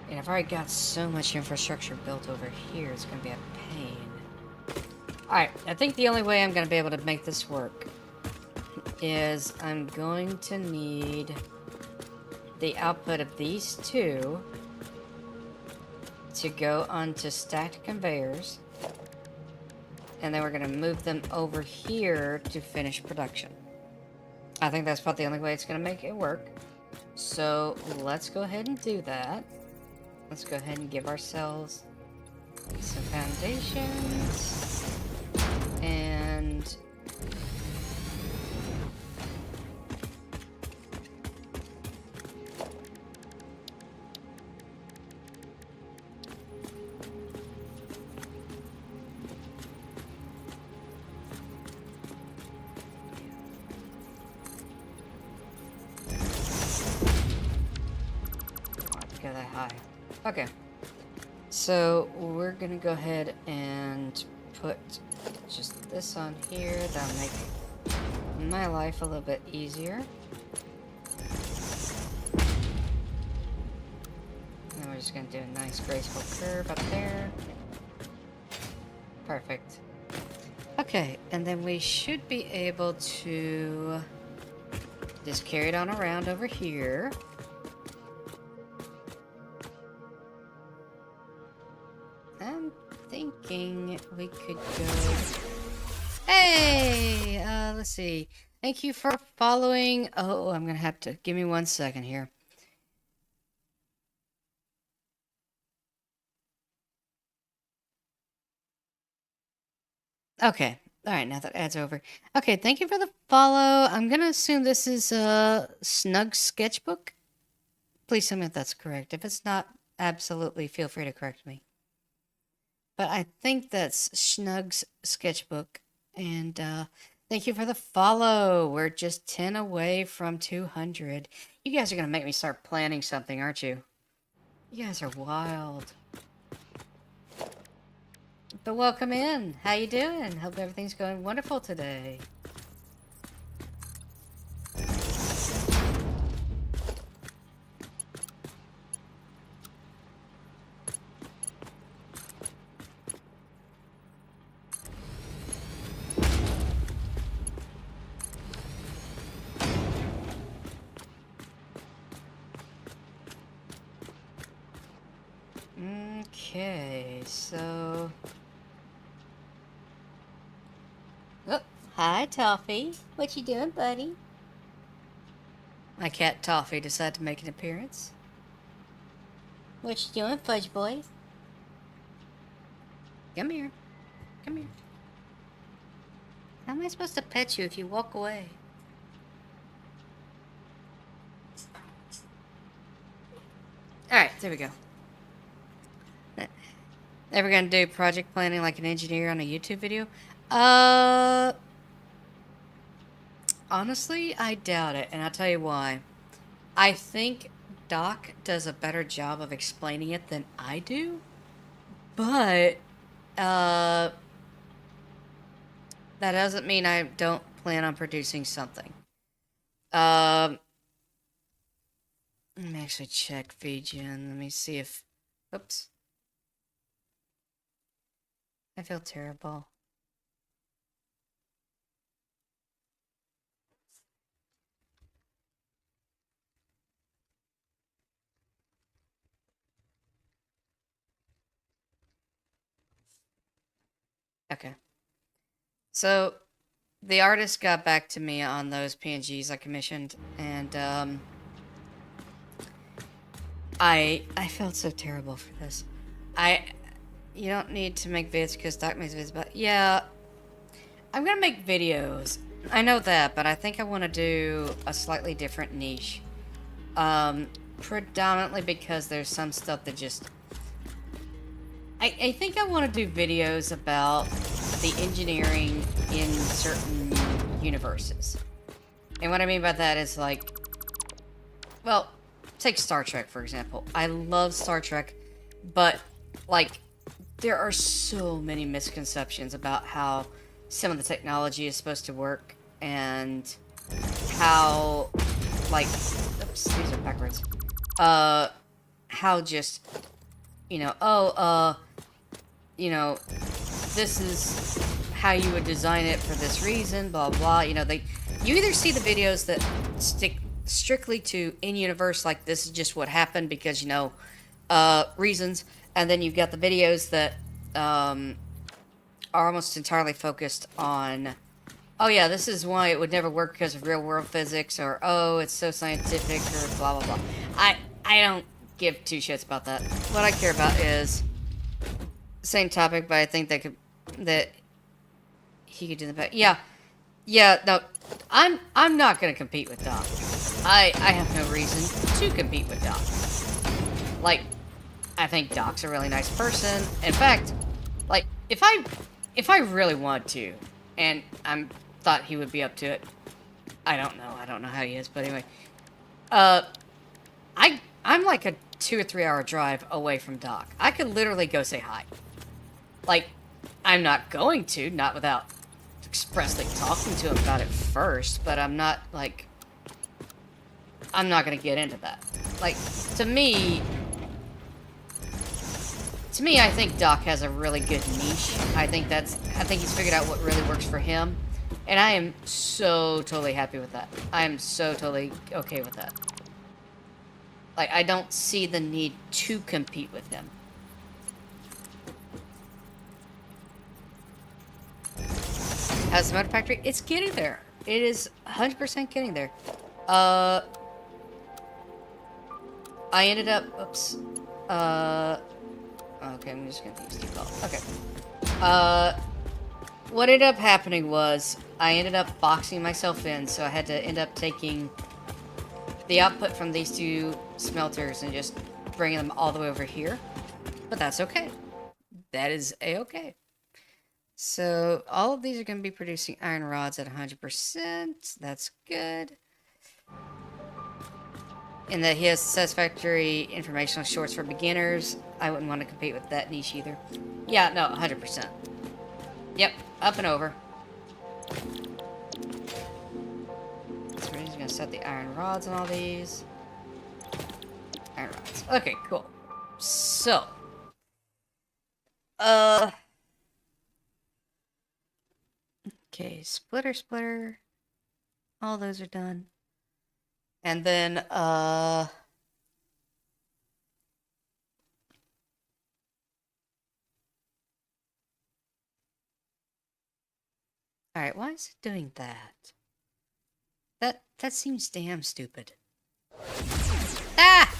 And I've already got so much infrastructure built over here, it's gonna be a pain. Alright, I think the only way I'm gonna be able to make this work is I'm going to need the output of these two to go onto stacked conveyors. And then we're gonna move them over here to finish production. I think that's about the only way it's gonna make it work. So let's go ahead and do that. Let's go ahead and give ourselves some foundations. And go that high. Okay. So we're gonna go ahead and put just this on here. That'll make my life a little bit easier. And we're just gonna do a nice graceful curve up there. Perfect. Okay, and then we should be able to just carry it on around over here. I'm thinking we could go... Hey! Let's see. Thank you for following... Oh, I'm gonna have to... Give me 1 second here. Okay. Alright, now that ad's over. Okay, thank you for the follow. I'm gonna assume this is Snug Sketchbook. Please tell me if that's correct. If it's not, absolutely feel free to correct me. But I think that's Snug's Sketchbook. And thank you for the follow. We're just 10 away from 200. You guys are gonna make me start planning something, aren't you? You guys are wild. But welcome in. How you doing? Hope everything's going wonderful today. Okay, so... Oh, hi, Toffee. What you doing, buddy? My cat Toffee decided to make an appearance. What you doing, Fudge Boy? Come here. Come here. How am I supposed to pet you if you walk away? Alright, there we go. Ever gonna do project planning like an engineer on a YouTube video? Honestly, I doubt it, and I'll tell you why. I think Doc does a better job of explaining it than I do, But, that doesn't mean I don't plan on producing something. Let me actually check VGen. Let me see if... Oops. I feel terrible. Okay. So, the artist got back to me on those PNGs I commissioned, and, I felt so terrible for this. You don't need to make vids because Doc makes vids, but yeah, I'm gonna make videos. I know that, but I think I want to do a slightly different niche. Predominantly because there's some stuff that just... I think I want to do videos about the engineering in certain universes. And what I mean by that is like... Well, take Star Trek, for example. I love Star Trek, but, like, there are so many misconceptions about how some of the technology is supposed to work, and how, like... Oops, these are backwards. How just, you know, this is how you would design it for this reason, blah, blah, you know, you either see the videos that stick strictly to in-universe, like this is just what happened because, you know, reasons, and then you've got the videos that, are almost entirely focused on, oh yeah, this is why it would never work because of real-world physics, or, oh, it's so scientific, or blah, blah, blah. I don't give two shits about that. What I care about is same topic, but I think that he could do the best. Yeah, no, I'm not gonna compete with Doc. I have no reason to compete with Doc. Like, I think Doc's a really nice person. In fact, like, if I really want to, and thought he would be up to it, I don't know how he is, but anyway, I'm like a 2 or 3 hour drive away from Doc. I could literally go say hi. Like, I'm not going to, not without expressly talking to him about it first, but I'm not going to get into that. Like, to me, I think Doc has a really good niche. I think he's figured out what really works for him, and I am so totally happy with that. I am so totally okay with that. Like, I don't see the need to compete with him. How's the Motor Factory? It's getting there. It is 100% getting there. I ended up... Oops. Okay, I'm just gonna use default. Okay. What ended up happening was I ended up boxing myself in, so I had to end up taking the output from these two smelters and just bringing them all the way over here. But that's okay. That is a-okay. So all of these are going to be producing iron rods at 100%. That's good. And that he has satisfactory informational shorts for beginners. I wouldn't want to compete with that niche either. Yeah, no, 100%. Yep, up and over. So we're just going to set the iron rods on all these. Iron rods. Okay, cool. So. Okay, splitter. All those are done. And then, alright, why is it doing that? That seems damn stupid. Ah!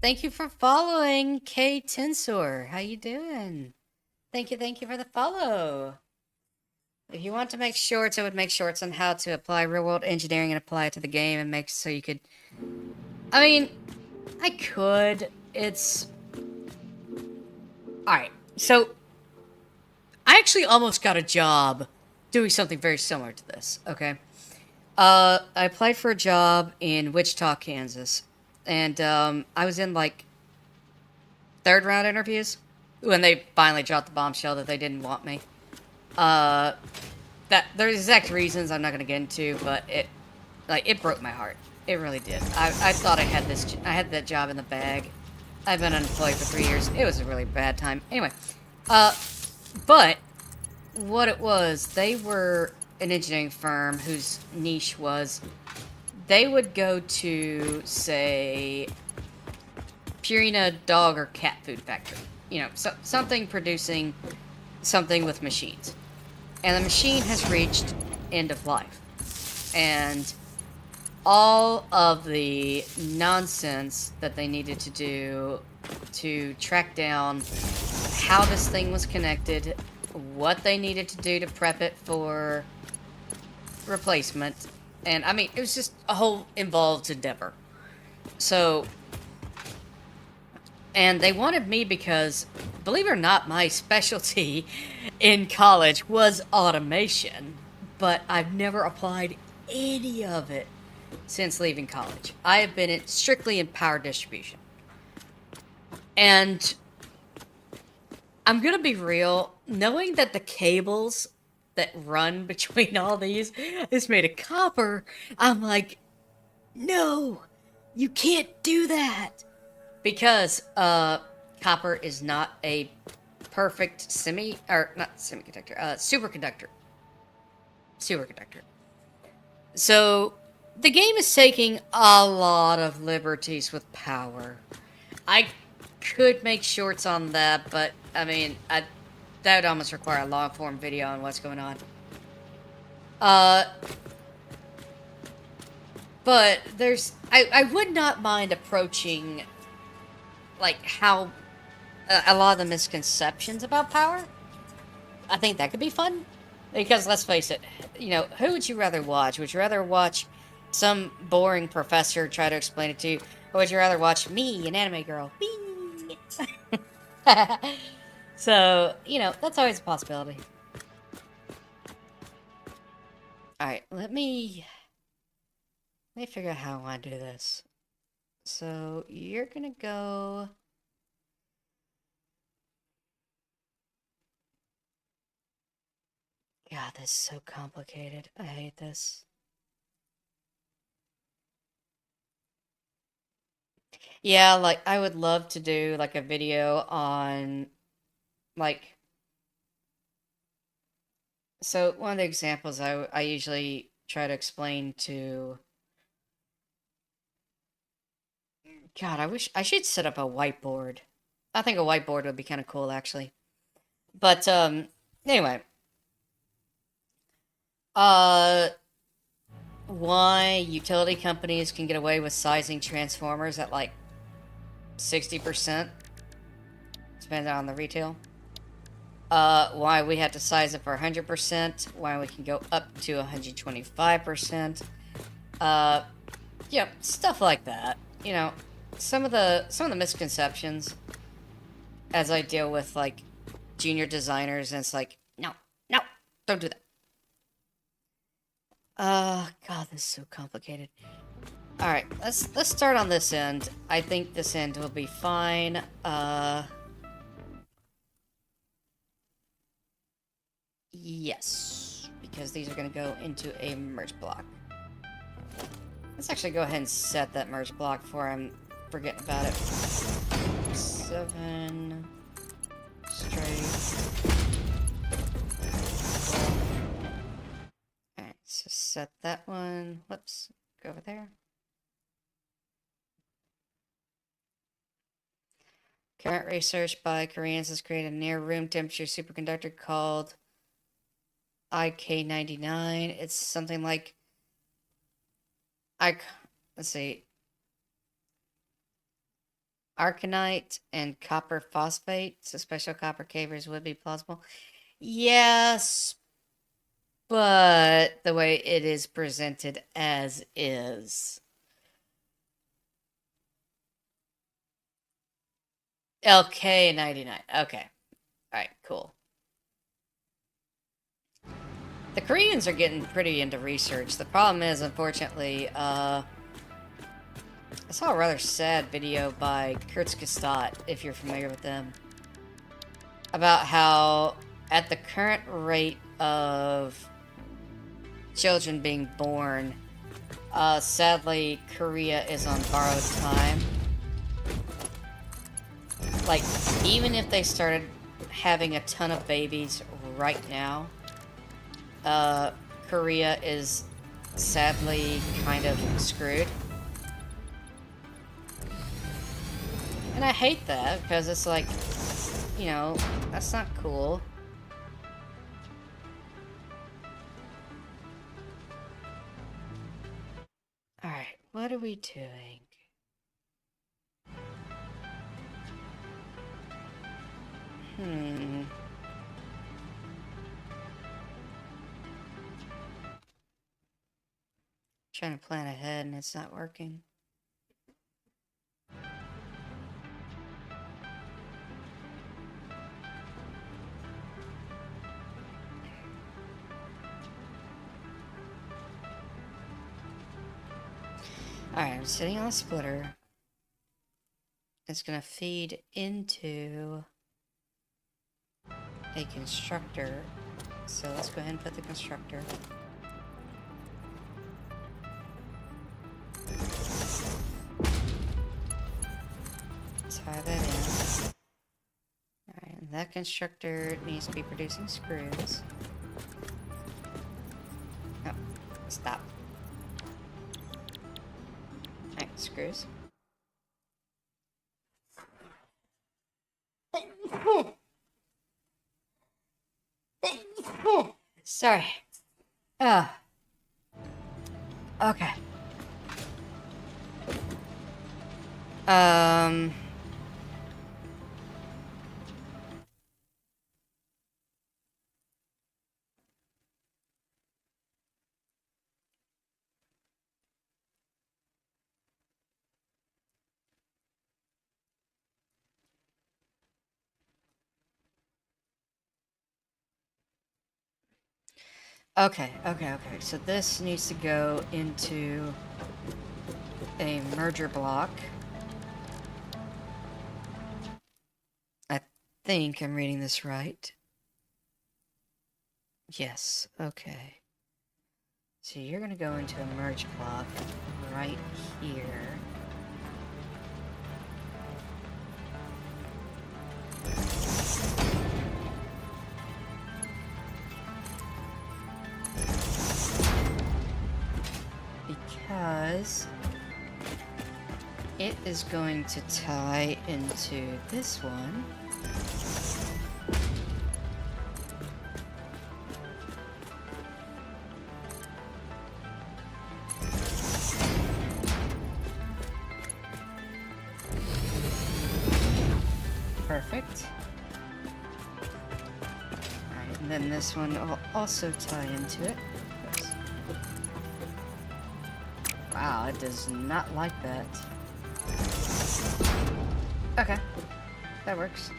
Thank you for following, K Tensor. How you doing? Thank you for the follow. If you want to make shorts, I would make shorts on how to apply real-world engineering and apply it to the game and make so you could... I mean, I could. It's... Alright, so... I actually almost got a job doing something very similar to this, okay? I applied for a job in Wichita, Kansas. And, I was in, like... third round interviews, when they finally dropped the bombshell that they didn't want me. That there's exact reasons I'm not gonna get into, but it broke my heart. It really did. I thought I had that job in the bag. I've been unemployed for 3 years. It was a really bad time. Anyway, but what it was, they were an engineering firm whose niche was they would go to, say, Purina dog or cat food factory. You know, something producing something with machines. And the machine has reached end of life. And all of the nonsense that they needed to do to track down how this thing was connected, what they needed to do to prep it for replacement. And, I mean, it was just a whole involved endeavor. So, and they wanted me because, believe it or not, my specialty in college was automation. But I've never applied any of it since leaving college. I have been strictly in power distribution. And I'm gonna be real, knowing that the cables that run between all these is made of copper, I'm like, no, you can't do that. Because copper is not a perfect superconductor. Superconductor. So the game is taking a lot of liberties with power. I could make shorts on that, but I mean, that would almost require a long-form video on what's going on. But I would not mind approaching, like, how a lot of the misconceptions about power. I think that could be fun. Because, let's face it, you know, who would you rather watch? Would you rather watch some boring professor try to explain it to you? Or would you rather watch me, an anime girl? Whee! So, you know, that's always a possibility. Alright, let me figure out how I want to do this. So, you're gonna go... God, this is so complicated. I hate this. Yeah, like, I would love to do, like, a video on, like... So, one of the examples I usually try to explain to... God, I should set up a whiteboard. I think a whiteboard would be kind of cool, actually. But, anyway... why utility companies can get away with sizing transformers at like 60%, depending on the retail. Why we have to size it for 100%, why we can go up to 125%. Yeah, stuff like that. You know, some of the misconceptions as I deal with like junior designers, and it's like, no, don't do that. God, this is so complicated. Alright, let's start on this end. I think this end will be fine. Yes. Because these are gonna go into a merge block. Let's actually go ahead and set that merge block before I'm forgetting about it. 7... straight. So set that one. Whoops. Go over there. Current research by Koreans has created a near room temperature superconductor called IK99. It's something like let's see. Arcanite and copper phosphate. So special copper cables would be plausible. Yes, but the way it is presented as is. LK99. Okay. Alright, cool. The Koreans are getting pretty into research. The problem is, unfortunately, saw a rather sad video by Kurzgesagt, if you're familiar with them, about how at the current rate of children being born, sadly, Korea is on borrowed time. Like, even if they started having a ton of babies right now, Korea is sadly kind of screwed. And I hate that, because it's like, you know, that's not cool. Alright, what are we doing? Trying to plan ahead and it's not working. Alright, I'm sitting on a splitter. It's gonna feed into a constructor. So let's go ahead and put the constructor. Tie that in. Alright, and that constructor needs to be producing screws. Oh, stop. Alright, screws. Sorry. Okay. Okay. So this needs to go into a merger block. I think I'm reading this right. Yes, okay. So you're gonna go into a merge block right here. Because it is going to tie into this one. Perfect. Alright, and then this one will also tie into it. Oops. Wow, it does not like that. Okay, that works.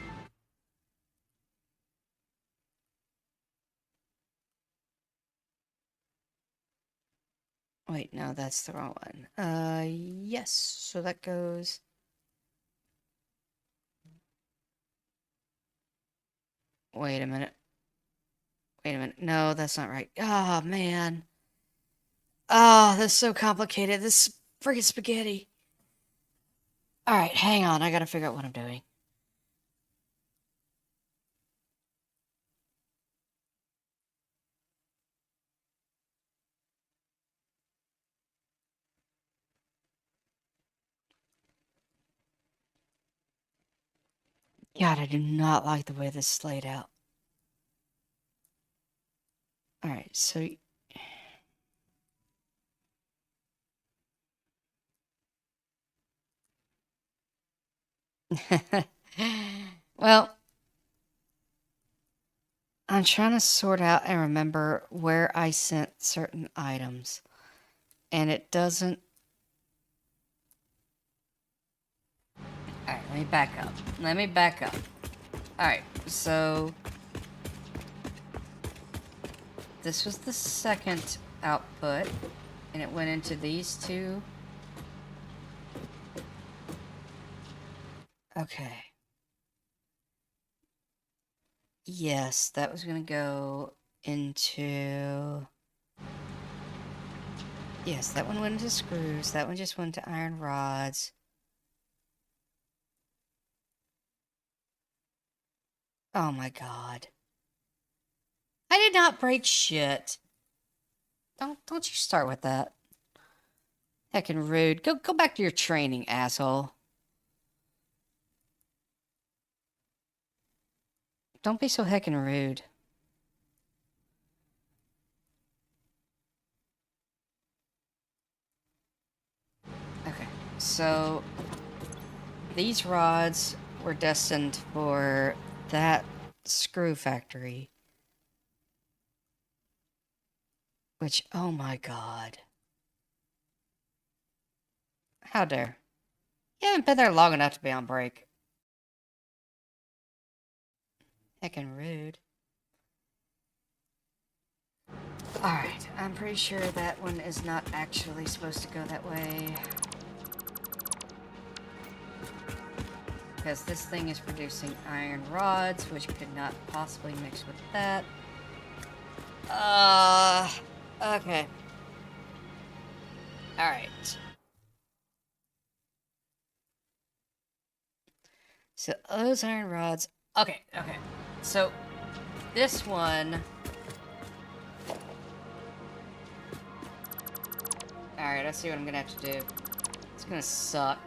Wait, no, that's the wrong one. Yes, so that goes... Wait a minute. No, that's not right. Oh, man. Oh, that's so complicated. This freaking spaghetti. Alright, hang on. I gotta figure out what I'm doing. God, I do not like the way this is laid out. Alright, so... Well... I'm trying to sort out and remember where I sent certain items. And it doesn't... Alright, let me back up. Alright, so... This was the second output, and it went into these two. Okay. Yes, that was gonna go into... Yes, that one went into screws. That one just went to iron rods. Oh my god. I did not break shit. Don't you start with that. Heckin' rude. Go back to your training, asshole. Don't be so heckin' rude. Okay, so these rods were destined for that screw factory. Which, oh my god. How dare. You haven't been there long enough to be on break. Heckin' rude. Alright, I'm pretty sure that one is not actually supposed to go that way. Because this thing is producing iron rods, which could not possibly mix with that. Okay. Alright. So, those iron rods... Okay. So, this one... Alright, let's see what I'm gonna have to do. It's gonna suck.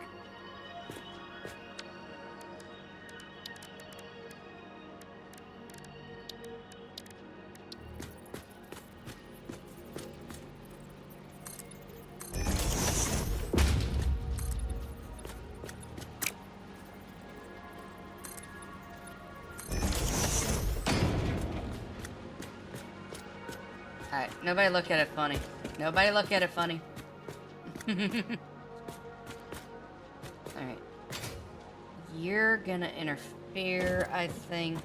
Alright, nobody look at it funny. Nobody look at it funny. Alright. You're gonna interfere, I think.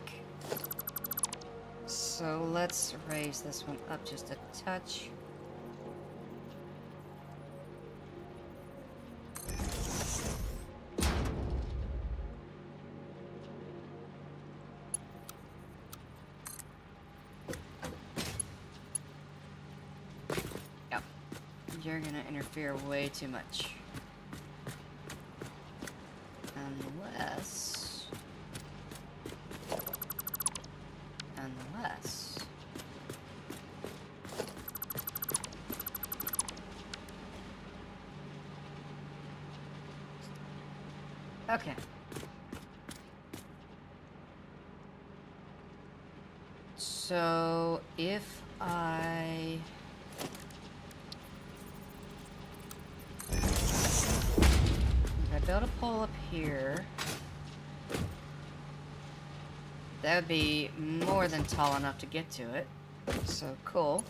So let's raise this one up just a touch. You're gonna interfere way too much. Unless... Okay. So, if I... build a pole up here. That would be more than tall enough to get to it. So cool.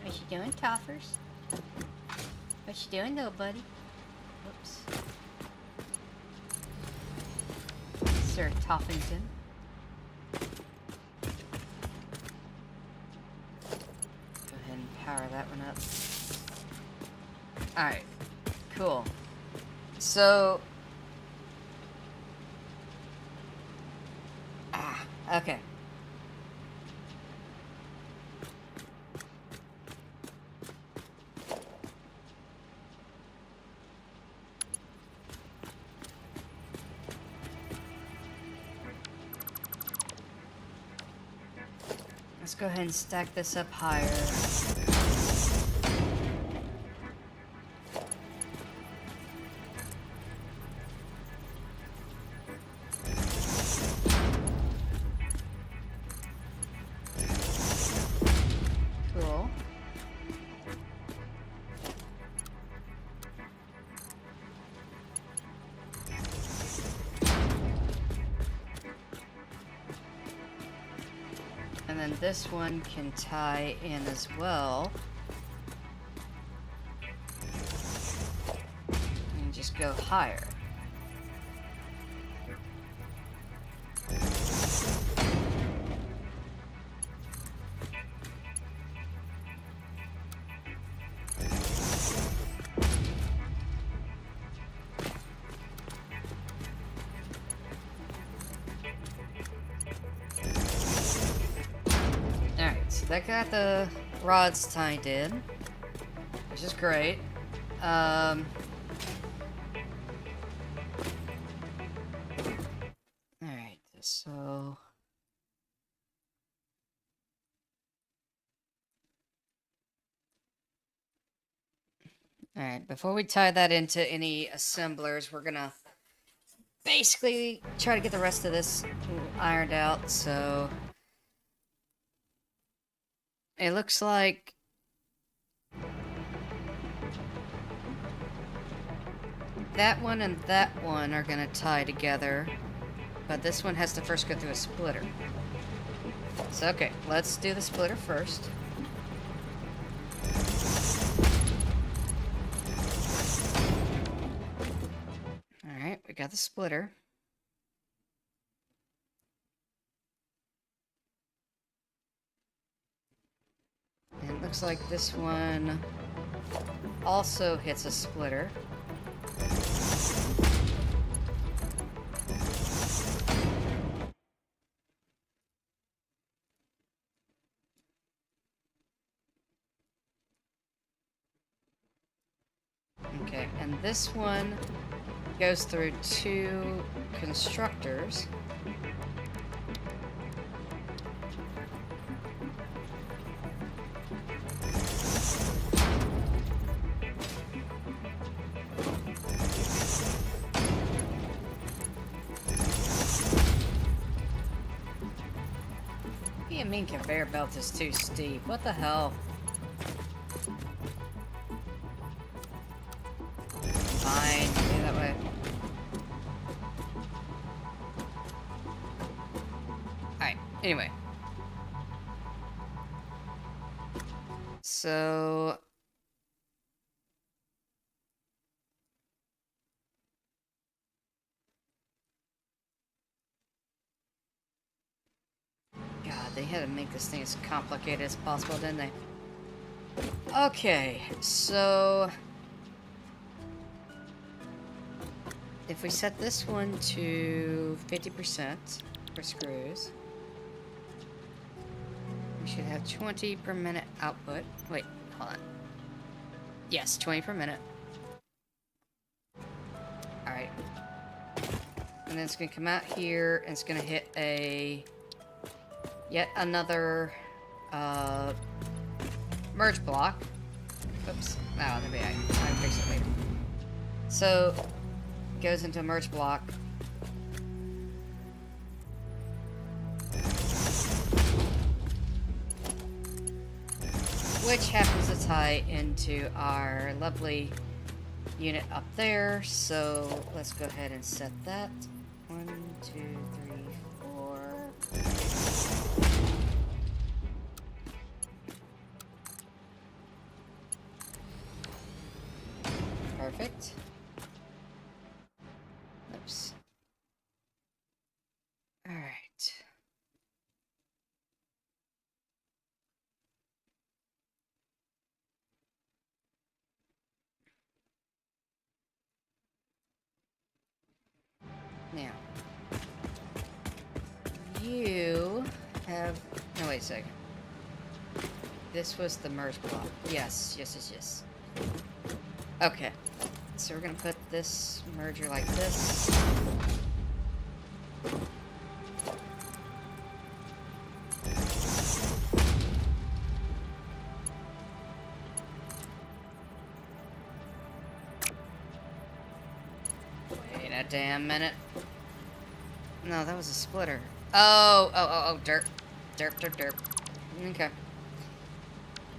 What you doing, Toffers? What you doing, though, buddy? Whoops. Sir Toffington. Power that one up. Alright. Cool. So... okay. Let's go ahead and stack this up higher. And then this one can tie in as well. And just go higher. that got the rods tied in, which is great. Alright, so... Alright, before we tie that into any assemblers, we're gonna basically try to get the rest of this ironed out, so... It looks like... that one and that one are gonna tie together, but this one has to first go through a splitter. So, okay, let's do the splitter first. Alright, we got the splitter. And it looks like this one also hits a splitter. Okay, and this one goes through 2 constructors. Being mean conveyor belt is too steep. What the hell? Fine, do that way. Alright, anyway. So... God, they had to make this thing as complicated as possible, didn't they? Okay, so... if we set this one to 50% for screws, we should have 20 per minute output. Wait, hold on. Yes, 20 per minute. Alright. And then it's going to come out here, and it's going to hit a... yet another merge block. Oops. Oh, maybe I can fix it later. So, goes into a merge block. Which happens to tie into our lovely unit up there. So, let's go ahead and set that. 1, 2, 3, 4... perfect. Oops. All right. Now, you have... no, wait a second. This was the merge block. Yes, yes, yes, yes. Okay. So we're gonna put this merger like this. Wait a damn minute. No, that was a splitter. Oh, derp. Derp, derp, derp. Okay.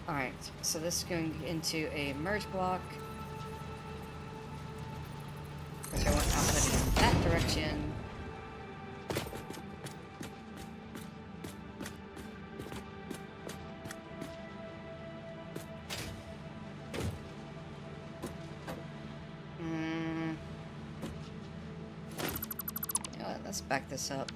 Alright, so this is going into a merge block. Which I want outputting in that direction. You know what, let's back this up.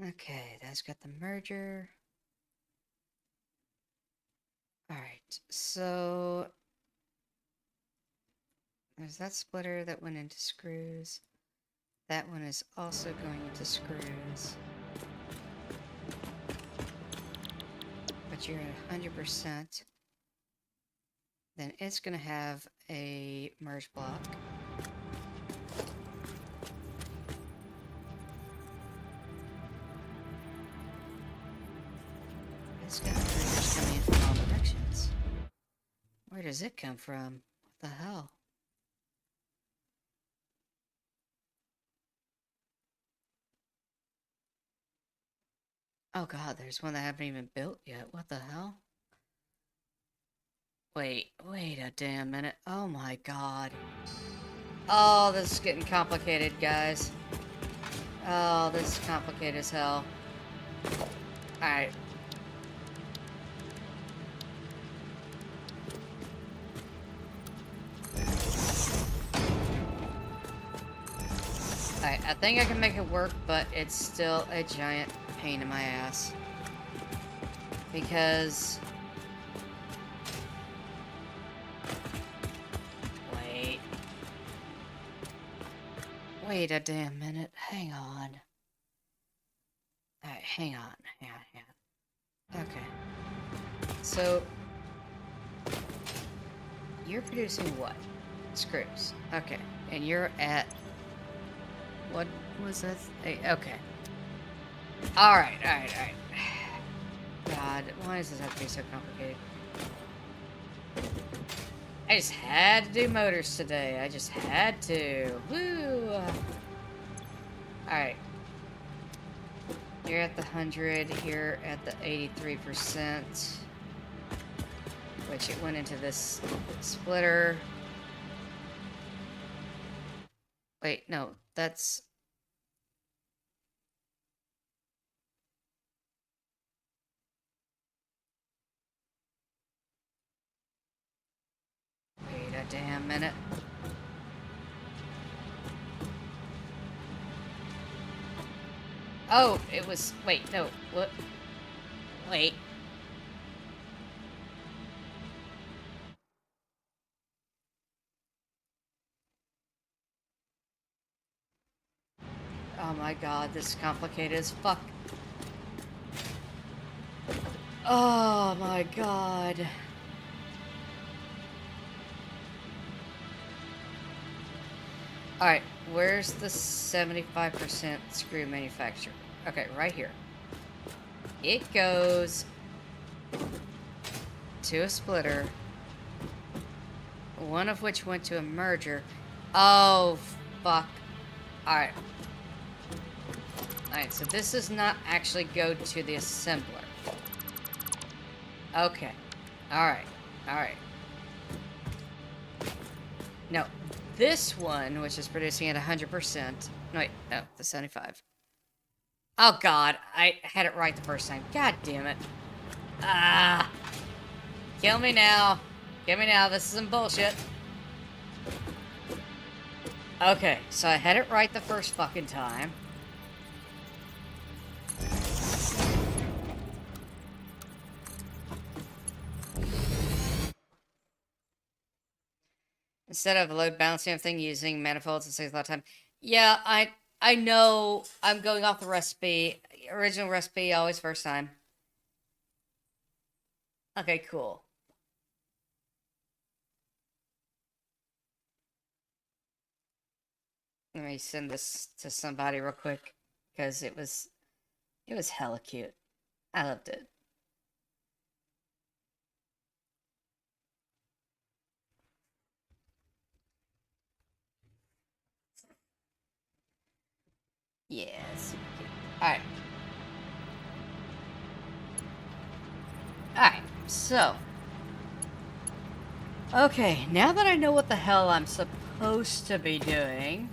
Okay, that's got the merger. Alright, so there's that splitter that went into screws. That one is also going into screws. But you're at 100%. Then it's going to have a merge block. It's got mergers coming in from all directions. Where does it come from? What the hell? Oh god, there's one that haven't even built yet. What the hell? Wait a damn minute. Oh my god. Oh, this is getting complicated, guys. Oh, this is complicated as hell. Alright. Alright, I think I can make it work, but it's still a giant pain in my ass. Because... Wait a damn minute. Hang on. Alright, hang on. Okay. So... You're producing what? Screws. Okay. And you're at... What was that? Okay. Alright. God, why does this have to be so complicated? I just had to do motors today. I just had to. Woo! Alright. You're at the 100. You're at the 83%. Which it went into this splitter. Wait, no. That's... Wait a damn minute. Oh, it was... Wait, no. What? Wait. Oh my god, this is complicated as fuck. Oh my god. Alright, where's the 75% screw manufacturer? Okay, right here. It goes to a splitter, one of which went to a merger. Oh, fuck. Alright. Alright, so this does not actually go to the assembler. Okay. Alright. No. This one, which is producing at 100%. No, wait, no, the 75. Oh god, I had it right the first time. God damn it. Ah. Kill me now. Kill me now, this is some bullshit. Okay, so I had it right the first fucking time. Instead of load balancing everything using manifolds, it saves a lot of time. Yeah, I know I'm going off the recipe. Original recipe, always first time. Okay, cool. Let me send this to somebody real quick, because it was hella cute. I loved it. Yes. Alright. Alright, so. Okay, now that I know what the hell I'm supposed to be doing.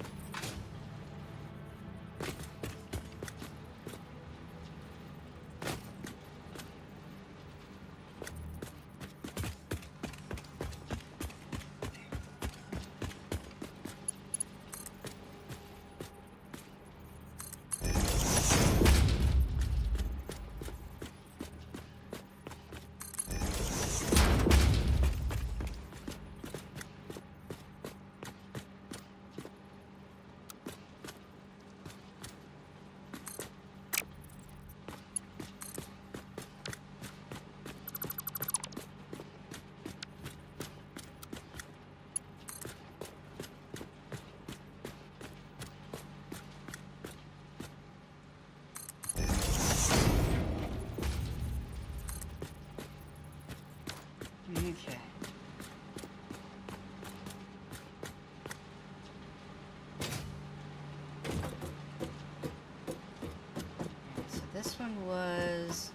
this one was,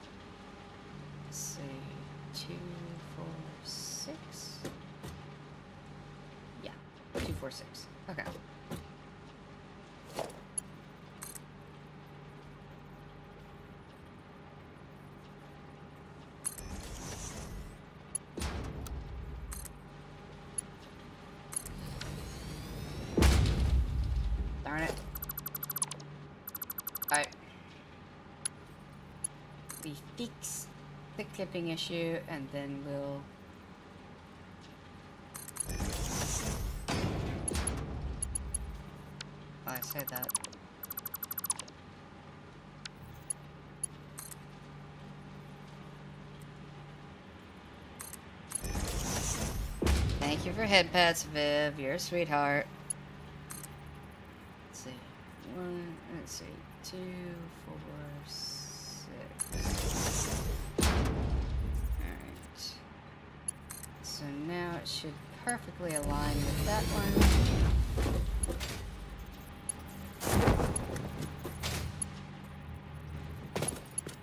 let's see, 2, 4, 6. Yeah, 2, 4, 6. Okay. Darn it. Alright. We fix the clipping issue and then we'll... I said that. Thank you for head pats, Viv. You're a sweetheart. Let's see. 2, 4, 6. Alright. So now it should perfectly align with that one.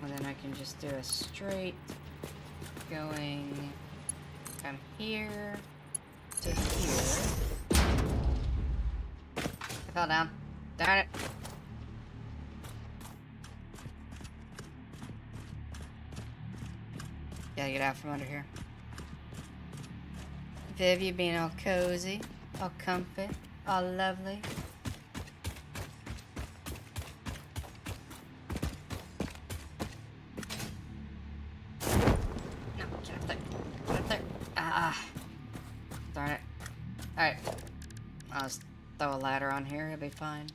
And then I can just do a straight going from here to here. I fell down. Darn it. Gotta get out from under here. Viv, you being all cozy, all comfy, all lovely. No, get up there. Get up there. Ah. Darn it. Alright. I'll just throw a ladder on here, it'll be fine.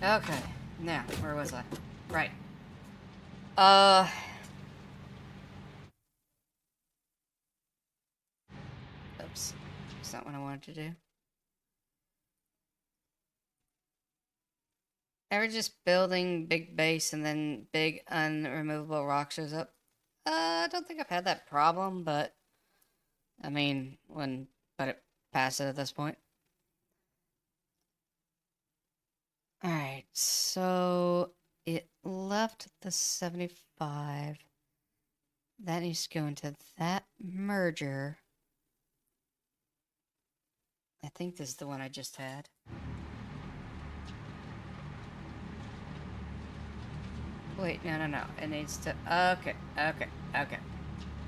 Okay, now, where was I? Right. Oops. That's not what I wanted to do. Ever just building big base and then big unremovable rock shows up? I don't think I've had that problem, but... I mean, but it passed it at this point. Alright, so it left the 75. That needs to go into that merger. I think this is the one I just had. Wait, no. It needs to... Okay.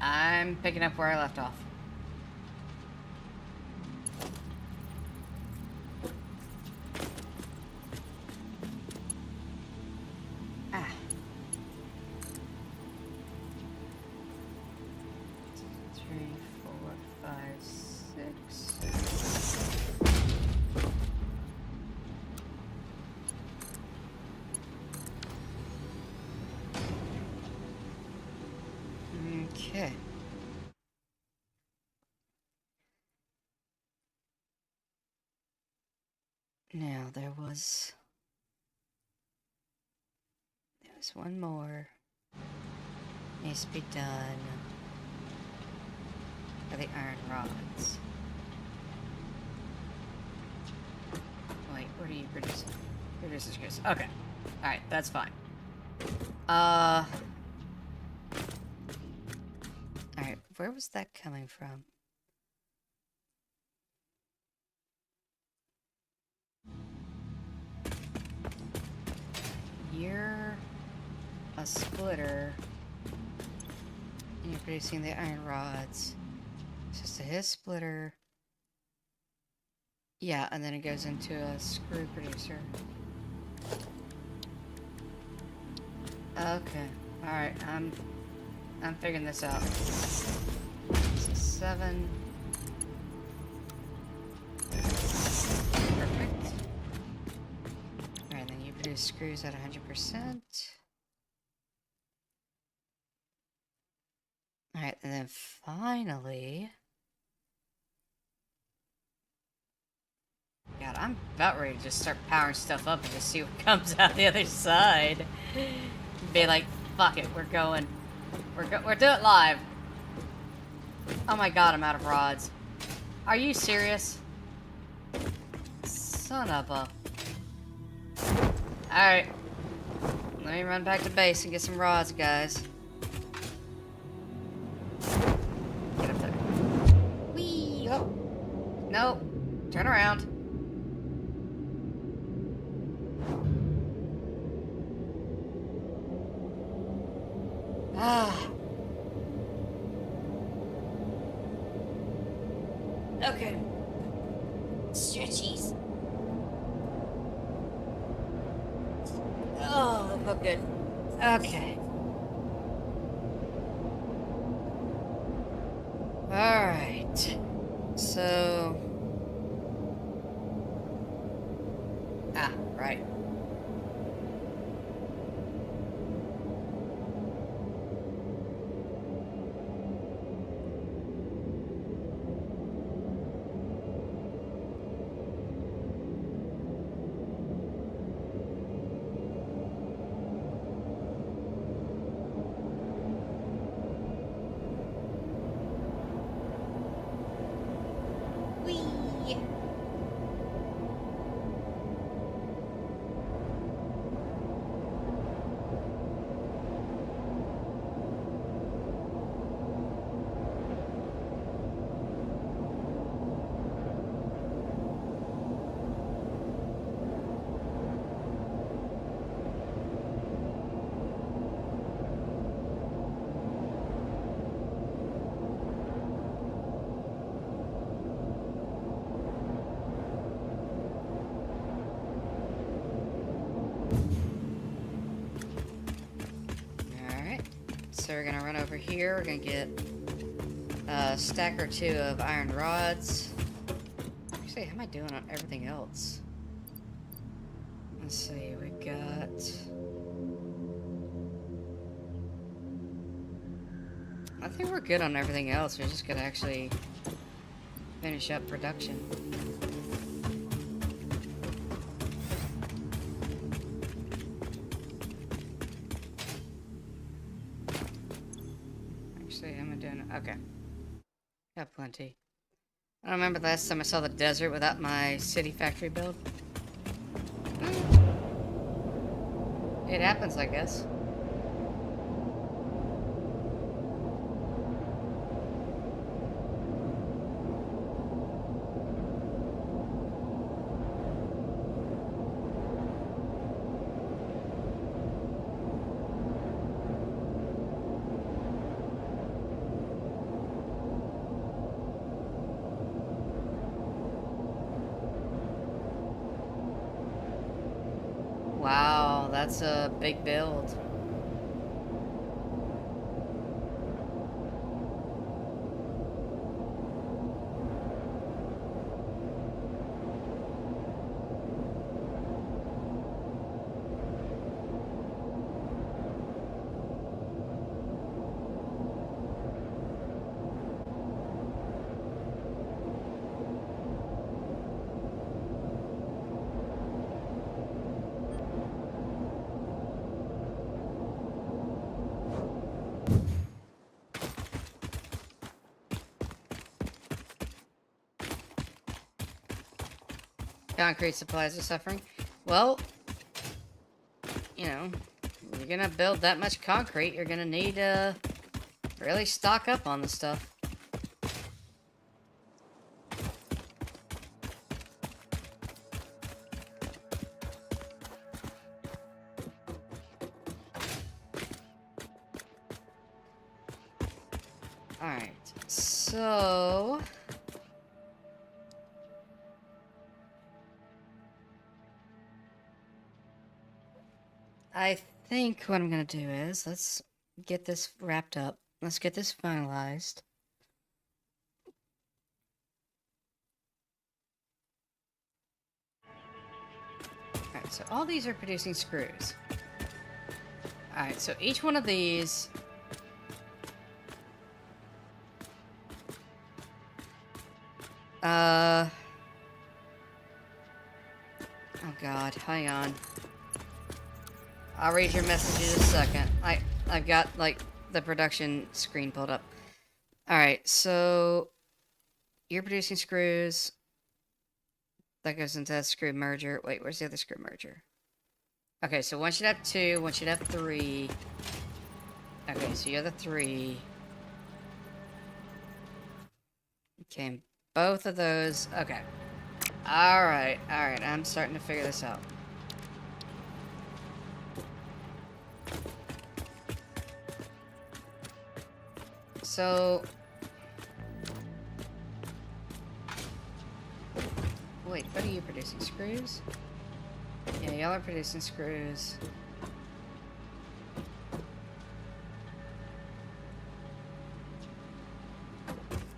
I'm picking up where I left off. Ah. 2, 3, 4, 5, 6. Okay. Now there was one more needs to be done for the iron rods. Wait, what are you producing? Produces Chris. Okay. Alright, that's fine. Alright, where was that coming from? You're a splitter and you're producing the iron rods. So his splitter. Yeah, and then it goes into a screw producer. Okay. Alright, I'm figuring this out. So 7. Perfect. Alright, then you produce screws at 100%. Alright, and then finally... God, I'm about ready to just start powering stuff up and just see what comes out the other side. Be like, fuck it, we're going. We're do it live. Oh my god, I'm out of rods. Are you serious? Son of a... Alright. Let me run back to base and get some rods, guys. Get up there. Whee! Oh. Nope. Turn around. Ah. Okay. Stretchies. Oh, that felt good. Okay. Alright. So... Ah, right. Whee! Alright, so we're gonna run over here, we're gonna get a stack or two of iron rods. Actually, how am I doing on everything else? Let's see, we got... I think we're good on everything else, we just gotta actually finish up production. Actually, am I doing it? Okay. Got plenty. I don't remember the last time I saw the desert without my city factory build. It happens, I guess. Wow, that's a big build. Concrete supplies are suffering. Well, you know, you're gonna build that much concrete, you're gonna need to really stock up on the stuff. Alright, so... I think what I'm gonna do is, let's get this wrapped up. Let's get this finalized. Alright, so all these are producing screws. Alright, so each one of these... Oh god, hang on. I'll read your message in a second. I've got, like, the production screen pulled up. Alright, so you're producing screws. That goes into that screw merger. Wait, where's the other screw merger? Okay, so one should have 2, one should have 3. Okay, so you're the 3. Okay, both of those. Okay. Alright, I'm starting to figure this out. So... Wait, what are you producing? Screws? Yeah, y'all are producing screws.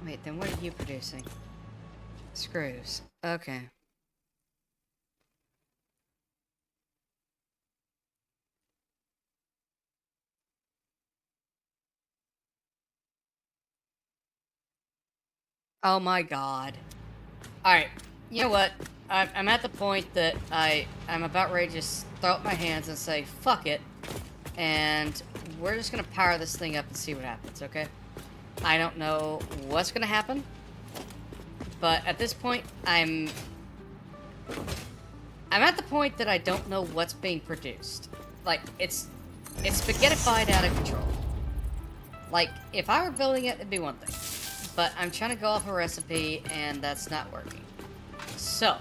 Wait, then what are you producing? Screws. Okay. Oh my god. Alright, you know what? I'm at the point that I'm about ready to just throw up my hands and say, fuck it. And we're just gonna power this thing up and see what happens, okay? I don't know what's gonna happen. But at this point, I'm at the point that I don't know what's being produced. Like, it's spaghettified out of control. Like, if I were building it, it'd be one thing. But I'm trying to go off a recipe, and that's not working. So.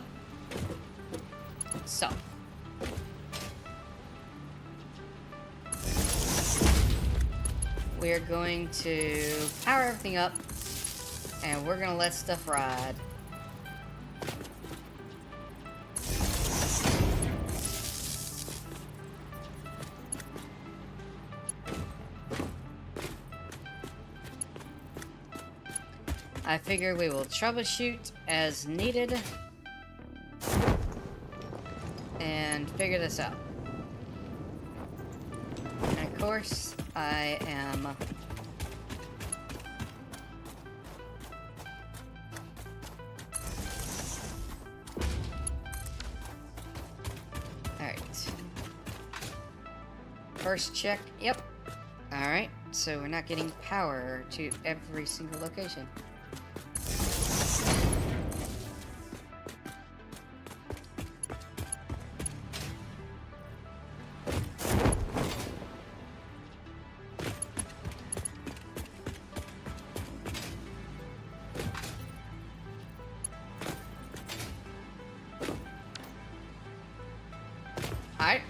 We're going to power everything up, and we're gonna let stuff ride. I figure we will troubleshoot as needed and figure this out. And of course, I am alright. First check, yep. Alright, so we're not getting power to every single location. Alright.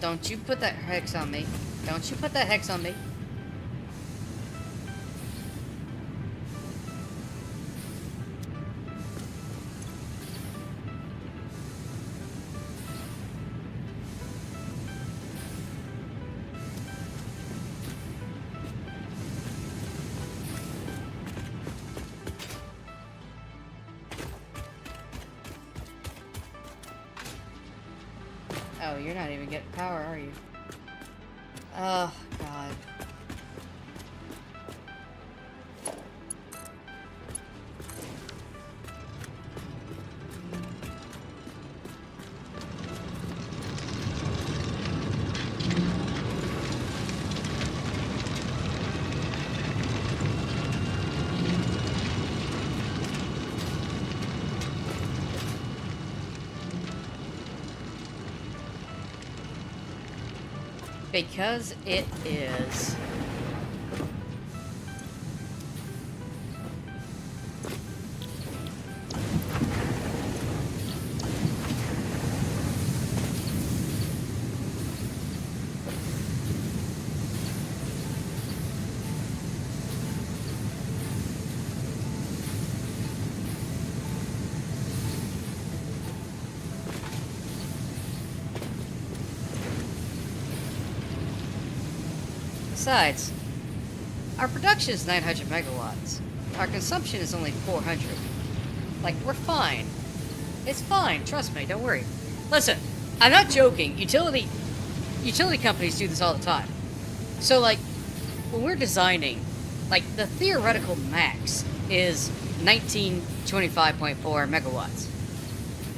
Don't you put that hex on me. Don't you put that hex on me. Oh, you're not even getting power, are you? Oh, God. Because it is. Besides, our production is 900 megawatts. Our consumption is only 400. Like, we're fine. It's fine, trust me, don't worry. Listen, I'm not joking. Utility companies do this all the time. So, like, when we're designing, like, the theoretical max is 1925.4 megawatts.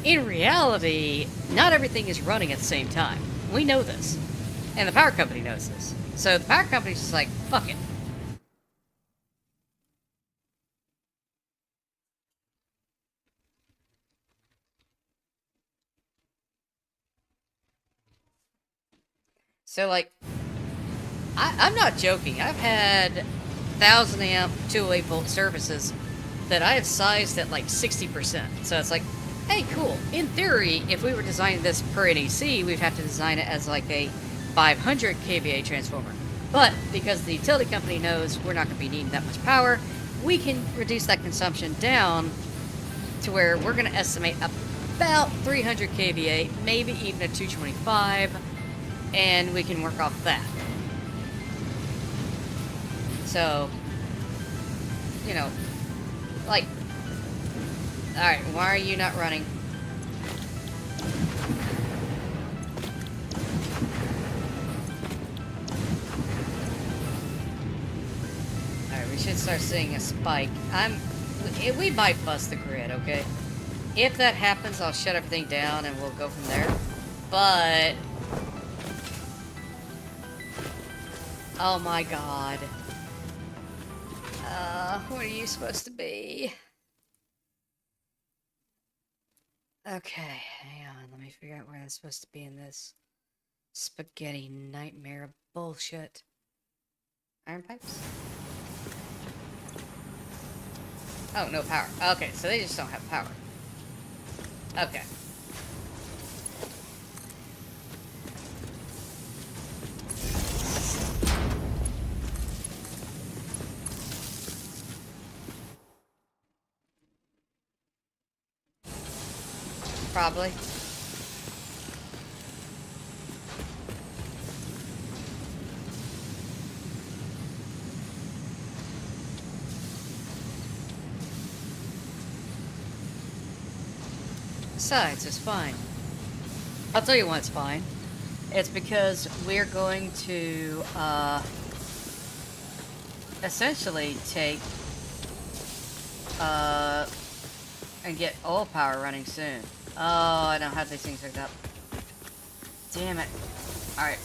in reality, not everything is running at the same time. We know this. And the power company knows this. So the power company's just like, fuck it. So, like, I'm not joking. I've had 1,000 amp 208 volt services that I have sized at like 60%. So it's like, hey, cool. In theory, if we were designing this per NEC, we'd have to design it as like a 500 kVA transformer. But because the utility company knows we're not going to be needing that much power, we can reduce that consumption down to where we're going to estimate about 300 kVA, maybe even a 225, and we can work off that. So, you know, like, alright, why are you not running? Alright, we should start seeing a spike. We might bust the grid, okay? If that happens, I'll shut everything down and we'll go from there. But... oh my god. What are you supposed to be? Okay, hang on. Let me figure out where that's supposed to be in this spaghetti nightmare of bullshit. Iron pipes? Oh, no power. Okay, so they just don't have power. Okay. Probably. Besides, it's fine. I'll tell you why it's fine. It's because we're going to, essentially take, and get oil power running soon. Oh, I don't have these things hooked up. Damn it. Alright.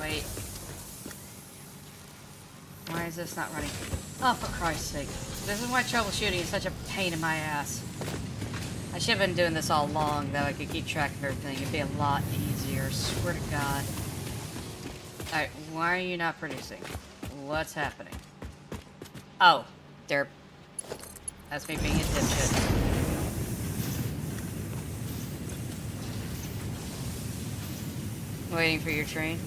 Wait. Why is this not running? Oh, for Christ's sake. This is why troubleshooting is such a pain in my ass. I should have been doing this all along, though I could keep track of everything. It'd be a lot easier, swear to God. Alright, why are you not producing? What's happening? Oh, they're... that's me being a dipshit. Waiting for your train?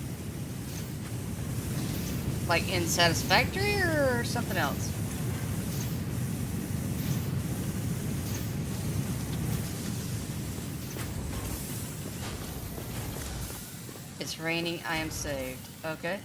Like in Satisfactory or something else? It's raining, I am saved. Okay.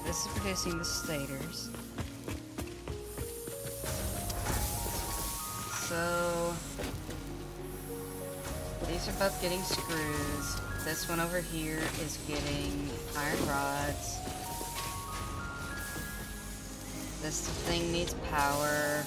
This is producing the stators. So these are both getting screws. This one over here is getting iron rods. This thing needs power.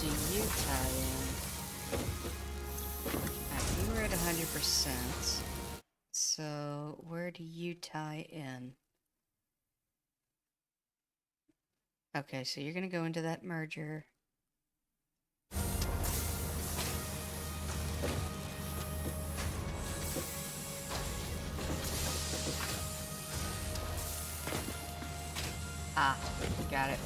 do you tie in? Alright, you were at 100%. So, where do you tie in? Okay, so you're gonna go into that merger. Ah, got it.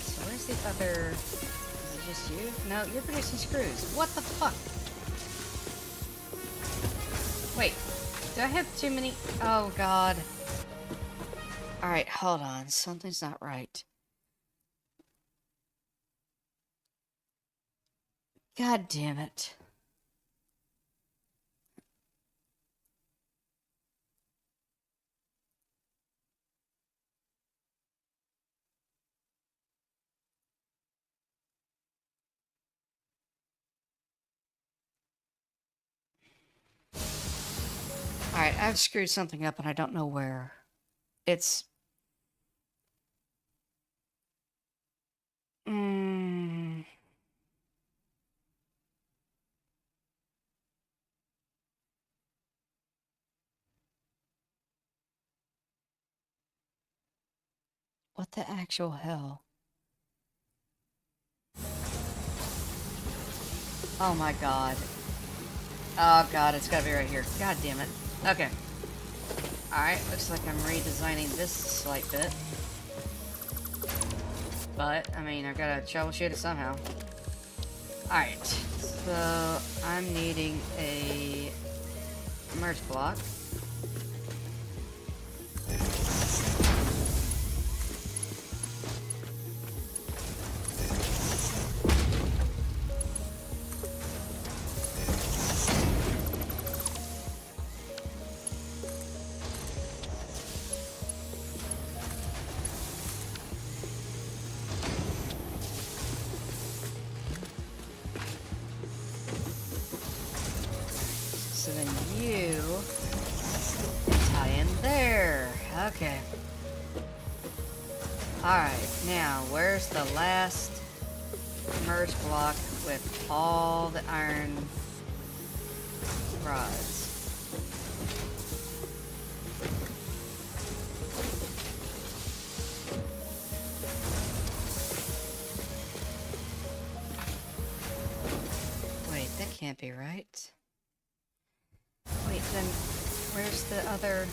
So where's the other... Is it just you? No, you're producing screws. What the fuck? Wait, do I have too many? Oh god. Alright, hold on. Something's not right. God damn it. Alright, I've screwed something up and I don't know where. It's... What the actual hell? Oh my god. Oh god, it's gotta be right here. God damn it. Okay. Alright, looks like I'm redesigning this slight bit. But, I mean, I've gotta troubleshoot it somehow. Alright, so I'm needing a merge block. So then you tie in there. Okay. Alright, now where's the last merge block with all the iron rods? Wait, that can't be right. Wait, then where's the other...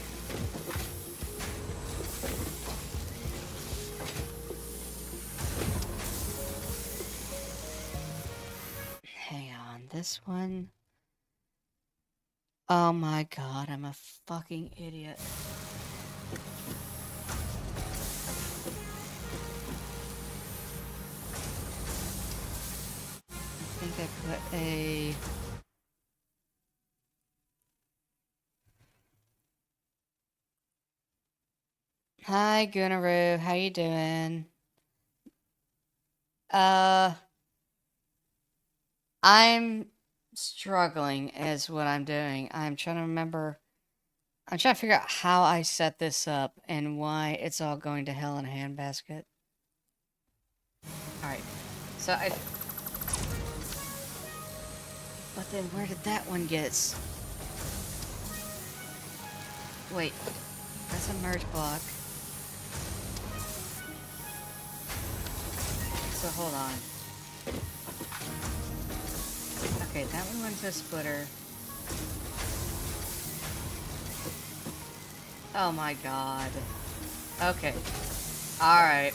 Hang on, this one... Oh my god, I'm a fucking idiot. I think I put a... Hi, Gunnaru. How you doing? I'm struggling is what I'm doing. I'm trying to remember. I'm trying to figure out how I set this up and why it's all going to hell in a handbasket. Alright. So I... But then where did that one get? Wait. That's a merge block. So hold on. Okay, that one went to a splitter. Oh my god. Okay. Alright.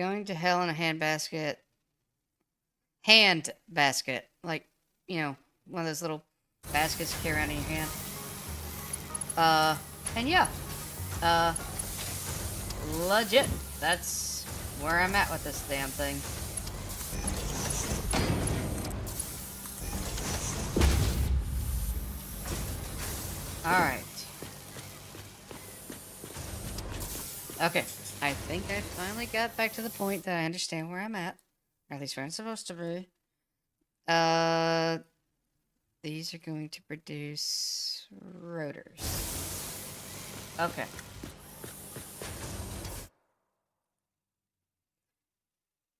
going to hell in a handbasket. Hand basket. Like, you know, one of those little baskets you carry around in your hand. And yeah. Legit. That's where I'm at with this damn thing. Alright. Okay. I think I finally got back to the point that I understand where I'm at. Or at least where I'm supposed to be. These are going to produce rotors. Okay.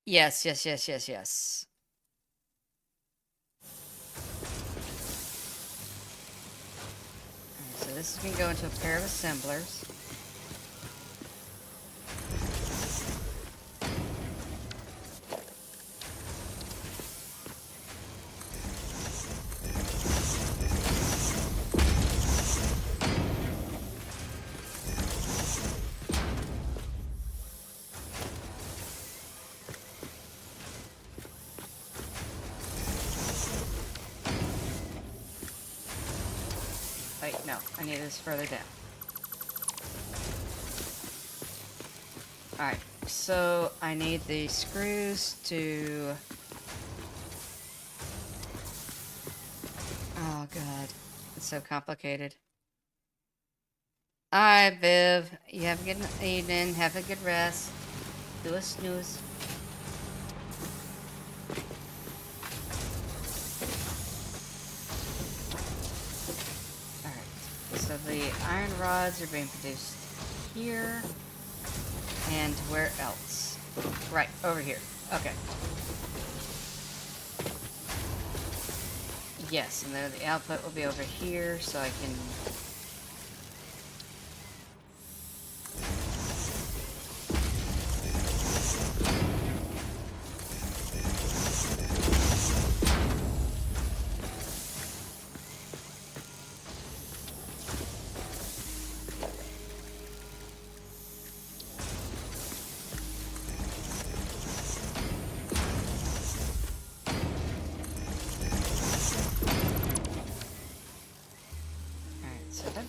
Yes. Alright, so this is going to go into a pair of assemblers. Wait, no, I need this further down. Alright, so I need the screws to... Oh god, it's so complicated. Alright, Viv, you have a good evening, have a good rest. Do a snooze. So the iron rods are being produced here, and where else? Right, over here. Okay. Yes, and then the output will be over here, so I can...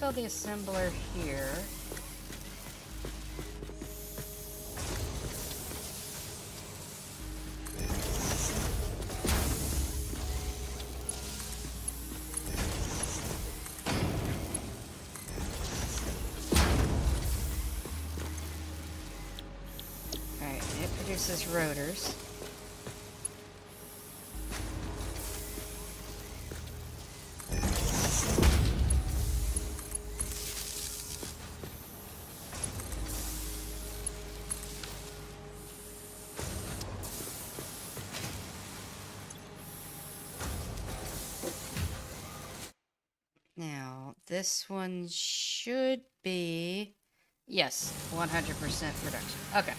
build the assembler here. Alright, it produces rotors. Now, this one should be... Yes, 100% production. Okay.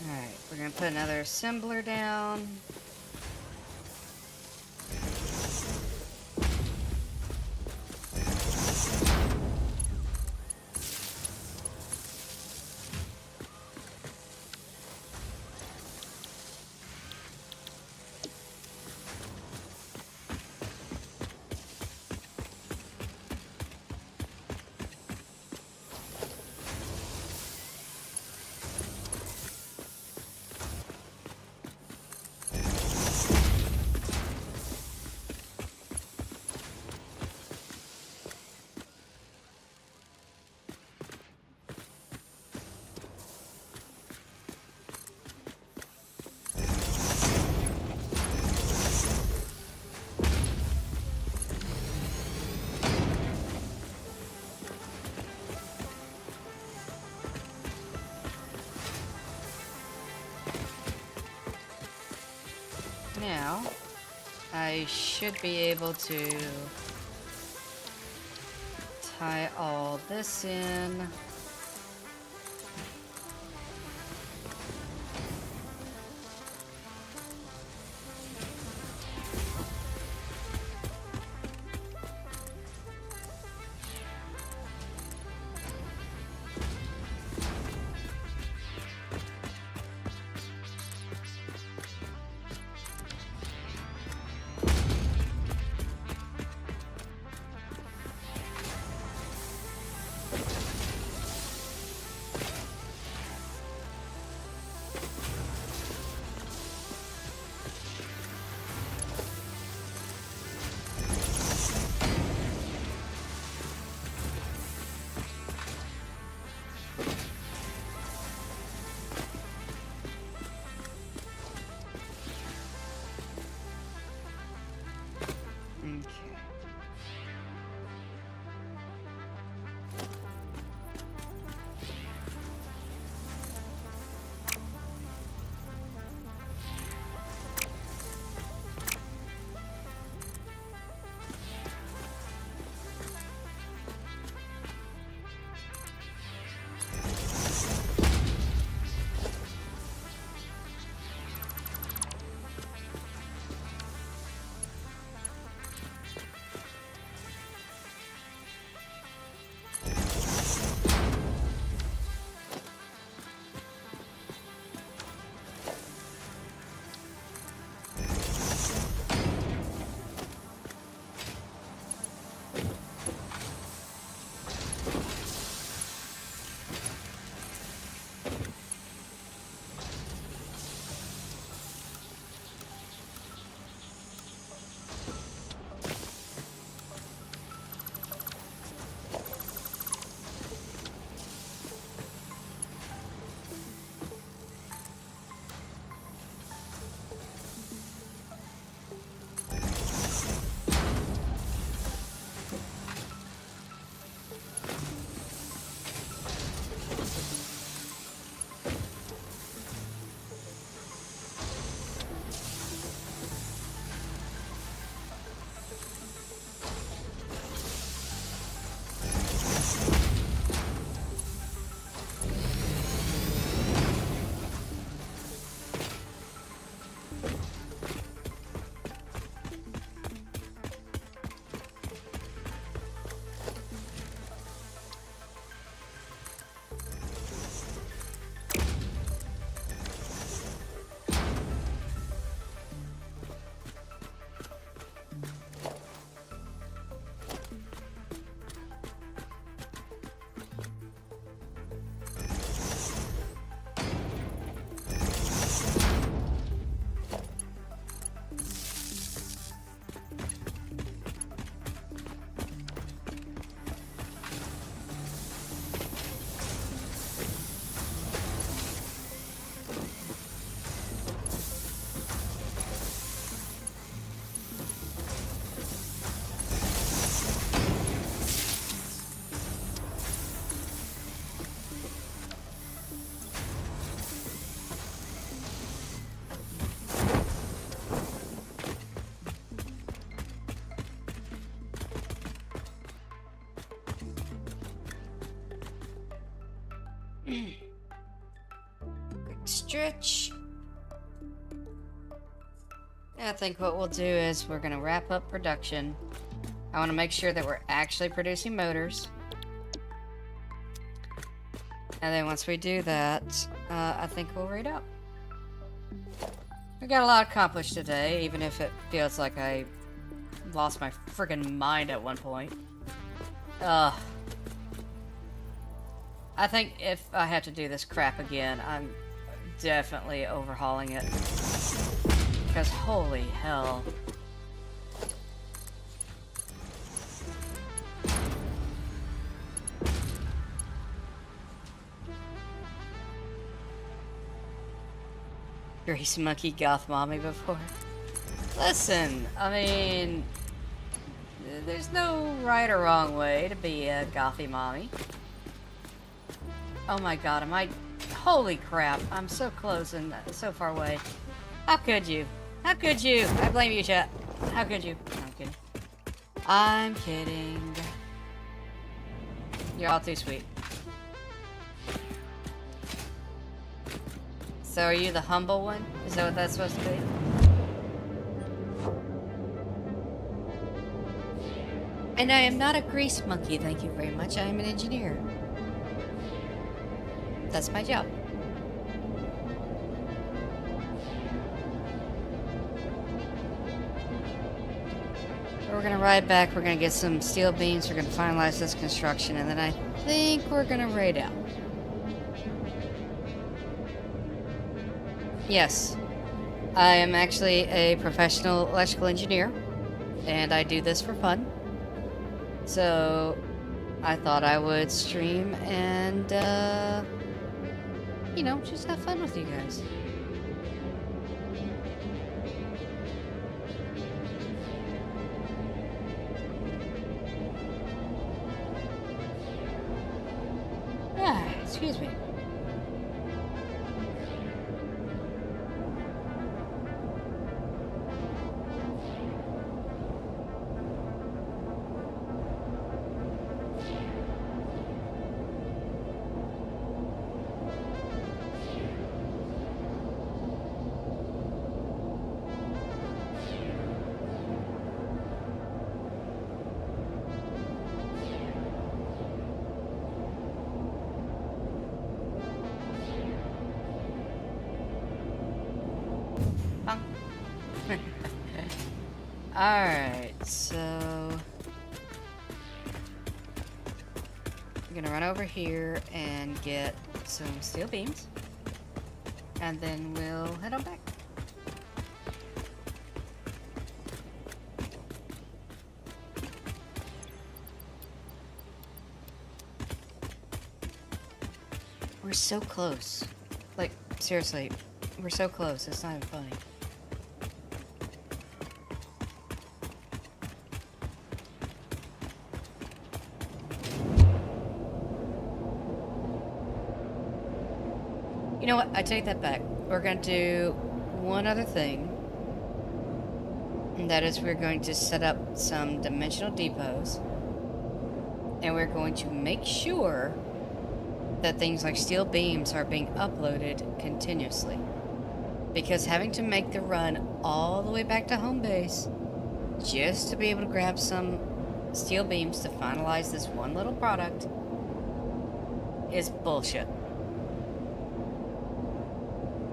Alright, we're gonna put another assembler down. Now, I should be able to tie all this in. Okay. Quick stretch. I think what we'll do is we're going to wrap up production. I want to make sure that we're actually producing motors. And then once we do that, I think we'll read up. We got a lot accomplished today, even if it feels like I lost my friggin' mind at one point. I think if I have to do this crap again, I'm definitely overhauling it. Because holy hell. Grease Monkey Goth Mommy before. Listen, I mean, there's no right or wrong way to be a gothy mommy. Oh my god, am I... Holy crap, I'm so close and so far away. How could you? How could you? I blame you, chat. How could you? No, I'm kidding. I'm kidding. You're all too sweet. So are you the humble one? Is that what that's supposed to be? And I am not a grease monkey, thank you very much. I am an engineer. That's my job. We're gonna ride back, we're gonna get some steel beams, we're gonna finalize this construction, and then I think we're gonna raid out. Yes, I am actually a professional electrical engineer, and I do this for fun. So, I thought I would stream and, you know, just have fun with you guys. Excuse me. Alright, so I'm gonna run over here and get some steel beams, and then we'll head on back. We're so close. Like, seriously, we're so close, it's not even funny. You know what? I take that back. We're going to do one other thing. And that is we're going to set up some dimensional depots. And we're going to make sure that things like steel beams are being uploaded continuously. Because having to make the run all the way back to home base just to be able to grab some steel beams to finalize this one little product is bullshit.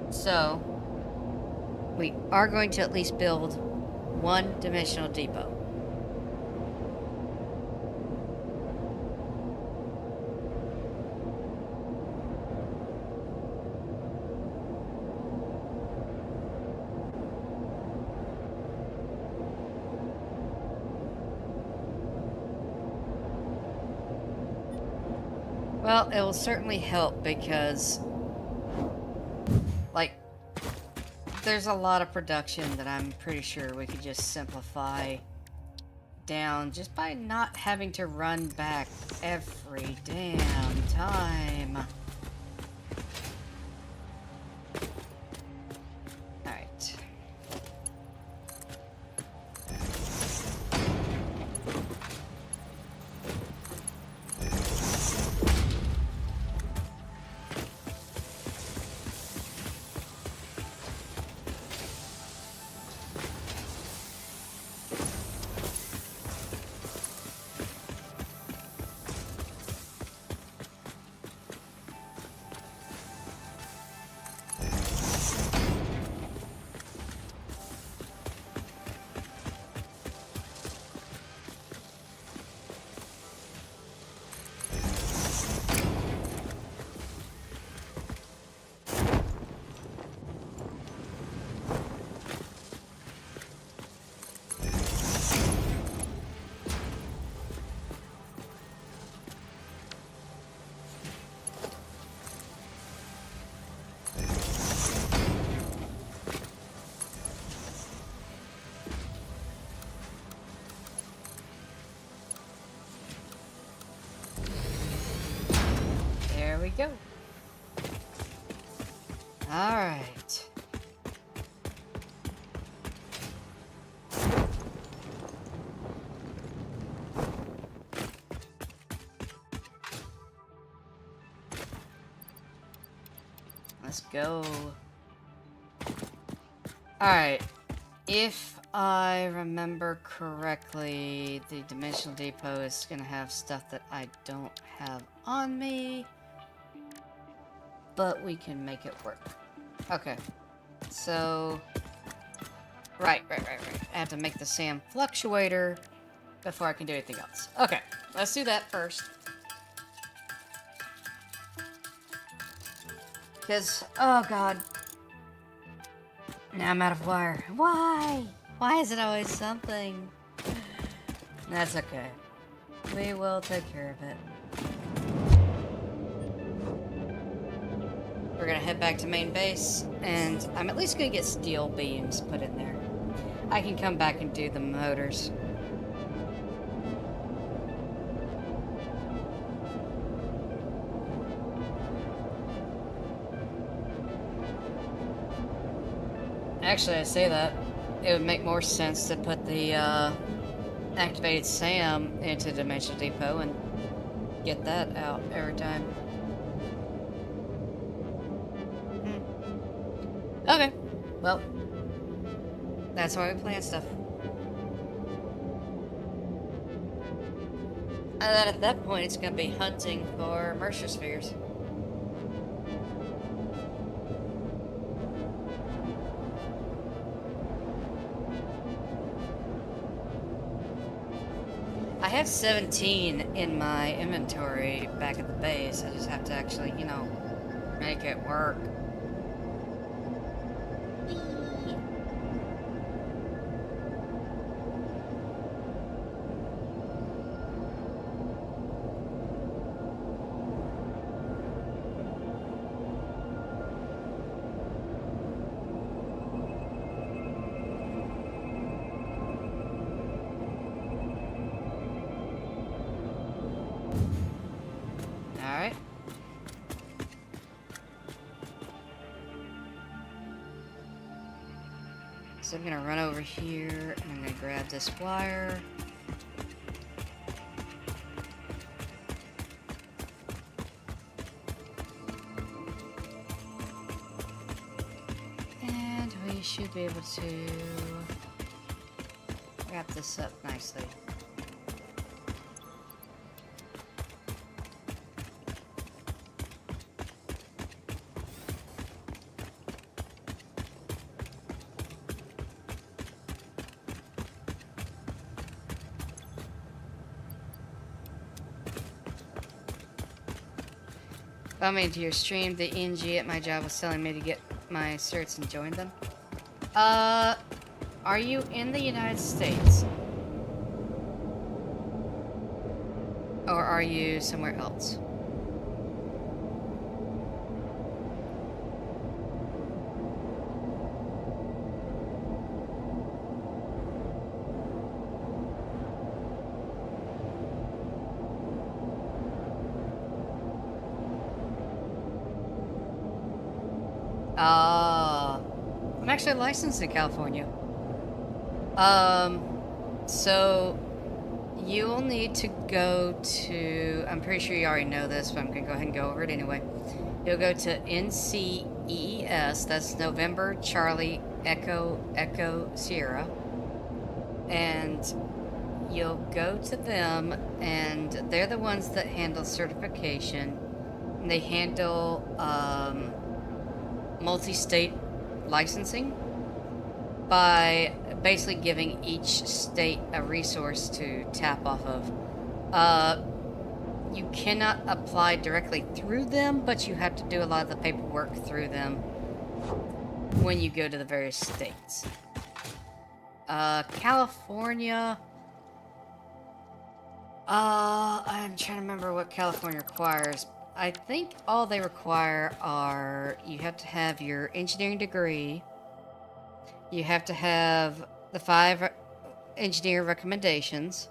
So, we are going to at least build one dimensional depot. Well, it will certainly help because, like, there's a lot of production that I'm pretty sure we could just simplify down just by not having to run back every damn time. Alright. There we go. Alright. Let's go. Alright. If I remember correctly, the Dimensional Depot is going to have stuff that I don't have on me. But we can make it work. Okay. So... Right. I have to make the SAM fluctuator before I can do anything else. Okay, let's do that first. Because, oh god. Now I'm out of wire. Why? Why is it always something? That's okay. We will take care of it. We're gonna head back to main base, and I'm at least gonna get steel beams put in there. I can come back and do the motors. Actually, I say that. It would make more sense to put the activated SAM into Dimensional Depot and get that out every time. Okay, well, that's why we plan stuff. And then at that point, it's going to be hunting for Mercer spheres. I have 17 in my inventory back at the base. I just have to actually, you know, make it work. Alright. So I'm gonna run over here and I'm gonna grab this wire. And we should be able to wrap this up nicely. Bumping into your stream, the NG at my job was telling me to get my certs and join them. Are you in the United States? Or are you somewhere else? I'm actually licensed in California. So you'll need to go to, I'm pretty sure you already know this, but I'm gonna go ahead and go over it anyway. You'll go to NCES, that's November Charlie Echo Echo Sierra, and you'll go to them, and they're the ones that handle certification. And they handle multi-state licensing by basically giving each state a resource to tap off of. You cannot apply directly through them, but you have to do a lot of the paperwork through them when you go to the various states. California, I'm trying to remember what California requires. I think all they require are, you have to have your engineering degree, you have to have the 5 engineer recommendations,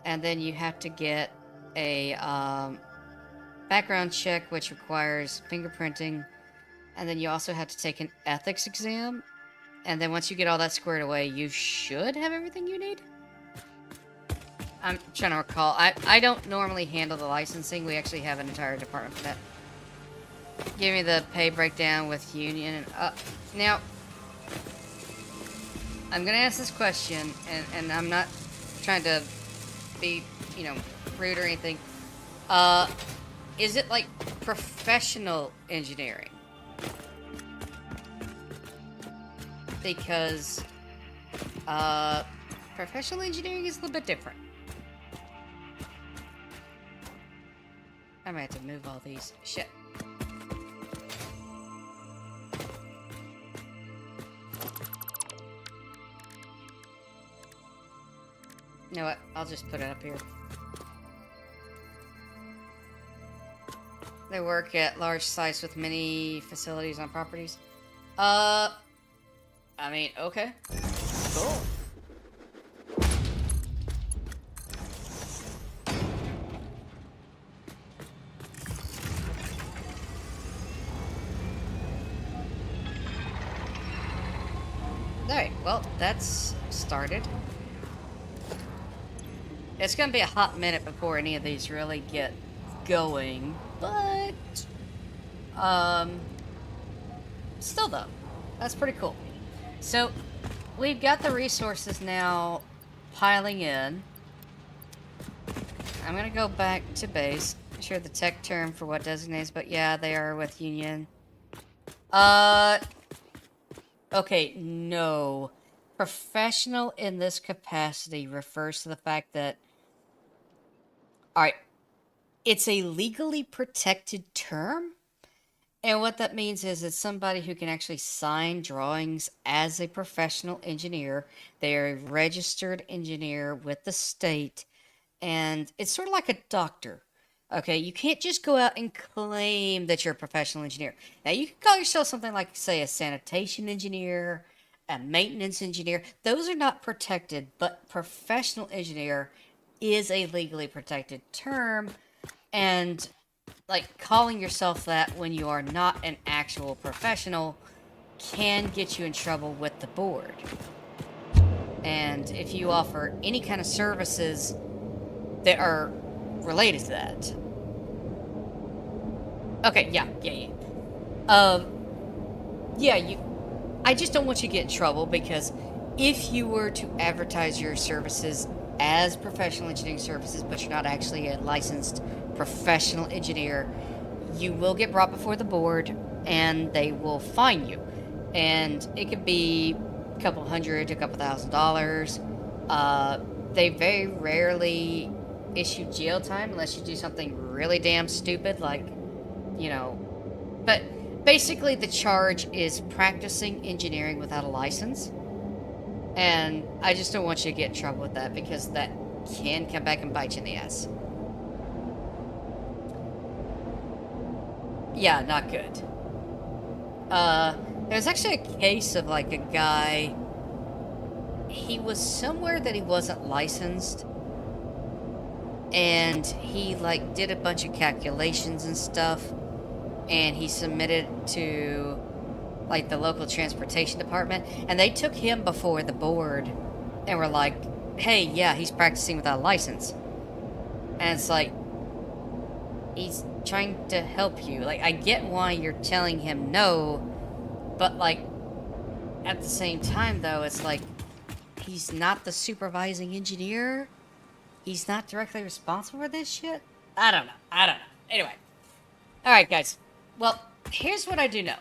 and then you have to get a background check, which requires fingerprinting, and then you also have to take an ethics exam, and then once you get all that squared away, you should have everything you need. I'm trying to recall. I don't normally handle the licensing. We actually have an entire department for that. give me the pay breakdown with union. Now, I'm gonna ask this question, and I'm not trying to be, you know, rude or anything. Is it like professional engineering? Because, professional engineering is a little bit different. I might have to move all these. Shit. You know what? I'll just put it up here. They work at large sites with many facilities on properties. I mean, okay. Cool. Alright, well, that's started. It's gonna be a hot minute before any of these really get going, but still though, that's pretty cool. So we've got the resources now piling in. I'm gonna go back to base. I'm sure the tech term for what designates, but yeah, they are with Union. Okay, no. Professional in this capacity refers to the fact that, alright, it's a legally protected term. And what that means is it's somebody who can actually sign drawings as a professional engineer. They're a registered engineer with the state. And it's sort of like a doctor. Okay, you can't just go out and claim that you're a professional engineer. Now, you can call yourself something like, say, a sanitation engineer, a maintenance engineer. Those are not protected, but professional engineer is a legally protected term. And, like, calling yourself that when you are not an actual professional can get you in trouble with the board. And if you offer any kind of services that are related to that. Okay, yeah. I just don't want you to get in trouble, because if you were to advertise your services as professional engineering services, but you're not actually a licensed professional engineer, you will get brought before the board, and they will fine you. And it could be a couple $100 to a couple $1,000. They very rarely issue jail time unless you do something really damn stupid, like, you know. But basically the charge is practicing engineering without a license. And I just don't want you to get in trouble with that, because that can come back and bite you in the ass. Yeah, not good. There's actually a case of, like, a guy. He was somewhere that he wasn't licensed, and he, like, did a bunch of calculations and stuff, and he submitted to, like, the local transportation department, and they took him before the board and were like, hey, yeah, he's practicing without a license. And it's like, he's trying to help you. Like, I get why you're telling him no, but, like, at the same time, though, it's like, he's not the supervising engineer. He's not directly responsible for this shit. I don't know. Anyway. Alright, guys. Well, here's what I do know.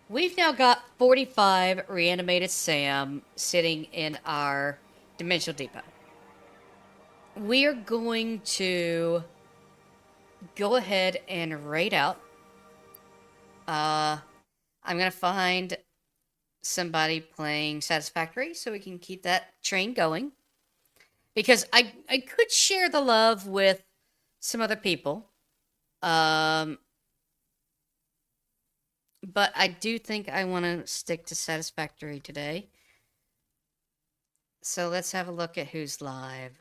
We've now got 45 reanimated Sam sitting in our Dimensional Depot. We are going to go ahead and raid out. I'm going to find somebody playing Satisfactory so we can keep that train going. Because I could share the love with some other people. But I do think I want to stick to Satisfactory today. So let's have a look at who's live.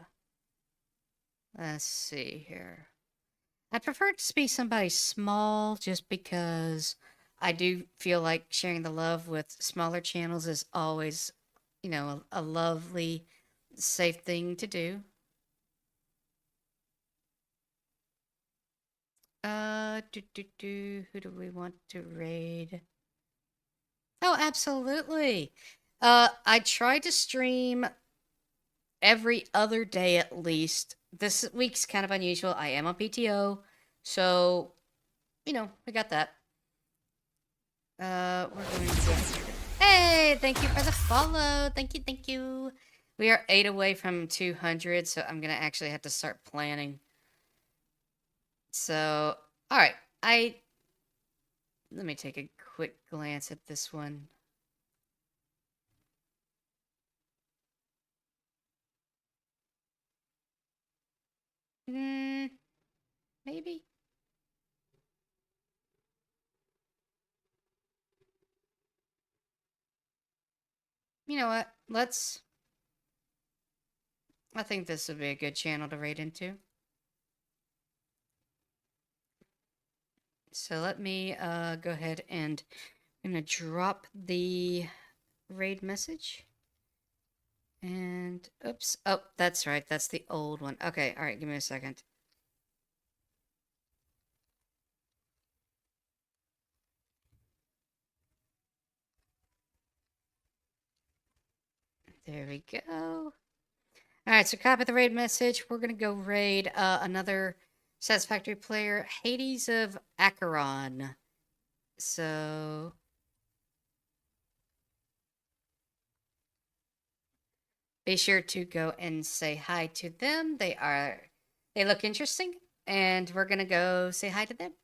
Let's see here. I prefer to be somebody small, just because I do feel like sharing the love with smaller channels is always, you know, a lovely, safe thing to do. Who do we want to raid? Oh, absolutely. I try to stream every other day at least. This week's kind of unusual. I am on PTO, so we got that. We're going to. Hey, thank you for the follow. Thank you, thank you. We are 8 away from 200, so I'm gonna actually have to start planning. So, all right, let me take a quick glance at this one. Maybe. You know what? I think this would be a good channel to raid into. So let me go ahead and I'm gonna drop the raid message. And oops. Oh, that's right. That's the old one. Okay, all right, give me a second. There we go. Alright, so copy the raid message. We're gonna go raid another Satisfactory player, Hades of Acheron. So be sure to go and say hi to them. They look interesting, and we're gonna go say hi to them.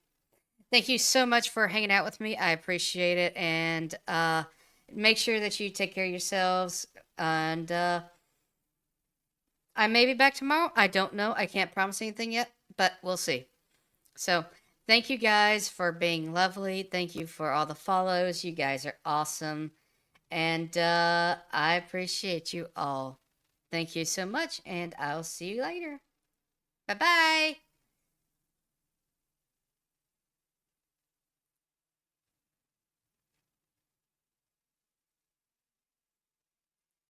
Thank you so much for hanging out with me. I appreciate it, and make sure that you take care of yourselves. And I may be back tomorrow. I don't know. I can't promise anything yet, but we'll see. So, thank you guys for being lovely. Thank you for all the follows. You guys are awesome. And I appreciate you all. Thank you so much, and I'll see you later. Bye-bye.